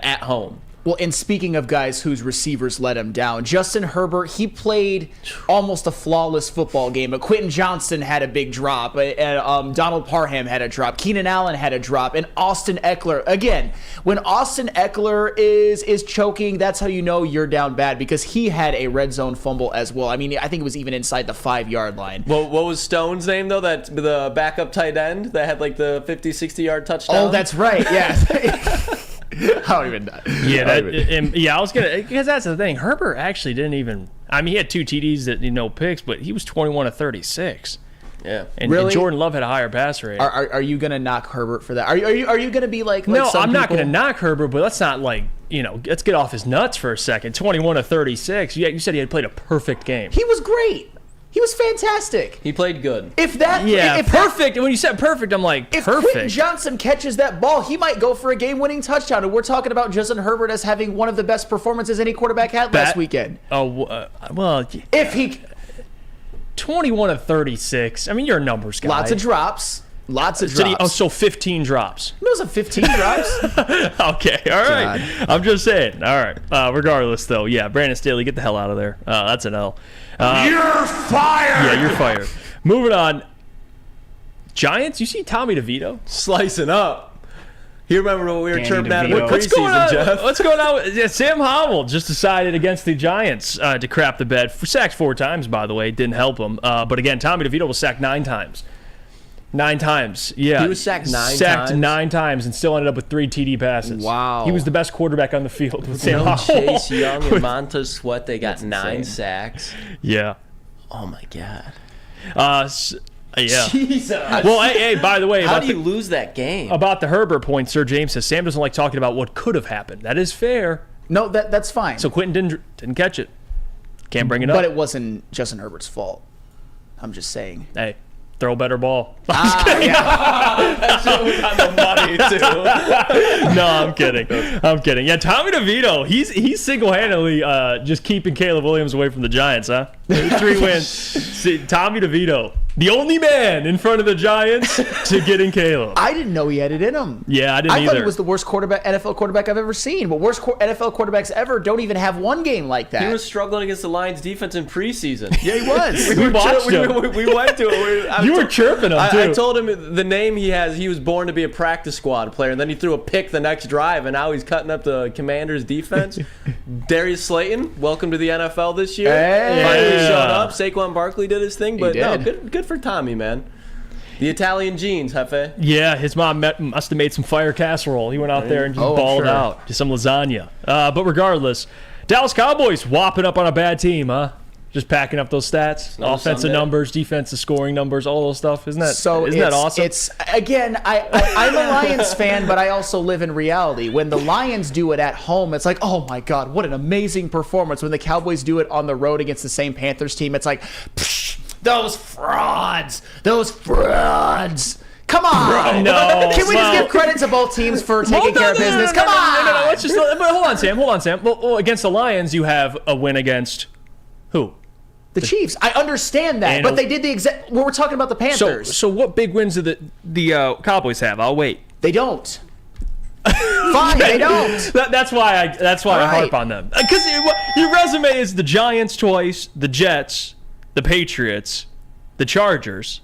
At home. Well, and speaking of guys whose receivers let him down, Justin Herbert, he played almost a flawless football game. But Quentin Johnston had a big drop. Donald Parham had a drop. Keenan Allen had a drop. And Austin Eckler, again, when Austin Eckler is choking, that's how you know you're down bad, because he had a red zone fumble as well. I mean, I think it was even inside the 5-yard line. Well, what was Stone's name, though? That the backup tight end that had the 50, 60-yard touchdown? Oh, that's right, yeah. I don't even know. Yeah, I was going to, because that's the thing. Herbert actually didn't even, I mean, he had 2 TDs that picks, but he was 21 of 36. Yeah. And Jordan Love had a higher pass rate. Are you going to knock Herbert for that? Are you going to be like no, some I'm not people? going to knock Herbert, but let's not let's get off his nuts for a second. 21 of 36. Yeah, you said he had played a perfect game. He was great. He was fantastic. He played good. When you said perfect, I'm like, if perfect. Quentin Johnson catches that ball, he might go for a game-winning touchdown. And we're talking about Justin Herbert as having one of the best performances any quarterback had last weekend. If he 21 of 36. I mean, you're a numbers guy. Lots of drops. So 15 drops. Those are 15 drops. Okay, all right. God. I'm just saying. All right. Regardless, though, yeah, Brandon Staley, get the hell out of there. That's an L. You're fired! Yeah, you're fired. Moving on. Giants, you see Tommy DeVito? Slicing up. You remember when we were chirping at him with preseason, Jeff? What's going on? Sam Howell just decided against the Giants to crap the bed. Sacked 4 times, by the way. Didn't help him. But again, Tommy DeVito was sacked 9 times. 9 times. Yeah. He was sacked 9 times? Sacked 9 times and still ended up with 3 TD passes. Wow. He was the best quarterback on the field with Sam Howell. Chase Young and Montez Sweat, they got 9 sacks. Yeah. Oh, my God. Yeah. Jesus. Well, hey, by the way. How do you lose that game? About the Herbert point, Sir James says Sam doesn't like talking about what could have happened. That is fair. No, that's fine. So Quentin didn't catch it. Can't bring it up. But it wasn't Justin Herbert's fault. I'm just saying. Hey. Throw a better ball. That shit was on the money, too. No, I'm kidding. Yeah, Tommy DeVito, he's single-handedly just keeping Caleb Williams away from the Giants, huh? 3 wins. See, Tommy DeVito, the only man in front of the Giants to getting Caleb. I didn't know he had it in him. Yeah, I didn't either. I thought he was the worst NFL quarterback I've ever seen. But worst NFL quarterbacks ever don't even have one game like that. He was struggling against the Lions defense in preseason. Yeah, he was. we watched him. We went to it. You were chirping him, too. I told him the name he has, he was born to be a practice squad player, and then he threw a pick the next drive, and now he's cutting up the Commanders' defense. Darius Slayton, welcome to the NFL this year. Hey. Finally showed up. Saquon Barkley did his thing, but no, did. good for Tommy, man. The Italian genes, Hefe. Yeah, his mom must have made some fire casserole. He went out there and just balled out. Just some lasagna. But regardless, Dallas Cowboys whopping up on a bad team, huh? Just packing up those stats, offensive numbers, defensive scoring numbers, all those stuff. Isn't that awesome? It's again, I'm a Lions fan, but I also live in reality. When the Lions do it at home, it's like, oh my God, what an amazing performance. When the Cowboys do it on the road against the same Panthers team, it's like, psh, those frauds. Come on. No. Can we just give credit to both teams for taking care of business? Come on. No. Let's just hold on, Sam. Well, against the Lions, you have a win against who? The Chiefs. I understand that, but they did the exact. We're talking about the Panthers. So what big wins do the Cowboys have? I'll wait. They don't. Fine, they don't. That's why I harp on them, because your resume is the Giants twice, the Jets, the Patriots, the Chargers,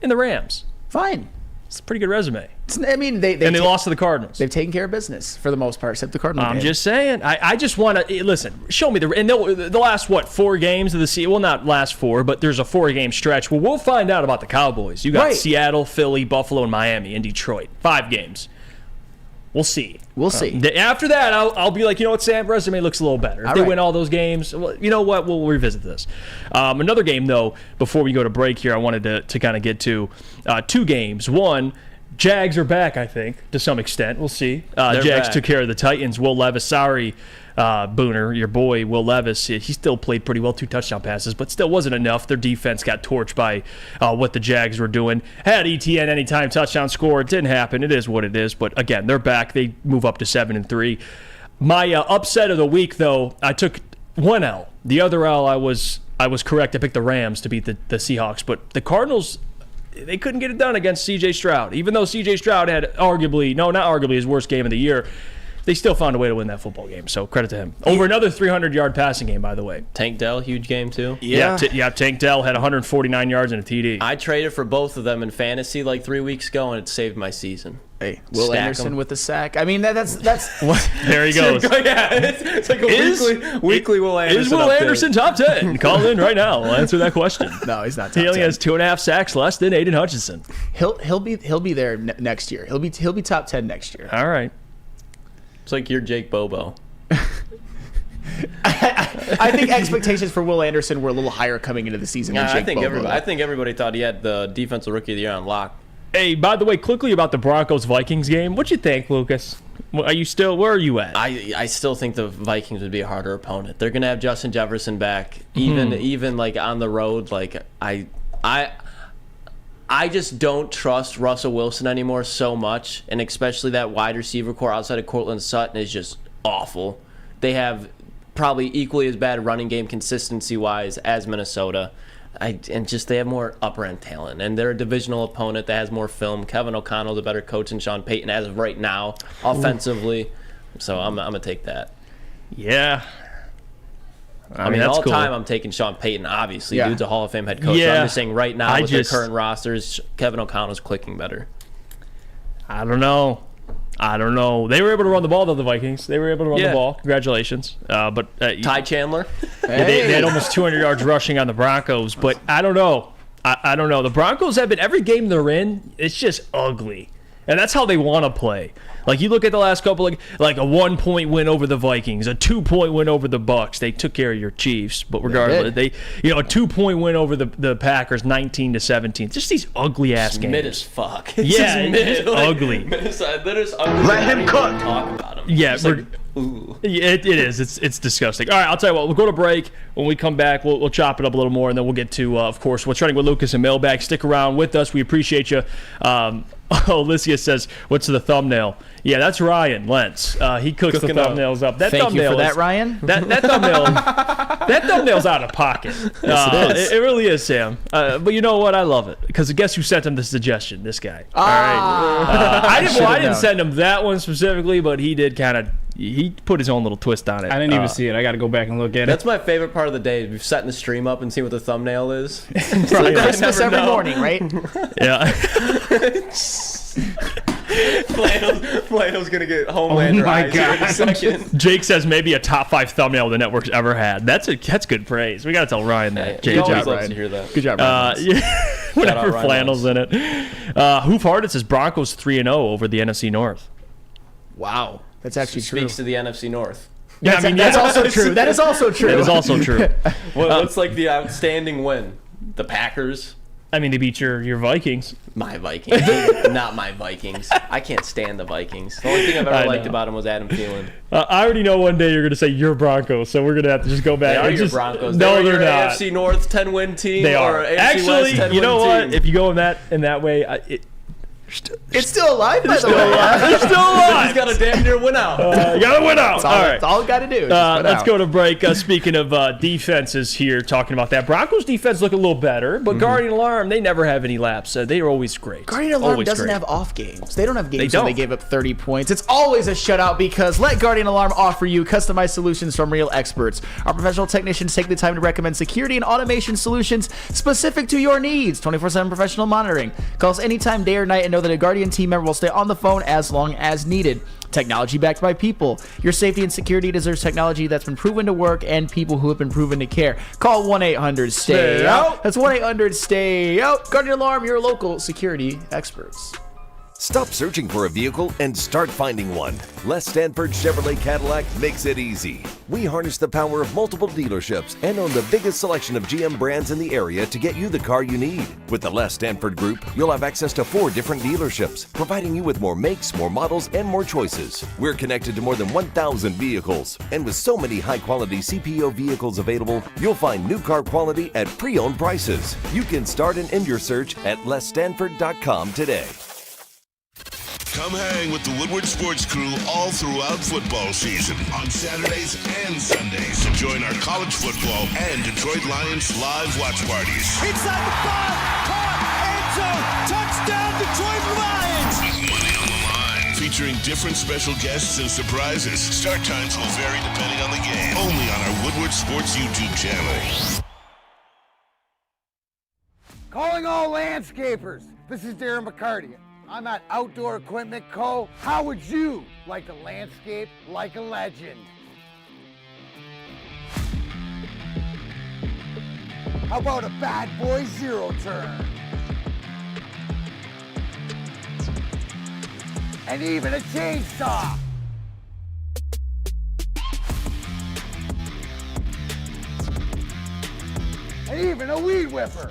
and the Rams. Fine. It's a pretty good resume. I mean, they lost to the Cardinals. They've taken care of business for the most part, except the Cardinals. I'm just saying. I just want to listen. Show me the last 4 games of the season. Well, not last 4, but there's a 4-game stretch. Well, we'll find out about the Cowboys. You got Seattle, Philly, Buffalo, and Miami, and Detroit. 5 games. We'll see. We'll see. After that, I'll be like, you know what, Sam, resume looks a little better. If they win all those games, well, you know what, we'll revisit this. Another game, though, before we go to break here, I wanted to kind of get to 2 games. One, Jags are back, I think, to some extent. We'll see. Jags took care of the Titans. Will Levis, sorry, Booner, your boy, Will Levis, he still played pretty well, 2 touchdown passes, but still wasn't enough. Their defense got torched by what the Jags were doing. Had ETN anytime touchdown score. It didn't happen. It is what it is. But, again, they're back. They move up to 7-3. My upset of the week, though, I took 1 L. The other L, I was correct. I picked the Rams to beat the Seahawks. But the Cardinals, they couldn't get it done against C.J. Stroud. Even though C.J. Stroud had not arguably his worst game of the year, they still found a way to win that football game. So credit to him. Over another 300-yard passing game, by the way. Tank Dell, huge game too. Yeah, Tank Dell had 149 yards and a TD. I traded for both of them in fantasy like 3 weeks ago, and it saved my season. Hey, Will Anderson with the sack. I mean, that's there he goes. Yeah, it's like a weekly Will Anderson. Is Will Anderson top 10? Call in right now. We'll answer that question. No, he's not top 10. He only has 2.5 sacks less than Aiden Hutchinson. He'll be there next year. He'll be top 10 next year. All right. It's like you're Jake Bobo. I think expectations for Will Anderson were a little higher coming into the season than Jake Bobo. I think everybody thought he had the defensive rookie of the year on lock. Hey, by the way, quickly about the Broncos-Vikings game. What'd you think, Lucas? Where are you at? I still think the Vikings would be a harder opponent. They're gonna have Justin Jefferson back, even like on the road. Like I just don't trust Russell Wilson anymore so much, and especially that wide receiver core outside of Cortland Sutton is just awful. They have probably equally as bad running game consistency-wise as Minnesota. They have more upper-end talent, and they're a divisional opponent that has more film. Kevin O'Connell's a better coach than Sean Payton as of right now, offensively. So I'm going to take that. Yeah. I mean, all time I'm taking Sean Payton, obviously. Yeah. Dude's a Hall of Fame head coach. Yeah. So I'm just saying right now with their current rosters, Kevin O'Connell's clicking better. I don't know. They were able to run the ball, though, the Vikings. They were able to run the ball. Congratulations. Ty Chandler? They had almost 200 yards rushing on the Broncos. But I don't know. I don't know. The Broncos have been, every game they're in, it's just ugly. And that's how they want to play. Like, you look at the last couple, like a 1-point win over the Vikings, a 2-point win over the Bucks. They took care of your Chiefs, but regardless, a 2-point win over the Packers, 19-17. Just these ugly ass games. Mid as fuck. Yeah, it's ugly. They're just ugly. Let him cook. Talk about them. Yeah, it is. It's disgusting. All right, I'll tell you what. We'll go to break. When we come back, we'll chop it up a little more, and then we'll get to, of course, what's trending with Lucas and Mailbag. Stick around with us. We appreciate you. Alicia says, "What's the thumbnail?" Yeah, that's Ryan Lentz. He cooks the thumbnails up. Thank you for that, Ryan. That thumbnail's out of pocket. Yes, it is. It really is, Sam. But you know what? I love it because guess who sent him the suggestion? This guy. All right. I didn't send him that one specifically, but he did kind of. He put his own little twist on it. I didn't even see it. I got to go back and look at it. That's my favorite part of the day. We've setting the stream up and see what the thumbnail is. It's like Christmas every morning, right? Yeah. Flannel's gonna get Homelander eyes here in a second. Jake says maybe a top 5 thumbnail the network's ever had. That's good praise. We gotta tell Ryan that. He always loves to hear that. Good job, Ryan. Whatever Flannel's in it. Hoof Harded says Broncos 3-0 over the NFC North. Wow, that's actually true. Speaks to the NFC North. Yeah, that's also true. That is also true. That is also true. What's like the outstanding win? The Packers. I mean, they beat your Vikings. My Vikings. Not my Vikings. I can't stand the Vikings. The only thing I've ever liked about them was Adam Thielen. I already know one day you're going to say your Broncos, so we're going to have to just go back. They are your Broncos. No, they're not. AFC North 10-win team. They are. Or AFC Actually, West 10-win you know what? team. If you go in that way, it's still alive, by the way. They're still alive. He's got a damn near win out. You got to win out. All right. That's all got to do. Let's go to break. Speaking of defenses here, talking about that. Broncos defense look a little better, but Guardian Alarm, they never have any laps. They are always great. Guardian Alarm doesn't have off games. They don't have games where they gave up 30 points. It's always a shutout because let Guardian Alarm offer you customized solutions from real experts. Our professional technicians take the time to recommend security and automation solutions specific to your needs. 24/7 professional monitoring. Call us anytime, day or night, and no know that a Guardian team member will stay on the phone as long as needed. Technology backed by people. Your safety and security deserves technology that's been proven to work and people who have been proven to care. Call 1-800-STAY-OUT. That's 1-800-STAY-OUT. Guardian Alarm, your local security experts. Stop searching for a vehicle and start finding one. Les Stanford Chevrolet Cadillac makes it easy. We harness the power of multiple dealerships and own the biggest selection of GM brands in the area to get you the car you need. With the Les Stanford Group, you'll have access to 4 different dealerships, providing you with more makes, more models, and more choices. We're connected to more than 1,000 vehicles. And with so many high-quality CPO vehicles available, you'll find new car quality at pre-owned prices. You can start and end your search at lesstanford.com today. Come hang with the Woodward Sports Crew all throughout football season on Saturdays and Sundays. Join our college football and Detroit Lions live watch parties. Inside the 5, caught, end zone, touchdown Detroit Lions! With money on the line, featuring different special guests and surprises. Start times will vary depending on the game. Only on our Woodward Sports YouTube channel. Calling all landscapers. This is Darren McCarty. I'm at Outdoor Equipment Co. How would you like to landscape like a legend? How about a bad boy zero turn? And even a chainsaw. And even a weed whipper.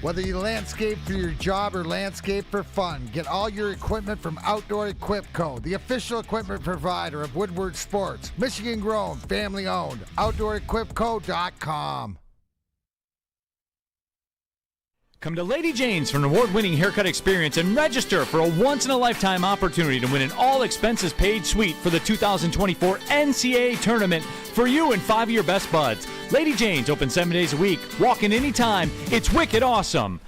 Whether you landscape for your job or landscape for fun, get all your equipment from Outdoor Equip Co., the official equipment provider of Woodward Sports. Michigan grown, family owned. OutdoorEquipCo.com. Come to Lady Jane's for an award-winning haircut experience and register for a once-in-a-lifetime opportunity to win an all-expenses-paid suite for the 2024 NCAA tournament for you and 5 of your best buds. Lady Jane's open 7 days a week. Walk in anytime. It's wicked awesome.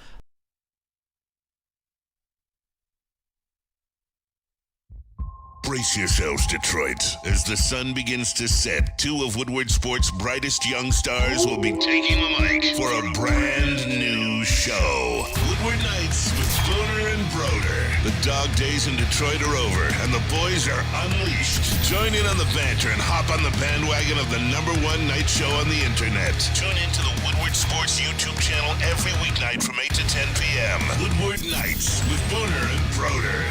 Brace yourselves, Detroit. As the sun begins to set, 2 of Woodward Sports' brightest young stars will be taking the mic for a brand new show. Woodward Nights with Spooner and Broder. The dog days in Detroit are over, and the boys are unleashed. Join in on the banter and hop on the bandwagon of the #1 night show on the internet. Tune into the Woodward Sports YouTube channel every weeknight from 8 to 10 p.m. Woodward Nights with Spooner and Broder.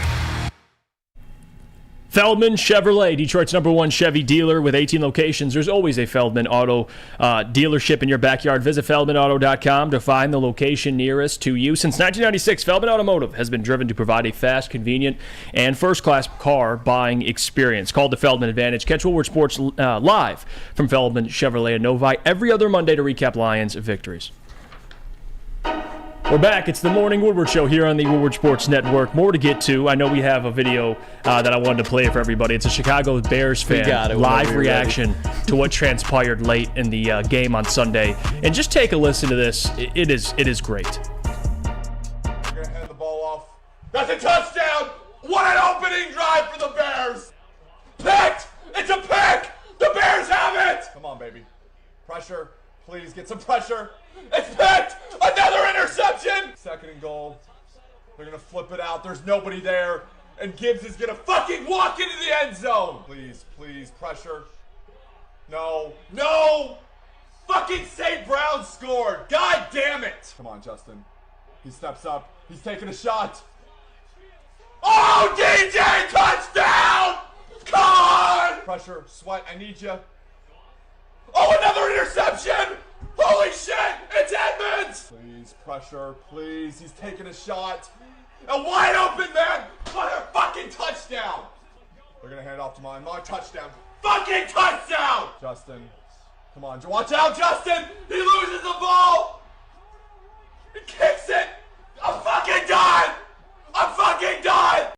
Feldman Chevrolet, Detroit's #1 Chevy dealer with 18 locations. There's always a Feldman Auto dealership in your backyard. Visit feldmanauto.com to find the location nearest to you. Since 1996, Feldman Automotive has been driven to provide a fast, convenient, and first-class car buying experience. Called the Feldman Advantage. Catch Woodward Sports live from Feldman Chevrolet in Novi every other Monday to recap Lions victories. We're back. It's the Morning Woodward Show here on the Woodward Sports Network. More to get to. I know we have a video that I wanted to play for everybody. It's a Chicago Bears fan live reaction to what transpired late in the game on Sunday. And just take a listen to this. It is great. We're going to hand the ball off. That's a touchdown! What an opening drive for the Bears! Picked! It's a pick! The Bears have it! Come on, baby. Pressure. Please get some pressure. It's picked! Another interception! 2nd and goal. They're going to flip it out. There's nobody there. And Gibbs is going to fucking walk into the end zone. Please, please, pressure. No. No! Fucking St. Brown scored. God damn it! Come on, Justin. He steps up. He's taking a shot. Oh, DJ, touchdown! Come on! Pressure, Sweat, I need you. Oh, another interception! Holy shit! It's Edmonds! Please, pressure, please. He's taking a shot. A wide open man! Fucking touchdown! They're gonna hand it off to mine. My touchdown. Fucking touchdown! Justin. Come on, watch out, Justin! He loses the ball! He kicks it! I'm fucking done! I'm fucking done!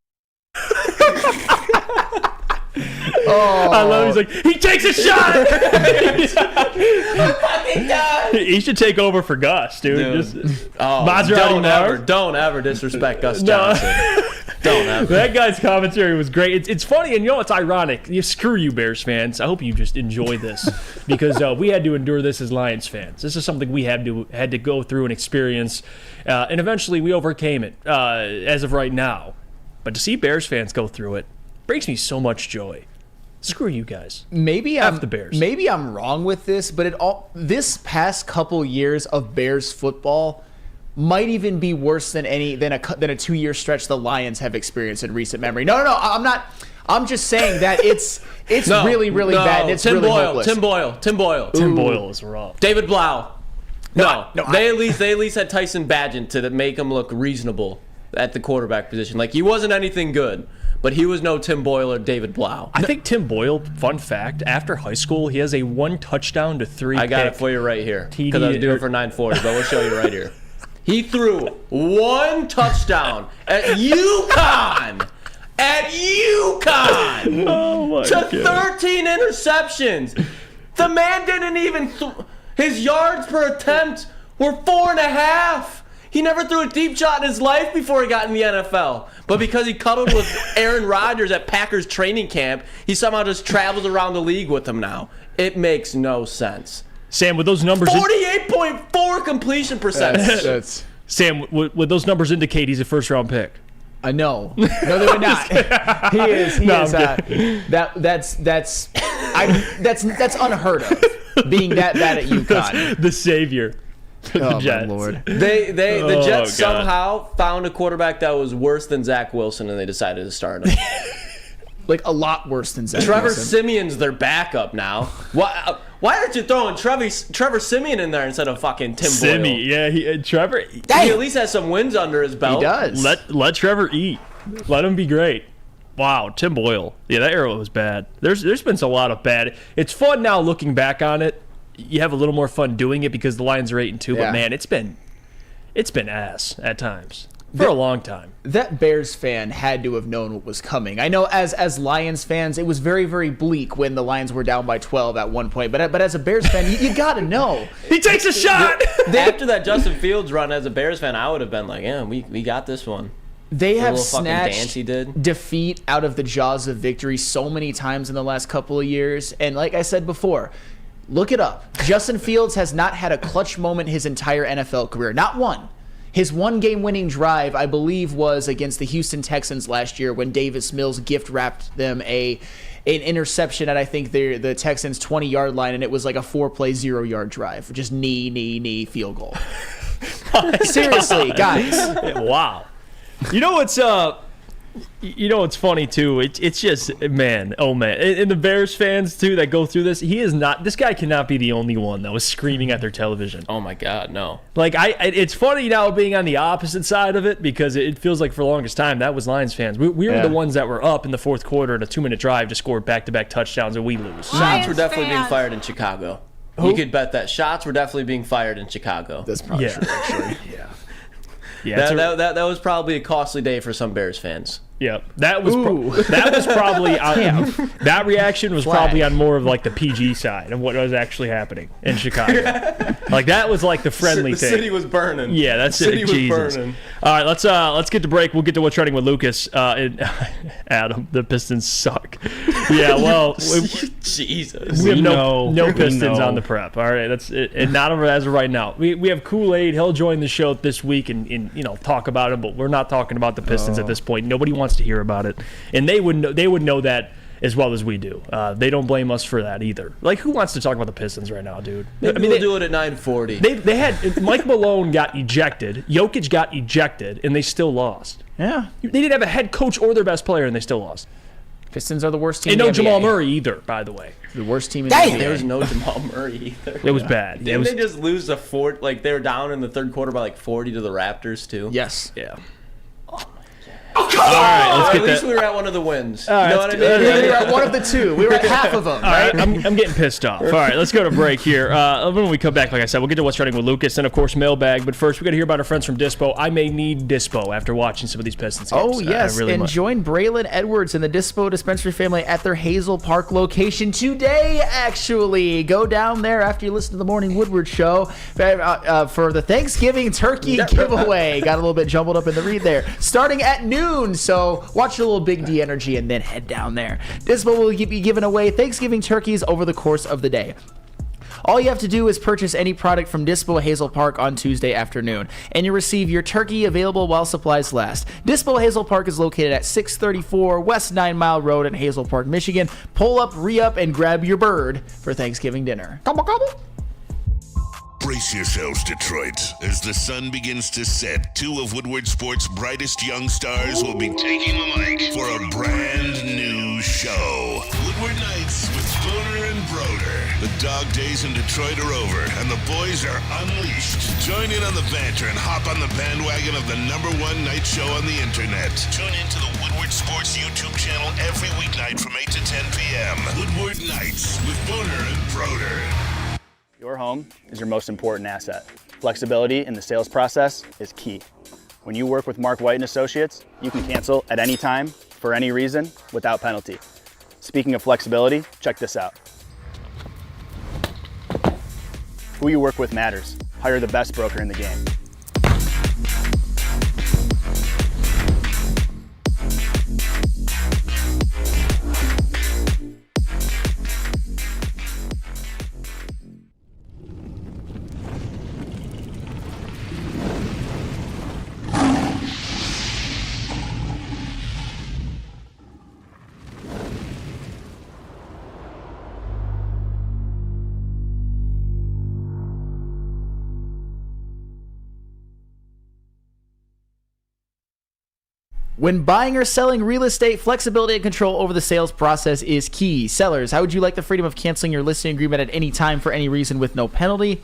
Oh. I love it. He's like, he takes a shot! He should take over for Gus, dude. Don't ever disrespect Gus Johnson. Don't have That guy's commentary was great. It's funny, and you know it's ironic. Screw you, Bears fans. I hope you just enjoy this because we had to endure this as Lions fans. This is something we had to go through and experience, and eventually we overcame it as of right now. But to see Bears fans go through it brings me so much joy. Screw you guys. Maybe F the Bears. Maybe I'm wrong with this, but this past couple years of Bears football might even be worse than a 2-year stretch the Lions have experienced in recent memory. No, I'm not. I'm just saying that it's really bad. And it's Tim really Boyle. hopeless. Tim Boyle. Tim Boyle is rough. David Blau. No, they at least had Tyson Bagent to make him look reasonable at the quarterback position. Like he wasn't anything good, but he was no Tim Boyle or David Blau. I think Tim Boyle, fun fact, after high school, he has a 1 touchdown to 3 I got pick it for you right here TD because I was doing it for 940, but we'll show you right here. He threw 1 touchdown at UConn. Oh my to God. 13 interceptions. The man didn't even. His yards per attempt were 4.5. He never threw a deep shot in his life before he got in the NFL. But because he cuddled with Aaron Rodgers at Packers training camp, he somehow just travels around the league with him now. It makes no sense. Sam, with those numbers, 48.4 completion percentage. Sam, would those numbers indicate he's a first-round pick? No, they would not. He is. That's unheard of. Being that bad at UConn, the savior. Oh my Lord! The Jets somehow found a quarterback that was worse than Zach Wilson, and they decided to start him. Like a lot worse than Zach Trevor Wilson. Simeon's their backup now. Why aren't you throwing Trevor Simeon in there instead of fucking Tim Boyle? Yeah, Trevor. He at least has some wins under his belt. He does. Let Trevor eat. Let him be great. Wow, Tim Boyle. Yeah, that era was bad. There's been a lot of bad. It's fun now looking back on it. You have a little more fun doing it because the Lions are 8-2. But man, it's been ass at times for a long time. That Bears fan had to have known what was coming. I know as Lions fans, it was very, very bleak when the Lions were down by 12 at one point. But as a Bears fan, you got to know. He takes a shot. After that Justin Fields run as a Bears fan, I would have been like, yeah, we got this one. They have snatched defeat out of the jaws of victory so many times in the last couple of years. And like I said before, look it up. Justin Fields has not had a clutch moment his entire NFL career. Not one. His one-game winning drive, I believe, was against the Houston Texans last year when Davis Mills gift-wrapped them an interception at, I think, the Texans' 20-yard line, and it was like a 4-play, 0-yard drive. Just knee, field goal. Seriously, guys. Wow. You know what's funny too? It's just man, and the Bears fans too that go through this. This guy cannot be the only one that was screaming at their television. Oh my God, no! Like it's funny now being on the opposite side of it because it feels like for the longest time that was Lions fans. We were the ones that were up in the fourth quarter in a 2-minute drive to score back-to-back touchdowns and we lose. Shots were definitely being fired in Chicago. You could bet that shots were definitely being fired in Chicago. That's probably true, actually. Yeah, that was probably a costly day for some Bears fans. Yeah, that was probably on, that reaction was probably on more of like the PG side of what was actually happening in Chicago. Like that was like the friendly the thing. The city was burning. Yeah, that's it. City was Jesus. burning. All right, let's get to break. We'll get to what's trending with Lucas and Adam. The Pistons suck. Yeah, well, Jesus. We have no Pistons on the prep. All right, that's it. And not as of right now. We have Kool-Aid. He'll join the show this week and talk about it, but we're not talking about the Pistons at this point. Nobody wants to hear about it, and they would know that as well as we do. They don't blame us for that either. Like, who wants to talk about the Pistons right now, dude? Maybe we'll do it at 9:40. They had Mike Malone got ejected, Jokic got ejected, and they still lost. Yeah, they didn't have a head coach or their best player, and they still lost. Pistons are the worst team. And no in the Jamal NBA. Murray either, by the way. The worst team in the NBA. There was no Jamal Murray either. It was bad. Didn't they just lose the fourth? Like they were down in the third quarter by like 40 to the Raptors too. Yes. Yeah. Oh, come on! All right, let's get at least that. we were at one of the wins. All right, you know what I mean? We were at one of the two. We were at half of them. All right, I'm getting pissed off. All right, let's go to break here. When we come back, like I said, we'll get to what's trending with Lucas and, of course, mailbag. But first, we got to hear about our friends from Dispo. I may need Dispo after watching some of these Pistons games. Oh, yes, really and much. join Braylon Edwards and the Dispo Dispensary family at their Hazel Park location today, actually. Go down there after you listen to the Morning Woodward show for the Thanksgiving turkey giveaway. Got a little bit jumbled up in the read there. Starting at noon noon, so watch a little Big D Energy and then head down there. Dispo will be giving away Thanksgiving turkeys over the course of the day. All you have to do is purchase any product from Dispo Hazel Park on Tuesday afternoon, and you'll receive your turkey available while supplies last. Dispo Hazel Park is located at 634 West 9 Mile Road in Hazel Park, Michigan. Pull up, re-up, and grab your bird for Thanksgiving dinner. Gobble, gobble. Brace yourselves, Detroit. As the sun begins to set, two of Woodward Sports' brightest young stars will be taking the mic for a brand new show. Woodward Nights with Booner and Broder. The dog days in Detroit are over, and the boys are unleashed. Join in on the banter and hop on the bandwagon of the #1 night show on the internet. Tune in to the Woodward Sports YouTube channel every weeknight from 8 to 10 p.m. Woodward Nights with Booner and Broder. Your home is your most important asset. Flexibility in the sales process is key. When you work with Mark White & Associates, you can cancel at any time, for any reason, without penalty. Speaking of flexibility, check this out. Who you work with matters. Hire the best broker in the game. When buying or selling real estate, flexibility and control over the sales process is key. Sellers, how would you like the freedom of canceling your listing agreement at any time for any reason with no penalty?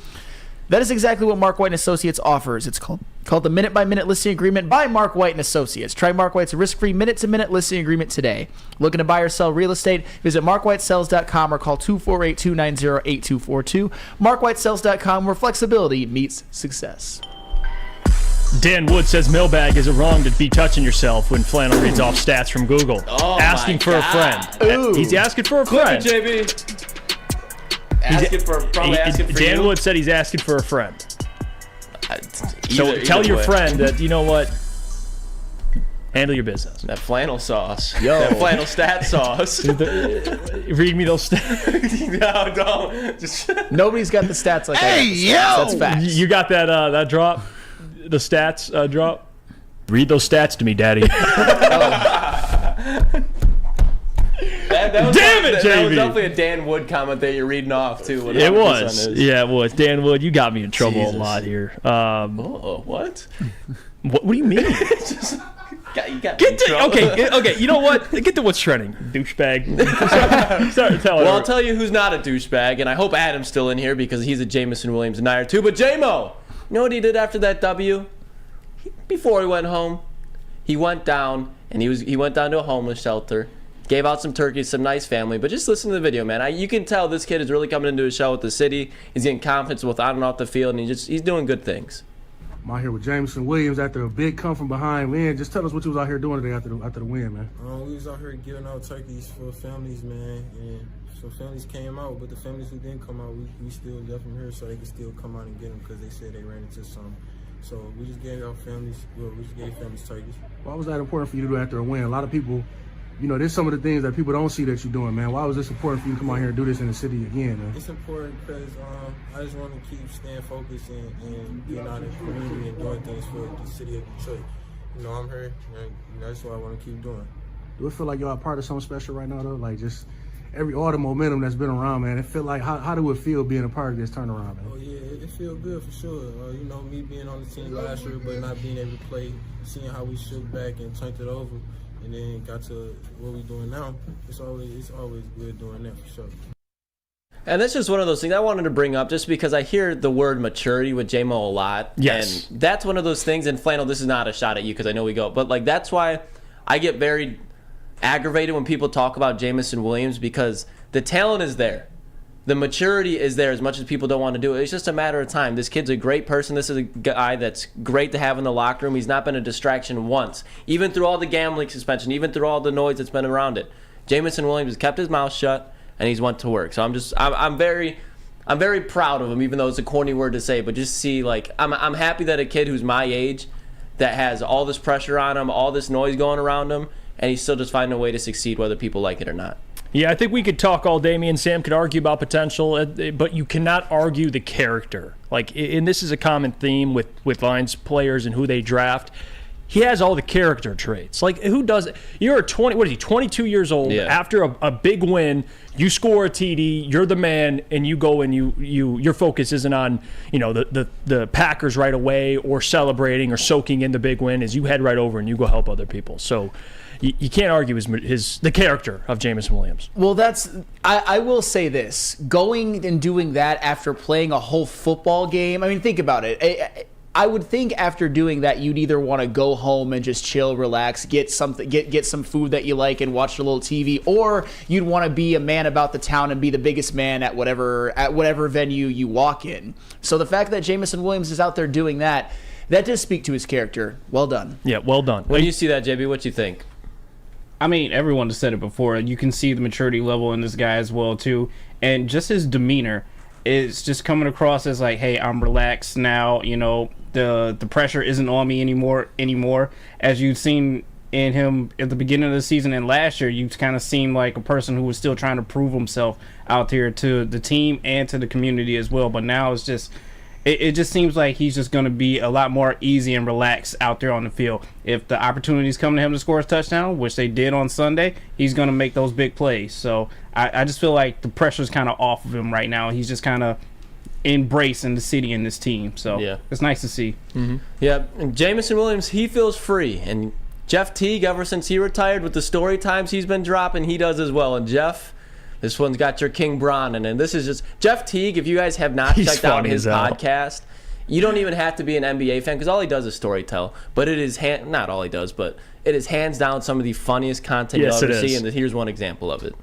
That is exactly what Mark White & Associates offers. It's called the Minute-by-Minute Listing Agreement by Mark White & Associates. Try Mark White's risk-free minute-to-minute listing agreement today. Looking to buy or sell real estate? Visit markwhitesells.com or call 248-290-8242. markwhitesells.com, where flexibility meets success. Dan Wood says mailbag, is it wrong to be touching yourself when Flannel reads off stats from Google? Oh, asking for a friend. Ooh. He's asking for a friend. Clip it, JB. Probably asking for Dan you. Wood said he's asking for a friend. Tell your way. friend that, you know what? Handle your business. That flannel sauce. Yo. That flannel stat sauce. Read me those stats. No, don't. Just Nobody's got the stats like Hey, that. yo! That's facts. You got that drop? The stats drop? Read those stats to me, Daddy. that was Damn it, that was JB. definitely a Dan Wood comment that you're reading off, too. It was. Yeah, it was. Dan Wood, you got me in trouble Jesus. a lot here. What? What do you mean? You got Get to, okay, you know what? Get to what's trending, douchebag. Sorry, Well, I'll tell you who's not a douchebag, and I hope Adam's still in here because he's a Jamison Williams denier too. But J-Mo, you know what he did after that W? Before he went home, he went down and he went down to a homeless shelter, gave out some turkeys, some nice family. But just listen to the video, man. You can tell this kid is really coming into his show with the city. He's getting confidence both on and off the field, and he's doing good things. I'm out here with Jamison Williams after a big come from behind win. Just tell us what you was out here doing today after the win, man. We was out here giving out turkeys for families, man, and some families came out, but the families who didn't come out, we still left them here so they could still come out and get them because they said they ran into something. So we just gave our families, we just gave families turkeys. Why was that important for you to do after a win? A lot of people, you know, there's some of the things that people don't see that you're doing, man. Why was this important for you to come out here and do this in the city again, man? It's important because I just want to keep staying focused and being out in the community and doing things for the city of Detroit. You know, I'm here, and that's what I want to keep doing. Do it feel like y'all a part of something special right now, though? Like just all the momentum that's been around, man. It feel like, how do it feel being a part of this turnaround, man? Oh, yeah, it feels good for sure. You know, me being on the team last year, but not being able to play, seeing how we shook back and turned it over, and then got to what we're doing now. It's always good doing that for sure. And that's just one of those things I wanted to bring up just because I hear the word maturity with J-Mo a lot. Yes. And that's one of those things, and Flannel, this is not a shot at you because I know we go, but like that's why I get very aggravated when people talk about Jamison Williams because the talent is there. The maturity is there as much as people don't want to do it. It's just a matter of time. This kid's a great person. This is a guy that's great to have in the locker room. He's not been a distraction once. Even through all the gambling suspension, even through all the noise that's been around it. Jamison Williams has kept his mouth shut and he's went to work. So I'm very proud of him, even though it's a corny word to say, but just see like I'm happy that a kid who's my age that has all this pressure on him, all this noise going around him, and he's still just finding a way to succeed whether people like it or not. Yeah, I think we could talk all day. Me and Sam could argue about potential, but you cannot argue the character. Like, and this is a common theme with Lions players and who they draft. He has all the character traits. Like, who does it? You're 22 years old. Yeah. After a big win, you score a TD, you're the man, and you go and your focus isn't on, the Packers right away or celebrating or soaking in the big win, as you head right over and you go help other people. So you can't argue the character of Jameson Williams. Well, I will say this. Going and doing that after playing a whole football game, I mean, think about it. I would think after doing that, you'd either want to go home and just chill, relax, get some food that you like and watch a little TV, or you'd want to be a man about the town and be the biggest man at whatever venue you walk in. So the fact that Jameson Williams is out there doing that does speak to his character. Well done. Yeah, well done. When you see that, JB, what you think? I mean, everyone has said it before. You can see the maturity level in this guy as well, too. And just his demeanor is just coming across as like, hey, I'm relaxed now. The pressure isn't on me anymore. As you've seen in him at the beginning of the season and last year, you kind of seemed like a person who was still trying to prove himself out here to the team and to the community as well. But now it's just... It just seems like he's just going to be a lot more easy and relaxed out there on the field. If the opportunities come to him to score a touchdown, which they did on Sunday, he's going to make those big plays. So I just feel like the pressure's kind of off of him right now. He's just kind of embracing the city and this team. So yeah, it's nice to see. Mm-hmm. Yeah, and Jameson Williams, he feels free. And Jeff Teague, ever since he retired with the story times he's been dropping, he does as well. And Jeff... This one's got your King Braun, and this is just Jeff Teague. If you guys have not checked out his podcast, you don't even have to be an NBA fan because all he does is storytell. But it is not all he does, but it is hands down some of the funniest content you'll ever see. And here's one example of it.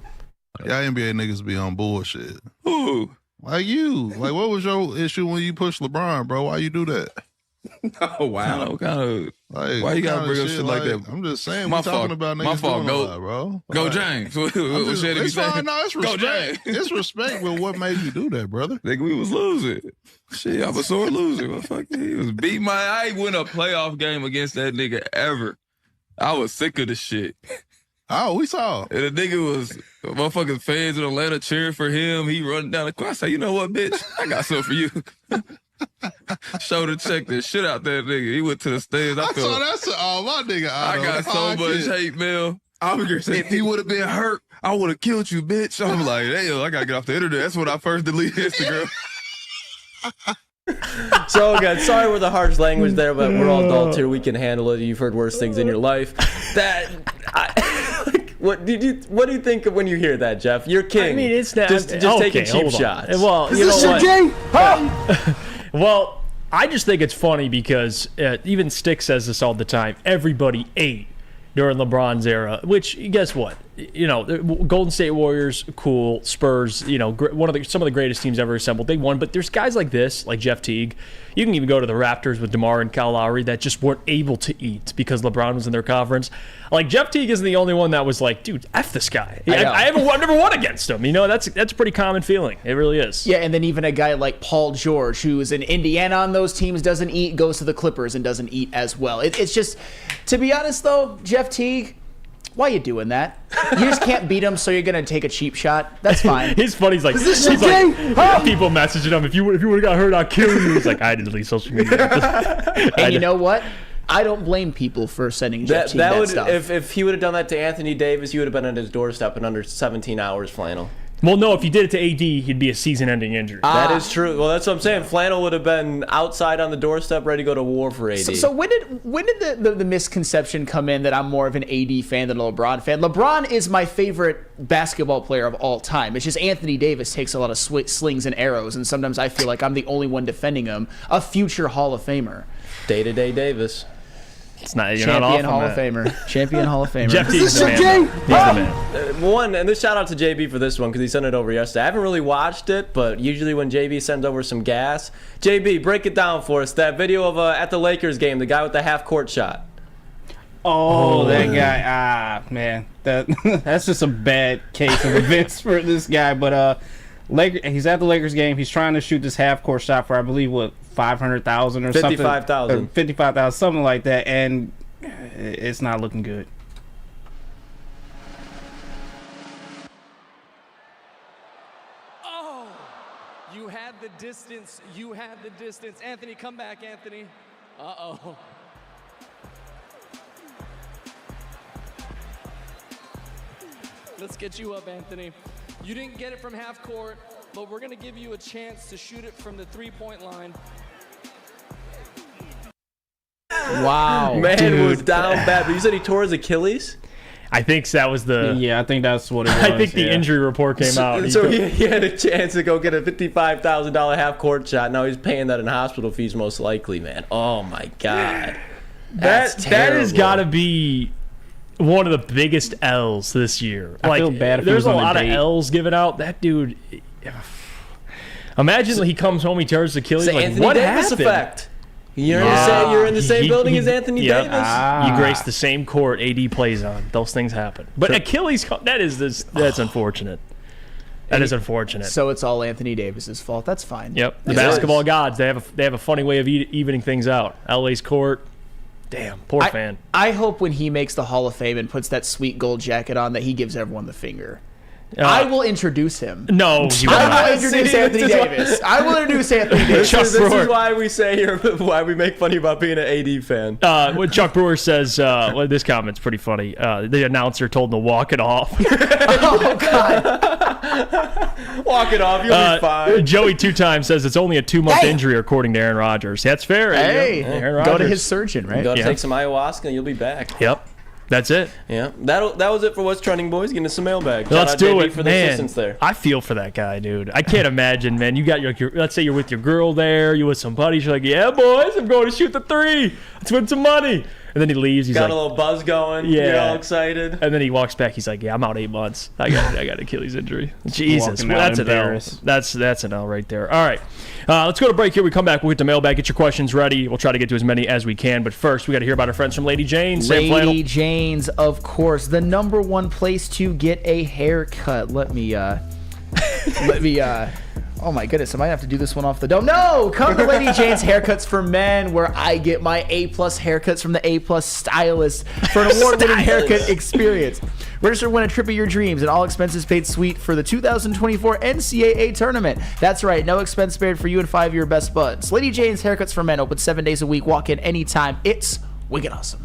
Y'all NBA niggas be on bullshit. Who? Like you. Like, what was your issue when you pushed LeBron, bro? Why you do that? Oh wow! Kind of. Like, why you gotta bring up shit like that? I'm just saying. We're talking about niggas. My fault. Doing a lot, bro. Go like, James. It's fine. No, it's respect. Go James. It's respect. But what made you do that, brother? Nigga, we was losing. Shit, I was sore loser. He was beat my. I ain't win a playoff game against that nigga ever. I was sick of the shit. Oh, we saw. And the nigga was motherfucking fans in Atlanta cheering for him. He running down the court. I say, you know what, bitch? I got something for you. Shoulder checked the shit out that nigga. He went to the stage. I saw that. My nigga. I got so much hate mail. If he would have been hurt, I would have killed you, bitch. I'm like, damn, I gotta get off the internet. That's when I first deleted Instagram. So again, sorry we're the harsh language there, but we're all adults here. We can handle it. You've heard worse things in your life. What do you think of when you hear that, Jeff? You're king. I mean, it's not just taking cheap shots. Well, you know what? Well, I just think it's funny because even Stick says this all the time. Everybody ate during LeBron's era, which, guess what? Golden State Warriors, cool. Spurs, some of the greatest teams ever assembled. They won, but there's guys like this, like Jeff Teague. You can even go to the Raptors with DeMar and Kyle Lowry that just weren't able to eat because LeBron was in their conference. Like, Jeff Teague isn't the only one that was like, dude, F this guy. I've never won against him. That's a pretty common feeling. It really is. Yeah, and then even a guy like Paul George, who's in Indiana on those teams, doesn't eat, goes to the Clippers and doesn't eat as well. It's just, to be honest though, Jeff Teague, why are you doing that? You just can't beat him, so you're gonna take a cheap shot. That's fine. He's funny. He's like, people messaging him. If you would have got hurt, I'll kill you. He's like, I didn't delete social media. And you know what? I don't blame people for sending Jeff Teague that stuff. If he would have done that to Anthony Davis, he would have been at his doorstep in under 17 hours, Flannel. Well, no, if he did it to AD, he'd be a season-ending injury. That is true. Well, that's what I'm saying. Flannel would have been outside on the doorstep, ready to go to war for AD. So when did the misconception come in that I'm more of an AD fan than a LeBron fan? LeBron is my favorite basketball player of all time. It's just Anthony Davis takes a lot of slings and arrows, and sometimes I feel like I'm the only one defending him. A future Hall of Famer. Day-to-day Davis. It's not. You're Champion not Hall of Famer. Champion Hall of Famer. Jeff Teague's the man. He's the man. One, and this shout out to JB for this one because he sent it over yesterday. I haven't really watched it, but usually when JB sends over some gas, JB, break it down for us. That video of at the Lakers game, the guy with the half court shot. Oh, that guy. Man, that's just a bad case of events for this guy. But He's at the Lakers game. He's trying to shoot this half-court shot for, I believe, what, 500,000 or something? 55,000. 55,000, something like that, and it's not looking good. Oh, you had the distance. You had the distance. Anthony, come back, Anthony. Uh-oh. Let's get you up, Anthony. You didn't get it from half court, but we're going to give you a chance to shoot it from the three-point line. Wow. Man was down bad, but you said he tore his Achilles? I think that was the... Yeah, I think that's what it was. I think the injury report came out. So he had a chance to go get a $55,000 half-court shot. Now he's paying that in hospital fees most likely, man. Oh, my God. That has got to be one of the biggest L's this year. I feel bad if he there's was a on a lot of date. L's given out. That dude... Imagine he comes home, he tears his Achilles. It's the like, Anthony what Davis happened? effect. You're in the same building as Anthony Davis. You grace the same court AD plays on. Those things happen. But Achilles, that's unfortunate. That is unfortunate. So it's all Anthony Davis's fault. That's fine. Yep. The basketball gods, they have a funny way of evening things out. LA's court. Damn, poor fan. I hope when he makes the Hall of Fame and puts that sweet gold jacket on that he gives everyone the finger. I will introduce him. No, you I will introduce Anthony Davis. I will introduce Anthony Davis. This is why we say here, why we make fun about being an AD fan. What Chuck Brewer says, this comment's pretty funny. The announcer told him to walk it off. Oh, God. Walk it off, you'll be fine. Joey 2 says it's only a 2-month injury according to Aaron Rodgers. That's fair. Hey, Aaron go to Rodgers. his surgeon, right? Go take some ayahuasca and you'll be back. Yep. That's it. Yeah, that was it for What's Trending, boys. Getting us some mailbag. Let's do JB it, for the man. assistance there. I feel for that guy, dude. I can't imagine, man. You got your let's say you're with your girl there, you with some buddies. You're like, yeah, boys, I'm going to shoot the 3. Let's win some money. And then he leaves. He's Got like, a little buzz going. Yeah. You're all excited. And then he walks back. He's like, yeah, I'm out 8 months. I got an Achilles injury. Jesus, Walking out that's an L. embarrassed. That's an L right there. All right, let's go to break here. We come back. We'll get to mailbag. Get your questions ready. We'll try to get to as many as we can. But first, we got to hear about our friends from Lady Jane's. Sam Flannel. Lady Jane's, of course, the #1 place to get a haircut. Let me. Oh my goodness, I might have to do this one off the dome. No! Come to Lady Jane's Haircuts for Men, where I get my A+ haircuts from the A+ stylist for an award-winning haircut experience. Register to win a trip of your dreams and all expenses paid suite for the 2024 NCAA tournament. That's right, no expense spared for you and 5 of your best buds. Lady Jane's Haircuts for Men, open 7 days a week. Walk in anytime. It's wicked awesome.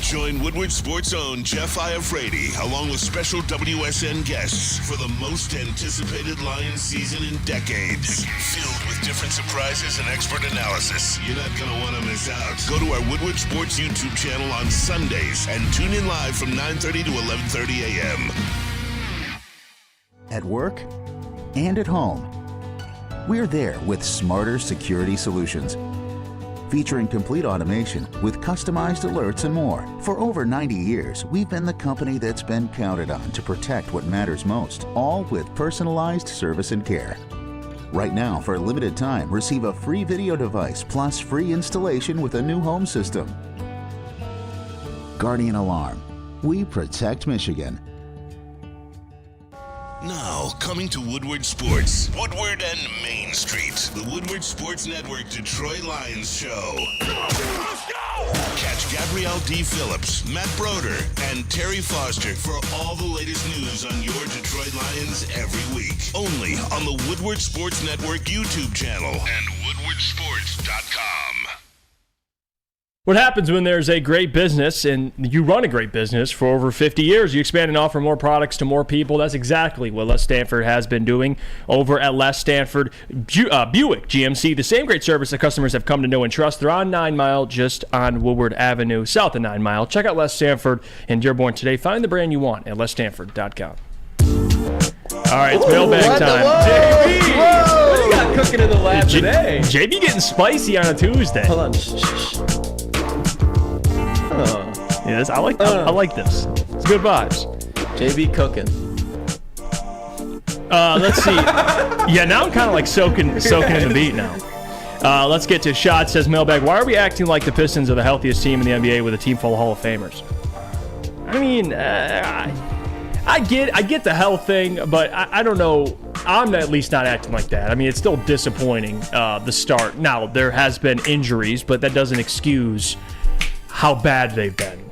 Join Woodward Sports' own Jeff Iafrate, along with special WSN guests for the most anticipated Lions season in decades. Filled with different surprises and expert analysis. You're not going to want to miss out. Go to our Woodward Sports YouTube channel on Sundays and tune in live from 9:30 to 11:30 a.m. At work and at home, we're there with smarter security solutions. Featuring complete automation with customized alerts and more. For over 90 years, we've been the company that's been counted on to protect what matters most, all with personalized service and care. Right now, for a limited time, receive a free video device plus free installation with a new home system. Guardian Alarm. We protect Michigan. Now, coming to Woodward Sports, Woodward and Main Street, the Woodward Sports Network Detroit Lions show. Let's go! Catch Gabrielle D. Phillips, Matt Broder, and Terry Foster for all the latest news on your Detroit Lions every week. Only on the Woodward Sports Network YouTube channel and woodwardsports.com. What happens when there's a great business and you run a great business for over 50 years? You expand and offer more products to more people. That's exactly what Les Stanford has been doing over at Les Stanford Buick GMC. The same great service that customers have come to know and trust. They're on 9 Mile, just on Woodward Avenue, south of 9 Mile. Check out Les Stanford in Dearborn today. Find the brand you want at lesstanford.com. All right, it's mailbag time. JB! What do you got cooking in the lab today? JB getting spicy on a Tuesday. Hold on. Yes, I like this. It's good vibes. JB cooking. Let's see. Yeah, now I'm kind of like soaking in the beat now. Let's get to Shot says mailbag. Why are we acting like the Pistons are the healthiest team in the NBA with a team full of Hall of Famers? I mean, I get the health thing, but I don't know. I'm at least not acting like that. I mean, it's still disappointing, the start. Now, there has been injuries, but that doesn't excuse how bad they've been.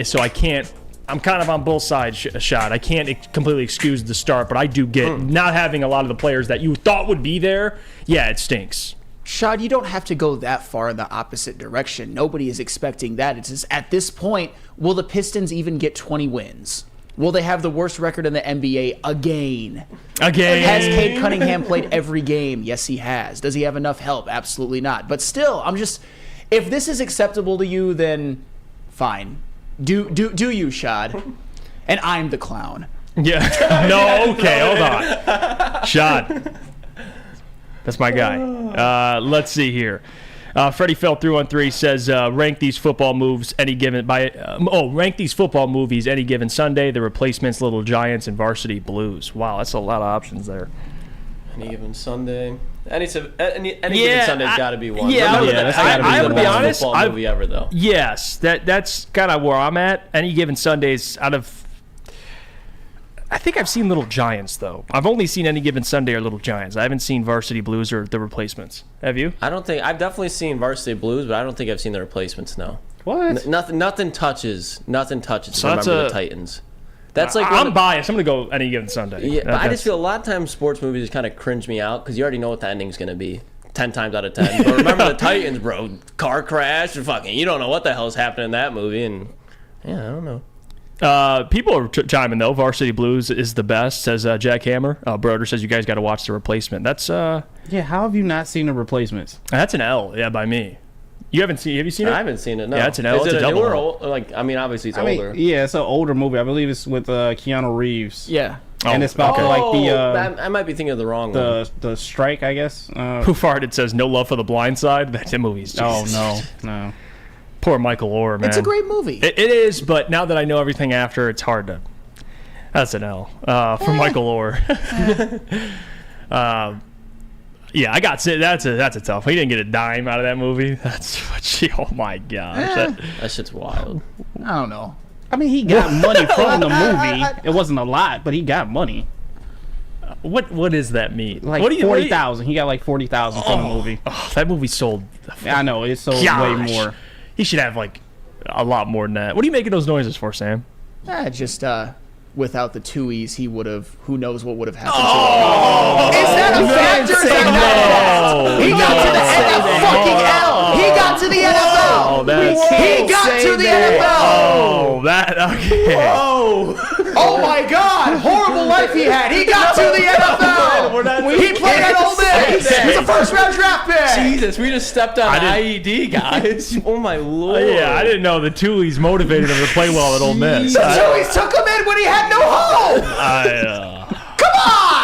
So I can't. I'm kind of on both sides, Shad. I can't completely excuse the start, but I do get not having a lot of the players that you thought would be there. Yeah, it stinks. Shad, you don't have to go that far in the opposite direction. Nobody is expecting that. It's just, at this point, will the Pistons even get 20 wins? Will they have the worst record in the NBA again? Has Cade Cunningham played every game? Yes, he has. Does he have enough help? Absolutely not. But still, if this is acceptable to you, then fine. Do you, Shad? And I'm the clown. Yeah. No, okay, hold on. Shad. That's my guy. Let's see here. Freddie Felt 313 says, rank these football moves any given rank these football movies any given Sunday. The Replacements, Little Giants, and Varsity Blues. Wow, that's a lot of options there. Any given Sunday. Any given Sunday's got to be one. Yeah, I would be honest. Football movie ever though. Yes, that's kind of where I'm at. Any given Sundays out of. I think I've seen Little Giants though. I've only seen Any Given Sunday or Little Giants. I haven't seen Varsity Blues or The Replacements. Have you? I've definitely seen Varsity Blues, but I don't think I've seen The Replacements. No. What? Nothing touches. So Remember the Titans. That's like I'm biased. I'm gonna go Any Given Sunday. Yeah, but I just feel a lot of times sports movies kind of cringe me out because you already know what the ending's gonna be. 10 times out of 10. But Remember the Titans, bro. Car crash and fucking. You don't know what the hell's happening in that movie, and yeah, I don't know. People are chiming though. Varsity Blues is the best, says Jack Hammer. Broder says you guys got to watch The Replacement. That's yeah. How have you not seen The Replacements? That's an L. Yeah, by me. You haven't seen? Have you seen it? I haven't seen it. No. Yeah, it's an L. Is it's it a newer? double. Obviously it's older. Yeah, it's an older movie. I believe it's with Keanu Reeves. Yeah. And it's about I might be thinking of the wrong one. The strike, I guess. Who farted says no love for the blind side. That movie's just... Oh no. Poor Michael Orr, man. It's a great movie. It is, but now that I know everything after, it's hard to. That's an L for Michael Orr. Yeah, I got that's a tough. He didn't get a dime out of that movie. Oh my gosh, that shit's wild. I don't know. I mean, he got money from the movie. It wasn't a lot, but he got money. What does that mean? Like 40,000. He got like 40,000 from the movie. Oh, that movie sold. Yeah, I know it sold way more. He should have like a lot more than that. What are you making those noises for, Sam? Just without the Tuies, he would have. Who knows what would have happened to him? Is that a factor? He got to the NFL. He got to the NFL. He got to the NFL. Oh, that okay. Whoa. Oh my God! Horrible life he had. He got to the NFL. He played at Ole Miss. He's a first-round draft pick. Jesus, we just stepped on IED, guys. Oh my Lord. Yeah, I didn't know the Tuies motivated him to play well at Ole Miss. The Tuies took him in when he had no home. Come on.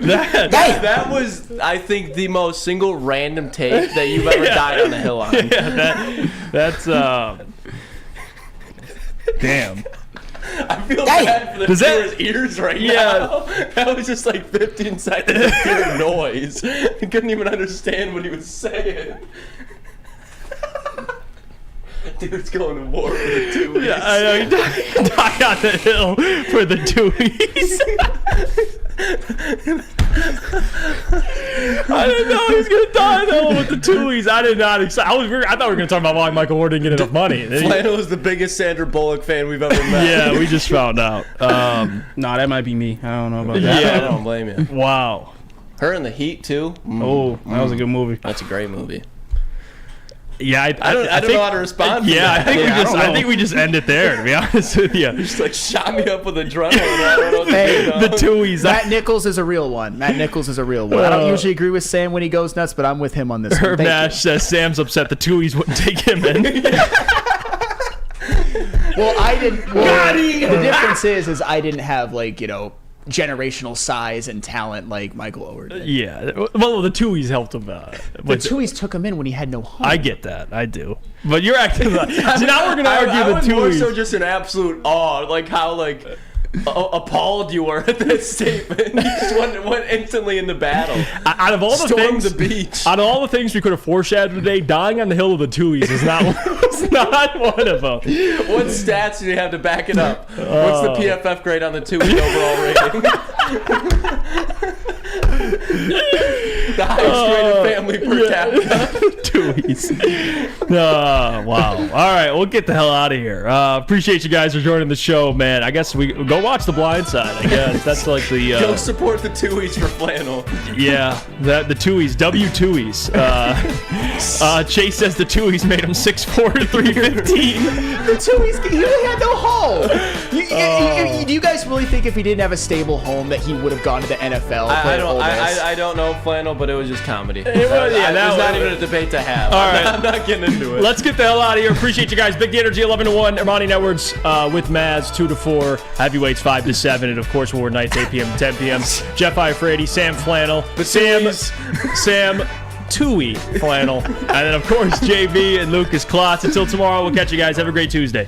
That was, I think, the most single random take that you've ever died on the hill on. Yeah, that's I damn. feel bad for the ears right now. That was just like 15 seconds of pure noise. I couldn't even understand what he was saying. Dude's going to war for the Tuies. Yeah, I know. He died on the hill for the Tuies. I didn't know he was going to die on the hill with the Tuies. I did not. I thought we were going to talk about why Michael Orr didn't get enough money. Flannel is the biggest Sandra Bullock fan we've ever met. Yeah, we just found out. No, that might be me. I don't know about that. Yeah, I don't blame you. Wow. Her in the Heat too. Oh, that was a good movie. That's a great movie. Yeah, I don't know how to respond. Yeah, to that. I think we just end it there. To be honest with you, just like shot me up with adrenaline. I don't know what to do, the Tuies. Matt Nichols is a real one. I don't usually agree with Sam when he goes nuts, but I'm with him on this. Herb Nash says Sam's upset the Tuies wouldn't take him in. Well, I didn't. Well, the difference is I didn't have generational size and talent like Michael Orr did. Yeah, well, the Tuies helped him. The Tuies took him in when he had no home. I get that, I do. But you're acting like so now we're gonna argue the Tuies. More so just an absolute awe, like how appalled you were at that statement. You just went instantly into battle. Out of all the Stormed things, the beach. Out of all the things we could have foreshadowed today, dying on the hill of the Tuies is not one of them. What stats do you have to back it up? What's the PFF grade on the Tui overall rating? The highest graded family per capita. Tuies. Wow. All right, we'll get the hell out of here. Appreciate you guys for joining the show, man. I guess we go watch The Blind Side. I guess that's like the. Go support the Tuies for flannel. Yeah, the Tuies, W-Tuies. Chase says the Tuies made him 6'4", 315. The Tuies, he really had no home. Do you guys really think if he didn't have a stable home that he would have gone to the NFL? I don't know flannel, but it was just comedy. It was, yeah, that was not even a debate to have. All right. I'm not getting into it. Let's get the hell out of here. Appreciate you guys. Big Energy 11 to 1. Ermanni Networks with Maz 2 to 4. Heavyweights 5 to 7. And of course, Woodward Nights 8 p.m. to 10 p.m. Jeff Iafrate, Sam Flannel, Sam Tui Flannel, and then of course JB and Lucas Klotz. Until tomorrow, we'll catch you guys. Have a great Tuesday.